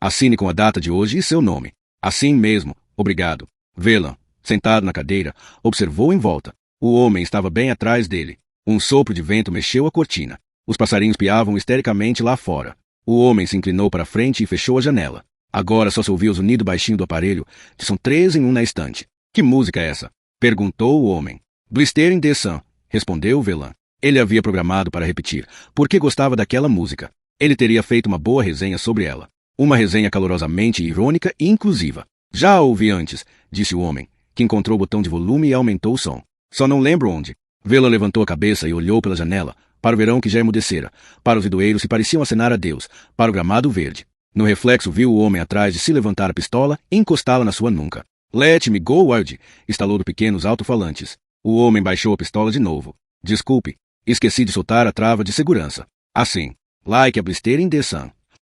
Assine com a data de hoje e seu nome. Assim mesmo. Obrigado. Velan, sentado na cadeira, observou em volta. O homem estava bem atrás dele. Um sopro de vento mexeu a cortina. Os passarinhos piavam histericamente lá fora. O homem se inclinou para frente e fechou a janela. Agora só se ouvia o zunido baixinho do aparelho, que são 3 em 1 na estante. Que música é essa? Perguntou o homem. Blistering de Sun, respondeu Velan. Ele havia programado para repetir, porque gostava daquela música. Ele teria feito uma boa resenha sobre ela. Uma resenha calorosamente irônica e inclusiva. Já a ouvi antes, disse o homem, que encontrou o botão de volume e aumentou o som. Só não lembro onde. Velan levantou a cabeça e olhou pela janela, para o verão que já emudecera, para os idoeiros que pareciam acenar a Deus, para o gramado verde. No reflexo viu o homem atrás de si levantar a pistola e encostá-la na sua nuca. Let me go, Wild, estalou do pequenos alto-falantes. O homem baixou a pistola de novo. Desculpe, esqueci de soltar a trava de segurança. Assim, like a blistering the sun.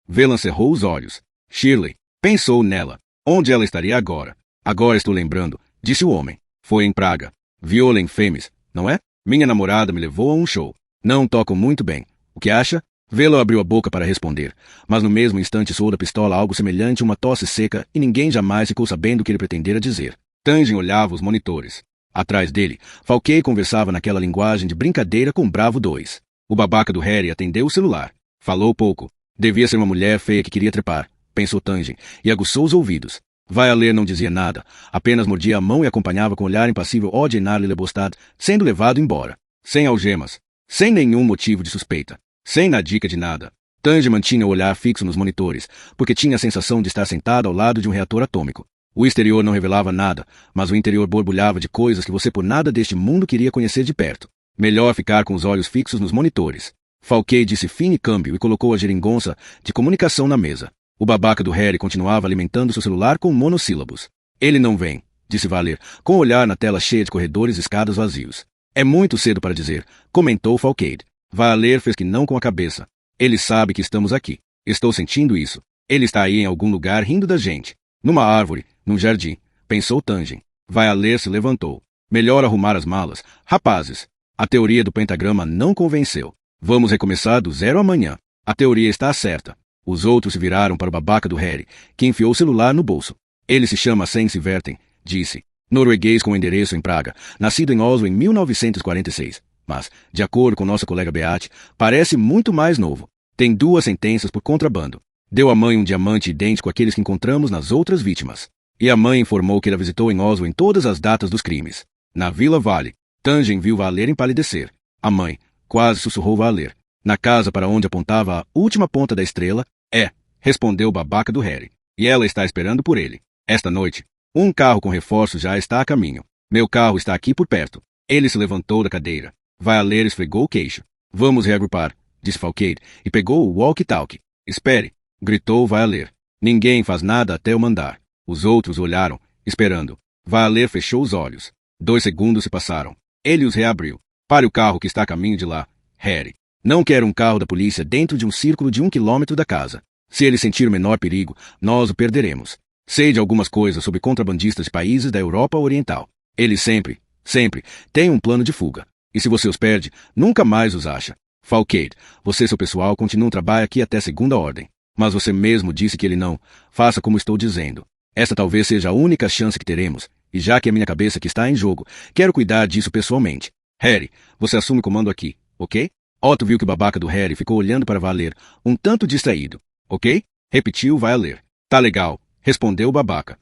Velan cerrou os olhos. Shirley, pensou nela. Onde ela estaria agora? Agora estou lembrando, disse o homem. Foi em Praga. Viola em Famous, não é? Minha namorada me levou a um show. Não toco muito bem. O que acha? Velo abriu a boca para responder, mas no mesmo instante soou da pistola algo semelhante a uma tosse seca e ninguém jamais ficou sabendo o que ele pretendera dizer. Tangen olhava os monitores. Atrás dele, Falquei conversava naquela linguagem de brincadeira com Bravo 2. O babaca do Harry atendeu o celular. Falou pouco. Devia ser uma mulher feia que queria trepar, pensou Tangen, e aguçou os ouvidos. Vai a ler não dizia nada, apenas mordia a mão e acompanhava com o olhar impassível Odienar Lebostad sendo levado embora. Sem algemas. Sem nenhum motivo de suspeita. Sem na dica de nada. Tangen mantinha o olhar fixo nos monitores, porque tinha a sensação de estar sentado ao lado de um reator atômico. O exterior não revelava nada, mas o interior borbulhava de coisas que você por nada deste mundo queria conhecer de perto. Melhor ficar com os olhos fixos nos monitores. Falquei disse fine câmbio e colocou a geringonça de comunicação na mesa. O babaca do Harry continuava alimentando seu celular com monossílabos. Ele não vem, disse Valer, com o olhar na tela cheia de corredores e escadas vazios. É muito cedo para dizer, comentou Falquei. Valer fez que não com a cabeça. Ele sabe que estamos aqui. Estou sentindo isso. Ele está aí em algum lugar rindo da gente. Numa árvore, num jardim, pensou Tangen. Valer se levantou. Melhor arrumar as malas. Rapazes, a teoria do pentagrama não convenceu. Vamos recomeçar do zero amanhã. A teoria está certa. Os outros se viraram para o babaca do Harry, que enfiou o celular no bolso. Ele se chama Sense Verten, disse. Norueguês com endereço em Praga, nascido em Oslo em 1946. Mas, de acordo com nossa colega Beate, parece muito mais novo. Tem 2 sentenças por contrabando. Deu à mãe um diamante idêntico àqueles que encontramos nas outras vítimas. E a mãe informou que ele a visitou em Oslo em todas as datas dos crimes. Na Vila Vale, Tangen viu Valer empalidecer. A mãe, quase sussurrou Valer. Na casa para onde apontava a última ponta da estrela, respondeu o babaca do Harry. E ela está esperando por ele. Esta noite, um carro com reforços já está a caminho. Meu carro está aqui por perto. Ele se levantou da cadeira. Valer esfregou o queixo. Vamos reagrupar, disse Falquei, e pegou o walkie-talkie. Espere, gritou Valer. Ninguém faz nada até eu mandar. Os outros olharam, esperando. Valer fechou os olhos. 2 segundos se passaram. Ele os reabriu. Pare o carro que está a caminho de lá, Harry. Não quero um carro da polícia dentro de um círculo de 1 quilômetro da casa. Se ele sentir o menor perigo, nós o perderemos. Sei de algumas coisas sobre contrabandistas de países da Europa Oriental. Eles sempre têm um plano de fuga. E se você os perde, nunca mais os acha. Falquei, você e seu pessoal continuam trabalho aqui até segunda ordem. Mas você mesmo disse que ele não. Faça como estou dizendo. Esta talvez seja a única chance que teremos. E já que é minha cabeça que está em jogo, quero cuidar disso pessoalmente. Harry, você assume o comando aqui, ok? Otto viu que o babaca do Harry ficou olhando para Valer, um tanto distraído. Ok? Repetiu Valer. Tá legal, respondeu o babaca.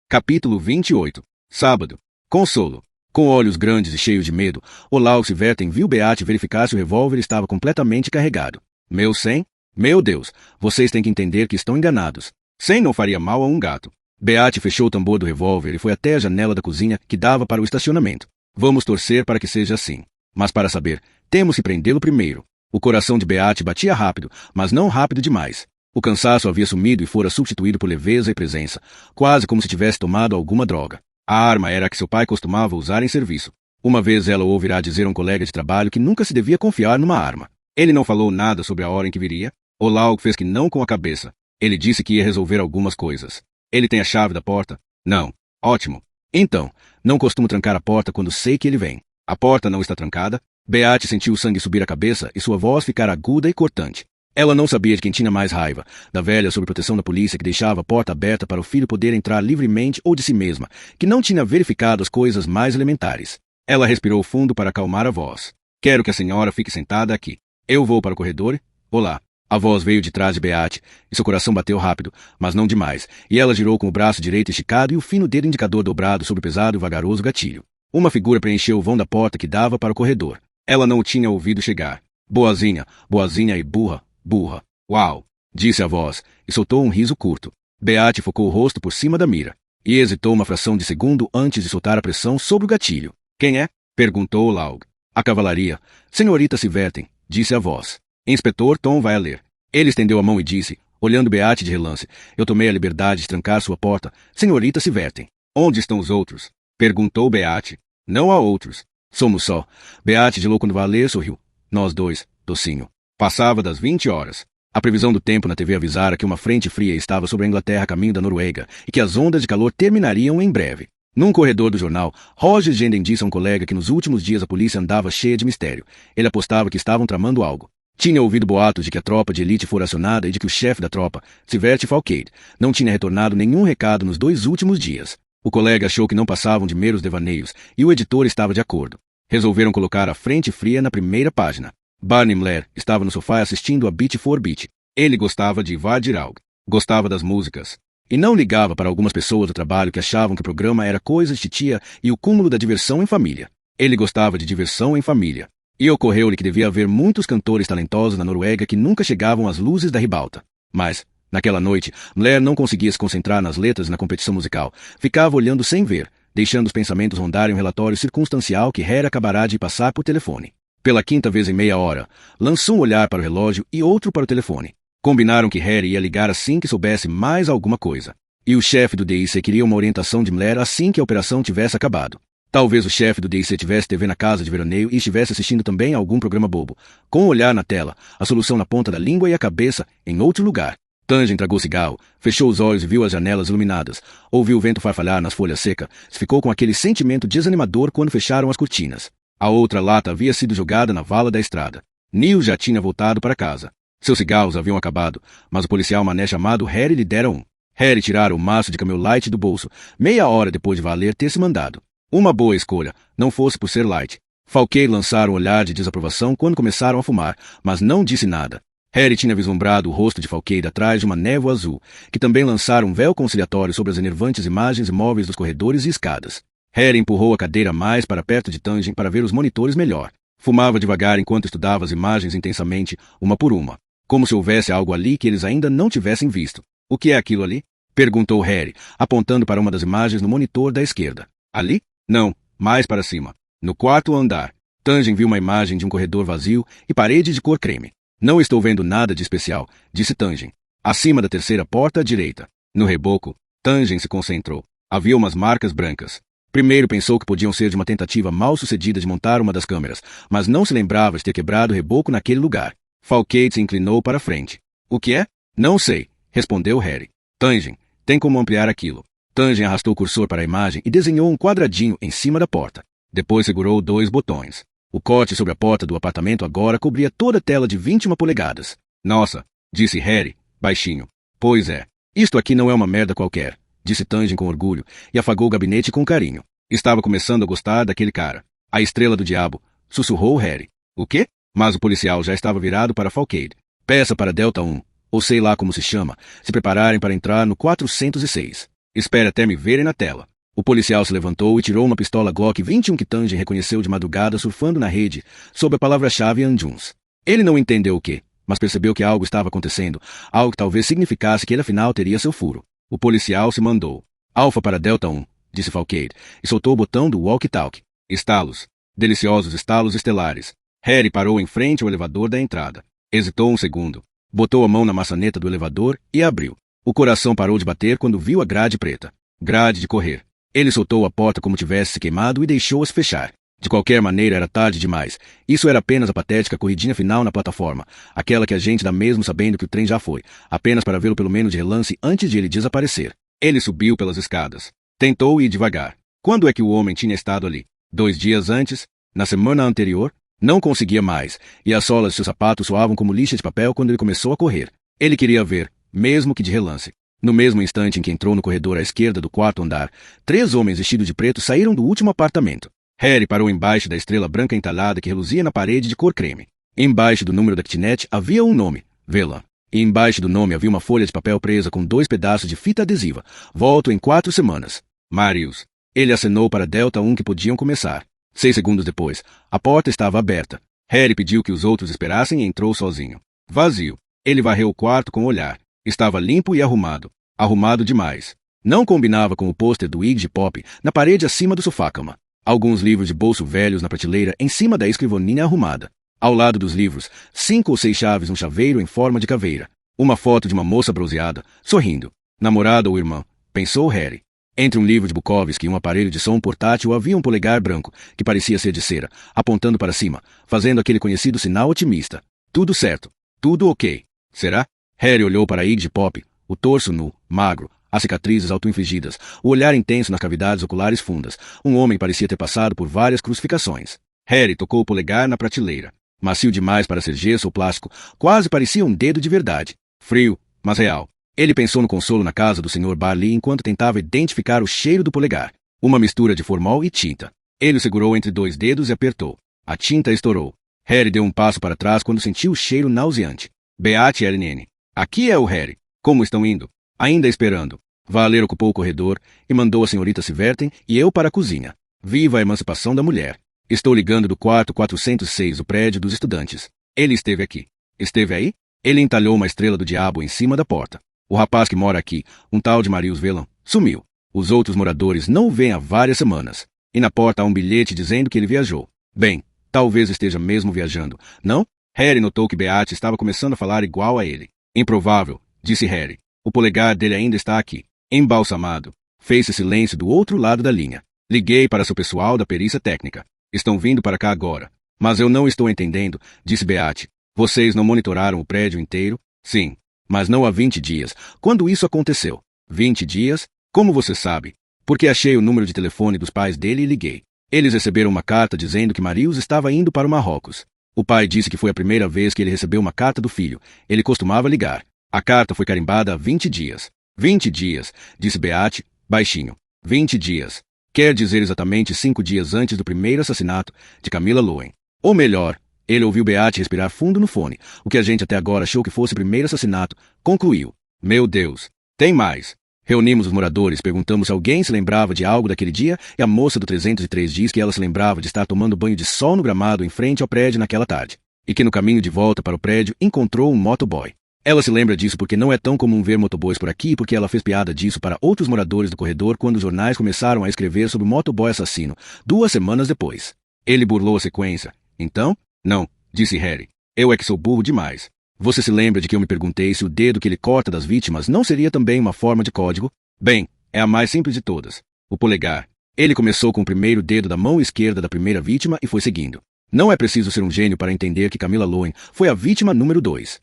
Capítulo 28. Sábado. Consolo. Com olhos grandes e cheios de medo, Olaus e Verten viu Beate verificar se o revólver estava completamente carregado. Meu 100? Meu Deus, vocês têm que entender que estão enganados. 100 não faria mal a um gato. Beate fechou o tambor do revólver e foi até a janela da cozinha que dava para o estacionamento. Vamos torcer para que seja assim. Mas para saber, temos que prendê-lo primeiro. O coração de Beate batia rápido, mas não rápido demais. O cansaço havia sumido e fora substituído por leveza e presença, quase como se tivesse tomado alguma droga. A arma era a que seu pai costumava usar em serviço. Uma vez ela ouvirá dizer a um colega de trabalho que nunca se devia confiar numa arma. Ele não falou nada sobre a hora em que viria. Olaug fez que não com a cabeça. Ele disse que ia resolver algumas coisas. Ele tem a chave da porta? Não. Ótimo. Então, não costumo trancar a porta quando sei que ele vem. A porta não está trancada? Beate sentiu o sangue subir a cabeça e sua voz ficar aguda e cortante. Ela não sabia de quem tinha mais raiva, da velha sob proteção da polícia que deixava a porta aberta para o filho poder entrar livremente ou de si mesma, que não tinha verificado as coisas mais elementares. Ela respirou fundo para acalmar a voz. Quero que a senhora fique sentada aqui. Eu vou para o corredor? Olá. A voz veio de trás de Beate, e seu coração bateu rápido, mas não demais, e ela girou com o braço direito esticado e o fino dedo indicador dobrado sobre o pesado e vagaroso gatilho. Uma figura preencheu o vão da porta que dava para o corredor. Ela não o tinha ouvido chegar. Boazinha, boazinha e burra. Burra. Uau! Disse a voz, e soltou um riso curto. Beate focou o rosto por cima da mira, e hesitou uma fração de segundo antes de soltar a pressão sobre o gatilho. Quem é? Perguntou Olaug. A cavalaria. Senhorita Siverten, disse a voz. Inspetor Tom vai a ler. Ele estendeu a mão e disse, olhando Beate de relance, eu tomei a liberdade de trancar sua porta. Senhorita Siverten. Onde estão os outros? Perguntou Beate. Não há outros. Somos só. Beate gelou quando Valer sorriu. Nós dois, docinho. Passava das 20 horas. A previsão do tempo na TV avisara que uma frente fria estava sobre a Inglaterra a caminho da Noruega e que as ondas de calor terminariam em breve. Num corredor do jornal, Roger Genden disse a um colega que nos últimos dias a polícia andava cheia de mistério. Ele apostava que estavam tramando algo. Tinha ouvido boatos de que a tropa de elite fora acionada e de que o chefe da tropa, Sivert Falcade, não tinha retornado nenhum recado nos 2 últimos dias. O colega achou que não passavam de meros devaneios e o editor estava de acordo. Resolveram colocar a frente fria na primeira página. Barney Miller estava no sofá assistindo a Beat for Beat. Ele gostava de Ivar Diralg, gostava das músicas. E não ligava para algumas pessoas do trabalho que achavam que o programa era coisa de titia e o cúmulo da diversão em família. Ele gostava de diversão em família. E ocorreu-lhe que devia haver muitos cantores talentosos na Noruega que nunca chegavam às luzes da ribalta. Mas, naquela noite, Blair não conseguia se concentrar nas letras e na competição musical. Ficava olhando sem ver, deixando os pensamentos rondarem um relatório circunstancial que Harry acabará de passar por telefone. Pela 5ª vez em meia hora, lançou um olhar para o relógio e outro para o telefone. Combinaram que Harry ia ligar assim que soubesse mais alguma coisa. E o chefe do DIC queria uma orientação de Blair assim que a operação tivesse acabado. Talvez o chefe do DIC tivesse TV na casa de veraneio e estivesse assistindo também a algum programa bobo, com o olhar na tela, a solução na ponta da língua e a cabeça em outro lugar. Tangent tragou cigarro, fechou os olhos e viu as janelas iluminadas, ouviu o vento farfalhar nas folhas secas, ficou com aquele sentimento desanimador quando fecharam as cortinas. A outra lata havia sido jogada na vala da estrada. Neil já tinha voltado para casa. Seus cigarros haviam acabado, mas o policial mané chamado Harry lhe dera um. Harry tirara o maço de Camel Light do bolso, meia hora depois de Valer ter se mandado. Uma boa escolha, não fosse por ser light. Falcade lançara um olhar de desaprovação quando começaram a fumar, mas não disse nada. Harry tinha vislumbrado o rosto de Falcade atrás de uma névoa azul, que também lançara um véu conciliatório sobre as enervantes imagens imóveis dos corredores e escadas. Harry empurrou a cadeira mais para perto de Tangent para ver os monitores melhor. Fumava devagar enquanto estudava as imagens intensamente, uma por uma, como se houvesse algo ali que eles ainda não tivessem visto. O que é aquilo ali? Perguntou Harry, apontando para uma das imagens no monitor da esquerda. Ali? Não, mais para cima. No 4º andar. Tangent viu uma imagem de um corredor vazio e parede de cor creme. Não estou vendo nada de especial, disse Tangent. Acima da 3ª porta à direita. No reboco, Tangent se concentrou. Havia umas marcas brancas. Primeiro pensou que podiam ser de uma tentativa mal sucedida de montar uma das câmeras, mas não se lembrava de ter quebrado o reboco naquele lugar. Falcade se inclinou para a frente. O que é? Não sei, respondeu Harry. Tangent, tem como ampliar aquilo. Tangent arrastou o cursor para a imagem e desenhou um quadradinho em cima da porta. Depois segurou 2 botões. O corte sobre a porta do apartamento agora cobria toda a tela de 21 polegadas. Nossa, disse Harry, baixinho. Pois é. Isto aqui não é uma merda qualquer, disse Tangent com orgulho, e afagou o gabinete com carinho. Estava começando a gostar daquele cara. A estrela do diabo, sussurrou Harry. O quê? Mas o policial já estava virado para Falcade. Peça para Delta 1, ou sei lá como se chama, se prepararem para entrar no 406. Espere até me verem na tela. O policial se levantou e tirou uma pistola Glock 21 que Tangent reconheceu de madrugada surfando na rede, sob a palavra-chave Anjuns. Ele não entendeu o que, mas percebeu que algo estava acontecendo, algo que talvez significasse que ele afinal teria seu furo. O policial se mandou. Alfa para Delta 1, disse Falcade, e soltou o botão do walkie-talkie. Estalos. Deliciosos estalos estelares. Harry parou em frente ao elevador da entrada. Hesitou um segundo. Botou a mão na maçaneta do elevador e abriu. O coração parou de bater quando viu a grade preta. Grade de correr. Ele soltou a porta como tivesse se queimado e deixou-a fechar. De qualquer maneira, era tarde demais. Isso era apenas a patética corridinha final na plataforma, aquela que a gente dá mesmo sabendo que o trem já foi, apenas para vê-lo pelo menos de relance antes de ele desaparecer. Ele subiu pelas escadas. Tentou ir devagar. Quando é que o homem tinha estado ali? 2 dias antes? Na semana anterior? Não conseguia mais, e as solas de seus sapatos soavam como lixa de papel quando ele começou a correr. Ele queria ver, mesmo que de relance. No mesmo instante em que entrou no corredor à esquerda do 4º andar, 3 homens vestidos de preto saíram do último apartamento. Harry parou embaixo da estrela branca entalhada que reluzia na parede de cor creme. Embaixo do número da kitnet havia um nome, Vela. E embaixo do nome havia uma folha de papel presa com 2 pedaços de fita adesiva. Volto em 4 semanas. Marius. Ele acenou para Delta 1 que podiam começar. 6 segundos depois, a porta estava aberta. Harry pediu que os outros esperassem e entrou sozinho. Vazio. Ele varreu o quarto com o olhar. Estava limpo e arrumado. Arrumado demais. Não combinava com o pôster do Iggy Pop na parede acima do sofá-cama. Alguns livros de bolso velhos na prateleira em cima da escrivaninha arrumada. Ao lado dos livros, 5 ou 6 chaves num chaveiro em forma de caveira. Uma foto de uma moça bronzeada, sorrindo. Namorada ou irmã, pensou Harry. Entre um livro de Bukowski e um aparelho de som portátil havia um polegar branco, que parecia ser de cera, apontando para cima, fazendo aquele conhecido sinal otimista. Tudo certo. Tudo ok. Será? Harry olhou para Iggy Pop, o torso nu, magro, as cicatrizes auto-infligidas, o olhar intenso nas cavidades oculares fundas. Um homem parecia ter passado por várias crucificações. Harry tocou o polegar na prateleira. Macio demais para ser gesso ou plástico, quase parecia um dedo de verdade. Frio, mas real. Ele pensou no consolo na casa do Sr. Barley enquanto tentava identificar o cheiro do polegar. Uma mistura de formol e tinta. Ele o segurou entre dois dedos e apertou. A tinta estourou. Harry deu um passo para trás quando sentiu o cheiro nauseante. Beate e Ellen. Aqui é o Harry. Como estão indo? Ainda esperando. Valer ocupou o corredor e mandou a senhorita Siverten e eu para a cozinha. Viva a emancipação da mulher. Estou ligando do quarto 406 do prédio dos estudantes. Ele esteve aqui. Esteve aí? Ele entalhou uma estrela do diabo em cima da porta. O rapaz que mora aqui, um tal de Marius Velan, sumiu. Os outros moradores não o veem há várias semanas. E na porta há um bilhete dizendo que ele viajou. Bem, talvez esteja mesmo viajando, não? Harry notou que Beate estava começando a falar igual a ele. Improvável, disse Harry. O polegar dele ainda está aqui. Embalsamado. Fez-se silêncio do outro lado da linha. Liguei para seu pessoal da perícia técnica. Estão vindo para cá agora. Mas eu não estou entendendo, disse Beate. Vocês não monitoraram o prédio inteiro? Sim. Mas não há 20 dias. Quando isso aconteceu? 20 dias? Como você sabe? Porque achei o número de telefone dos pais dele e liguei. Eles receberam uma carta dizendo que Marius estava indo para o Marrocos. O pai disse que foi a primeira vez que ele recebeu uma carta do filho. Ele costumava ligar. A carta foi carimbada há 20 dias. 20 dias, disse Beate, baixinho. 20 dias. Quer dizer exatamente 5 dias antes do primeiro assassinato de Camilla Lowen. Ou melhor, ele ouviu Beate respirar fundo no fone. O que a gente até agora achou que fosse o primeiro assassinato. Concluiu. Meu Deus. Tem mais. Reunimos os moradores, perguntamos se alguém se lembrava de algo daquele dia e a moça do 303 diz que ela se lembrava de estar tomando banho de sol no gramado em frente ao prédio naquela tarde. E que no caminho de volta para o prédio encontrou um motoboy. Ela se lembra disso porque não é tão comum ver motoboys por aqui e porque ela fez piada disso para outros moradores do corredor quando os jornais começaram a escrever sobre o motoboy assassino, 2 semanas depois. Ele burlou a sequência. Então? Não, disse Harry. Eu é que sou burro demais. Você se lembra de que eu me perguntei se o dedo que ele corta das vítimas não seria também uma forma de código? Bem, é a mais simples de todas. O polegar. Ele começou com o primeiro dedo da mão esquerda da primeira vítima e foi seguindo. Não é preciso ser um gênio para entender que Camilla Lowen foi a vítima número 2.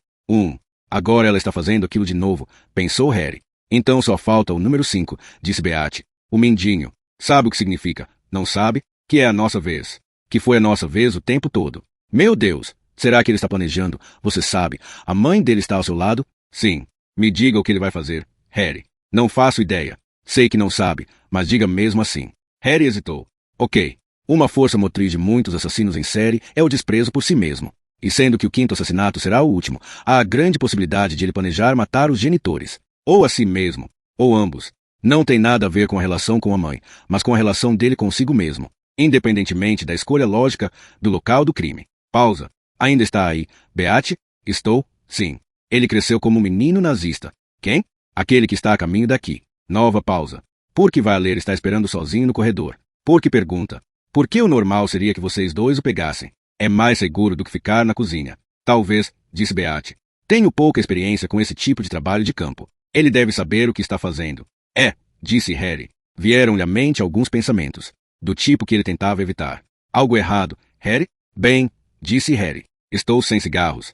Agora ela está fazendo aquilo de novo, pensou Harry. Então só falta o número 5, disse Beate. O mindinho. Sabe o que significa? Não sabe? Que é a nossa vez. Que foi a nossa vez o tempo todo. Meu Deus! Será que ele está planejando? Você sabe, a mãe dele está ao seu lado? Sim. Me diga o que ele vai fazer, Harry. Não faço ideia. Sei que não sabe, mas diga mesmo assim. Harry hesitou. Ok. Uma força motriz de muitos assassinos em série é o desprezo por si mesmo. E sendo que o 5º assassinato será o último, há a grande possibilidade de ele planejar matar os genitores. Ou a si mesmo. Ou ambos. Não tem nada a ver com a relação com a mãe, mas com a relação dele consigo mesmo. Independentemente da escolha lógica do local do crime. Pausa. Ainda está aí, Beate? Estou? Sim. Ele cresceu como um menino nazista. Quem? Aquele que está a caminho daqui. Nova pausa. Por que Valer está esperando sozinho no corredor? Por que pergunta? Por que o normal seria que vocês dois o pegassem? É mais seguro do que ficar na cozinha. Talvez, disse Beate. Tenho pouca experiência com esse tipo de trabalho de campo. Ele deve saber o que está fazendo. É, disse Harry. Vieram-lhe à mente alguns pensamentos. Do tipo que ele tentava evitar. Algo errado, Harry? Bem, disse Harry. Estou sem cigarros.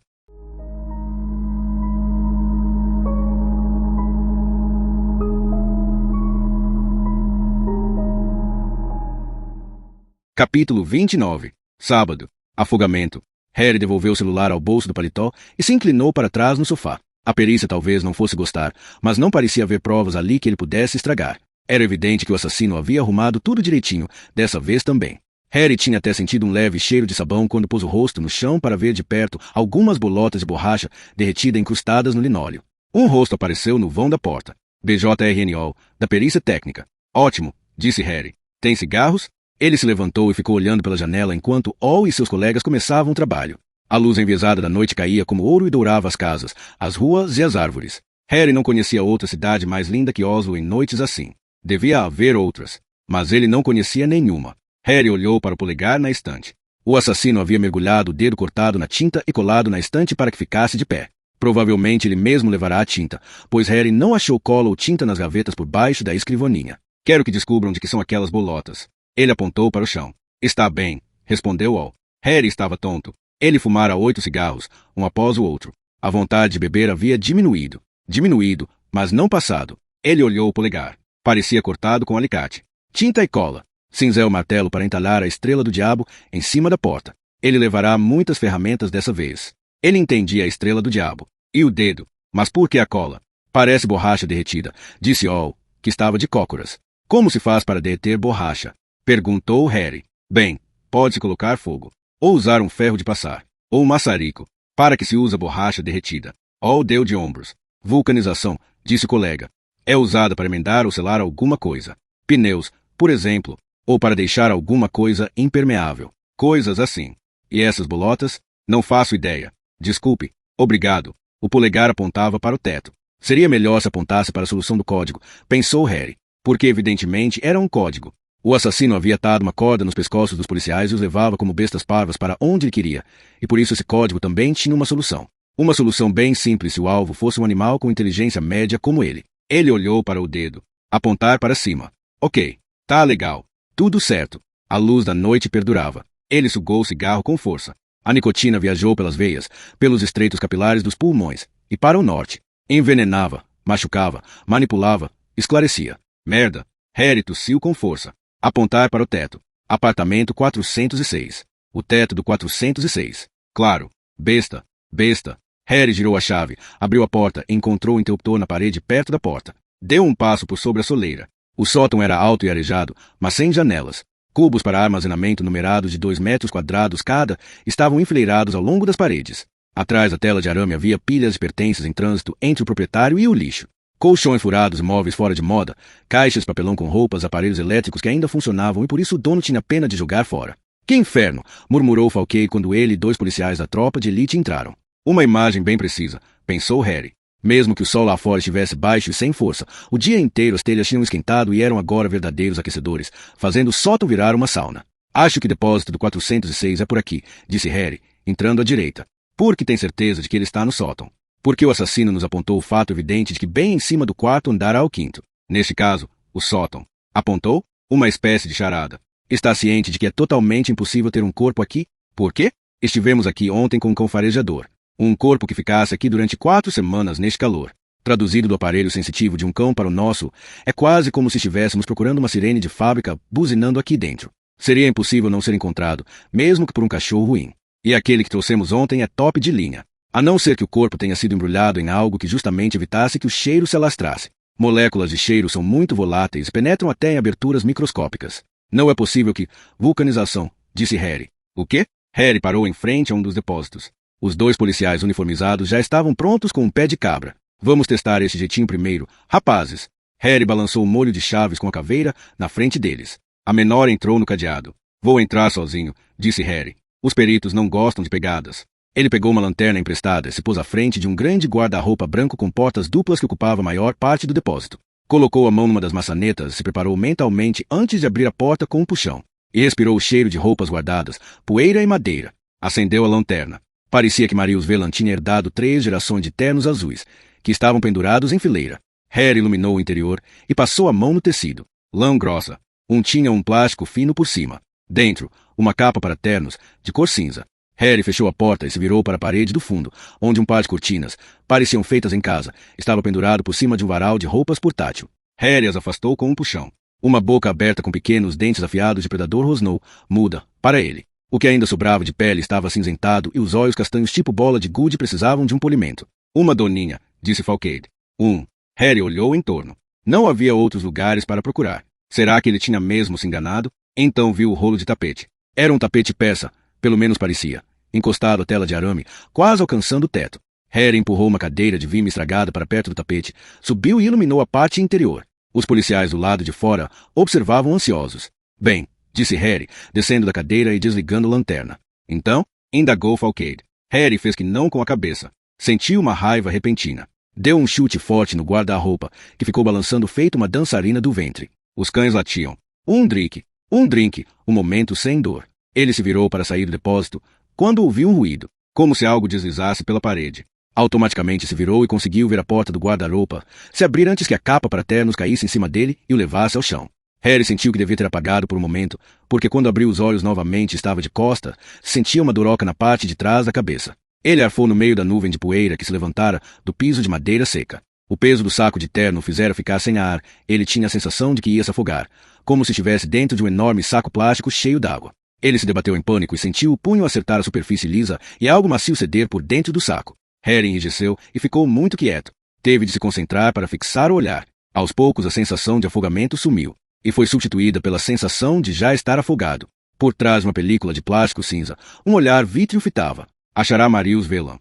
Capítulo 29. Sábado. Afogamento. Harry devolveu o celular ao bolso do paletó e se inclinou para trás no sofá. A perícia talvez não fosse gostar, mas não parecia haver provas ali que ele pudesse estragar. Era evidente que o assassino havia arrumado tudo direitinho, dessa vez também. Harry tinha até sentido um leve cheiro de sabão quando pôs o rosto no chão para ver de perto algumas bolotas de borracha derretida incrustadas no linóleo. Um rosto apareceu no vão da porta. BJRNO, da perícia técnica. Ótimo, disse Harry. Tem cigarros? Ele se levantou e ficou olhando pela janela enquanto Hall e seus colegas começavam o trabalho. A luz enviesada da noite caía como ouro e dourava as casas, as ruas e as árvores. Harry não conhecia outra cidade mais linda que Oslo em noites assim. Devia haver outras, mas ele não conhecia nenhuma. Harry olhou para o polegar na estante. O assassino havia mergulhado o dedo cortado na tinta e colado na estante para que ficasse de pé. Provavelmente ele mesmo levará a tinta, pois Harry não achou cola ou tinta nas gavetas por baixo da escrivaninha. Quero que descubram de que são aquelas bolotas. Ele apontou para o chão. Está bem, respondeu Al. Harry estava tonto. Ele fumara 8 cigarros, um após o outro. A vontade de beber havia diminuído. Diminuído, mas não passado. Ele olhou o polegar. Parecia cortado com alicate. Tinta e cola. Cinzeu o martelo para entalhar a estrela do diabo em cima da porta. Ele levará muitas ferramentas dessa vez. Ele entendia a estrela do diabo. E o dedo. Mas por que a cola? Parece borracha derretida, disse Al, que estava de cócoras. Como se faz para derreter borracha? Perguntou Harry. Bem, pode-se colocar fogo. Ou usar um ferro de passar. Ou um maçarico. Para que se usa borracha derretida? Al deu de ombros. Vulcanização, disse o colega. É usada para emendar ou selar alguma coisa. Pneus, por exemplo. Ou para deixar alguma coisa impermeável. Coisas assim. E essas bolotas? Não faço ideia. Desculpe. Obrigado. O polegar apontava para o teto. Seria melhor se apontasse para a solução do código, pensou Harry. Porque evidentemente era um código. O assassino havia atado uma corda nos pescoços dos policiais e os levava como bestas parvas para onde ele queria. E por isso esse código também tinha uma solução. Uma solução bem simples se o alvo fosse um animal com inteligência média como ele. Ele olhou para o dedo. Apontar para cima. Ok. Tá legal. Tudo certo. A luz da noite perdurava. Ele sugou o cigarro com força. A nicotina viajou pelas veias, pelos estreitos capilares dos pulmões, e para o norte. Envenenava, machucava, manipulava, esclarecia. Merda. Harry tossiu com força. Apontar para o teto. Apartamento 406. O teto do 406. Claro. Besta. Besta. Harry girou a chave, abriu a porta e encontrou o interruptor na parede perto da porta. Deu um passo por sobre a soleira. O sótão era alto e arejado, mas sem janelas. Cubos para armazenamento numerados de 2 metros quadrados cada estavam enfileirados ao longo das paredes. Atrás da tela de arame havia pilhas de pertences em trânsito entre o proprietário e o lixo. Colchões furados e móveis fora de moda, caixas de papelão com roupas, aparelhos elétricos que ainda funcionavam e por isso o dono tinha pena de jogar fora. Que inferno! Murmurou Falquei quando ele e 2 policiais da tropa de elite entraram. Uma imagem bem precisa, pensou Harry. Mesmo que o sol lá fora estivesse baixo e sem força, o dia inteiro as telhas tinham esquentado e eram agora verdadeiros aquecedores, fazendo o sótão virar uma sauna. Acho que o depósito do 406 é por aqui, disse Harry, entrando à direita. Por que tem certeza de que ele está no sótão? Porque o assassino nos apontou o fato evidente de que bem em cima do quarto andar há o quinto. Neste caso, o sótão. Apontou? Uma espécie de charada. Está ciente de que é totalmente impossível ter um corpo aqui? Por quê? Estivemos aqui ontem com um cão farejador. Um corpo que ficasse aqui durante 4 semanas neste calor. Traduzido do aparelho sensitivo de um cão para o nosso, é quase como se estivéssemos procurando uma sirene de fábrica buzinando aqui dentro. Seria impossível não ser encontrado, mesmo que por um cachorro ruim. E aquele que trouxemos ontem é top de linha. A não ser que o corpo tenha sido embrulhado em algo que justamente evitasse que o cheiro se alastrasse. Moléculas de cheiro são muito voláteis e penetram até em aberturas microscópicas. Não é possível que... Vulcanização, disse Harry. O quê? Harry parou em frente a um dos depósitos. Os 2 policiais uniformizados já estavam prontos com um pé de cabra. Vamos testar este jeitinho primeiro, rapazes. Harry balançou o molho de chaves com a caveira na frente deles. A menor entrou no cadeado. Vou entrar sozinho, disse Harry. Os peritos não gostam de pegadas. Ele pegou uma lanterna emprestada e se pôs à frente de um grande guarda-roupa branco com portas duplas que ocupava a maior parte do depósito. Colocou a mão numa das maçanetas e se preparou mentalmente antes de abrir a porta com um puxão. E respirou o cheiro de roupas guardadas, poeira e madeira. Acendeu a lanterna. Parecia que Marius Velan tinha herdado 3 gerações de ternos azuis, que estavam pendurados em fileira. Harry iluminou o interior e passou a mão no tecido. Lã grossa. Tinha um plástico fino por cima. Dentro, uma capa para ternos, de cor cinza. Harry fechou a porta e se virou para a parede do fundo, onde um par de cortinas, pareciam feitas em casa, estava pendurado por cima de um varal de roupas portátil. Harry as afastou com um puxão. Uma boca aberta com pequenos dentes afiados de predador rosnou, muda, para ele. O que ainda sobrava de pele estava acinzentado e os olhos castanhos tipo bola de gude precisavam de um polimento. Uma doninha, disse Falcade. Harry olhou em torno. Não havia outros lugares para procurar. Será que ele tinha mesmo se enganado? Então viu o rolo de tapete. Era um tapete persa, pelo menos parecia, encostado à tela de arame, quase alcançando o teto. Harry empurrou uma cadeira de vime estragada para perto do tapete, subiu e iluminou a parte interior. Os policiais do lado de fora observavam ansiosos. Bem, disse Harry, descendo da cadeira e desligando a lanterna. Então, indagou Falcade. Harry fez que não com a cabeça. Sentiu uma raiva repentina. Deu um chute forte no guarda-roupa, que ficou balançando feito uma dançarina do ventre. Os cães latiam. Um drink, um momento sem dor. Ele se virou para sair do depósito, quando ouviu um ruído, como se algo deslizasse pela parede. Automaticamente se virou e conseguiu ver a porta do guarda-roupa se abrir antes que a capa para ternos caísse em cima dele e o levasse ao chão. Harry sentiu que devia ter apagado por um momento, porque quando abriu os olhos novamente estava de costa, sentia uma doroca na parte de trás da cabeça. Ele arfou no meio da nuvem de poeira que se levantara do piso de madeira seca. O peso do saco de terno o fizera ficar sem ar. Ele tinha a sensação de que ia se afogar, como se estivesse dentro de um enorme saco plástico cheio d'água. Ele se debateu em pânico e sentiu o punho acertar a superfície lisa e algo macio ceder por dentro do saco. Harry enrijeceu e ficou muito quieto. Teve de se concentrar para fixar o olhar. Aos poucos a sensação de afogamento sumiu e foi substituída pela sensação de já estar afogado. Por trás de uma película de plástico cinza, um olhar vítreo fitava. Achará Marius Velan.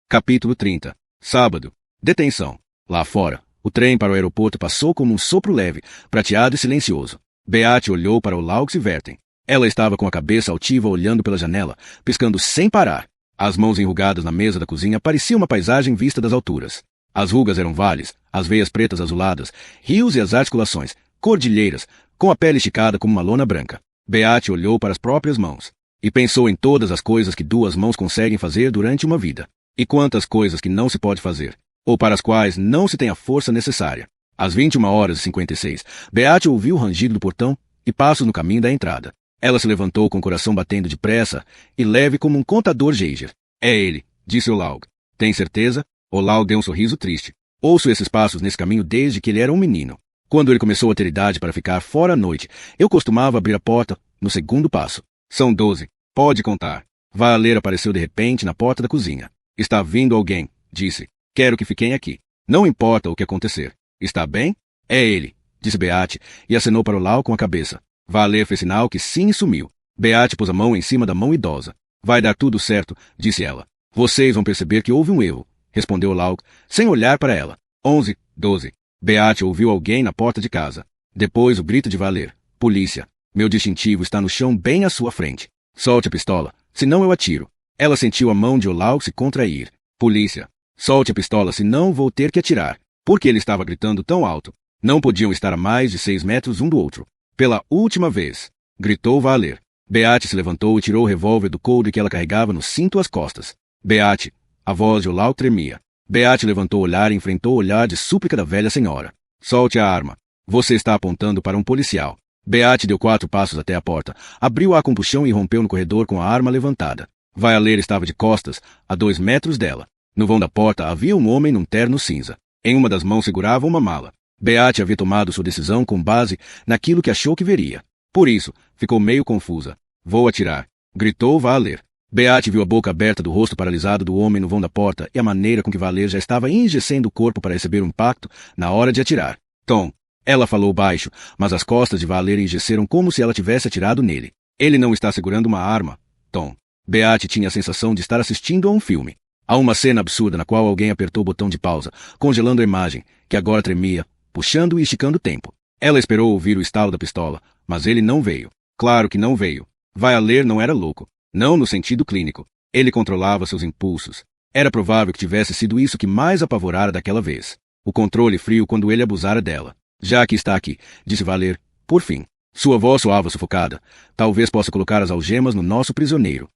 Capítulo 30. Sábado. Detenção. Lá fora, o trem para o aeroporto passou como um sopro leve, prateado e silencioso. Beate olhou para o Laux e Verten. Ela estava com a cabeça altiva olhando pela janela, piscando sem parar. As mãos enrugadas na mesa da cozinha pareciam uma paisagem vista das alturas. As rugas eram vales, as veias pretas azuladas, rios e as articulações, cordilheiras, com a pele esticada como uma lona branca. Beate olhou para as próprias mãos e pensou em todas as coisas que duas mãos conseguem fazer durante uma vida. E quantas coisas que não se pode fazer, ou para as quais não se tem a força necessária. Às 21h56, Beate ouviu o rangido do portão e passos no caminho da entrada. Ela se levantou com o coração batendo depressa e leve como um contador Geiger. É ele, disse Olaug. Tem certeza? Olaug deu um sorriso triste. Ouço esses passos nesse caminho desde que ele era um menino. Quando ele começou a ter idade para ficar fora à noite, eu costumava abrir a porta no segundo passo. São 12. Pode contar. Valer apareceu de repente na porta da cozinha. Está vindo alguém, disse. Quero que fiquem aqui. Não importa o que acontecer. Está bem? É ele, disse Beate e acenou para Olaug com a cabeça. Valer fez sinal que sim e sumiu. Beate pôs a mão em cima da mão idosa. Vai dar tudo certo, disse ela. Vocês vão perceber que houve um erro, respondeu Olaug, sem olhar para ela. 11, 12. Beate ouviu alguém na porta de casa. Depois o grito de Valer. Polícia. Meu distintivo está no chão bem à sua frente. Solte a pistola, senão eu atiro. Ela sentiu a mão de Olaug se contrair. Polícia. Solte a pistola, senão vou ter que atirar. Por que ele estava gritando tão alto? Não podiam estar a mais de 6 metros um do outro. Pela última vez, gritou Valer. Beate se levantou e tirou o revólver do coldre que ela carregava no cinto às costas. Beate. A voz de Olaug tremia. Beate levantou o olhar e enfrentou o olhar de súplica da velha senhora. Solte a arma. Você está apontando para um policial. Beate deu 4 passos até a porta, abriu-a com puxão e rompeu no corredor com a arma levantada. Valer estava de costas, a 2 metros dela. No vão da porta havia um homem num terno cinza. Em uma das mãos segurava uma mala. Beate havia tomado sua decisão com base naquilo que achou que veria. Por isso, ficou meio confusa. Vou atirar, gritou Valer. Beate viu a boca aberta do rosto paralisado do homem no vão da porta e a maneira com que Valer já estava enrijecendo o corpo para receber um impacto na hora de atirar. Tom. Ela falou baixo, mas as costas de Valer enrijeceram como se ela tivesse atirado nele. Ele não está segurando uma arma, Tom. Beate tinha a sensação de estar assistindo a um filme. Há uma cena absurda na qual alguém apertou o botão de pausa, congelando a imagem, que agora tremia, puxando e esticando o tempo. Ela esperou ouvir o estalo da pistola, mas ele não veio. Claro que não veio. Valer não era louco. Não no sentido clínico. Ele controlava seus impulsos. Era provável que tivesse sido isso que mais apavorara daquela vez. O controle frio quando ele abusara dela. Já que está aqui, disse Valer, por fim. Sua voz soava sufocada. Talvez possa colocar as algemas no nosso prisioneiro.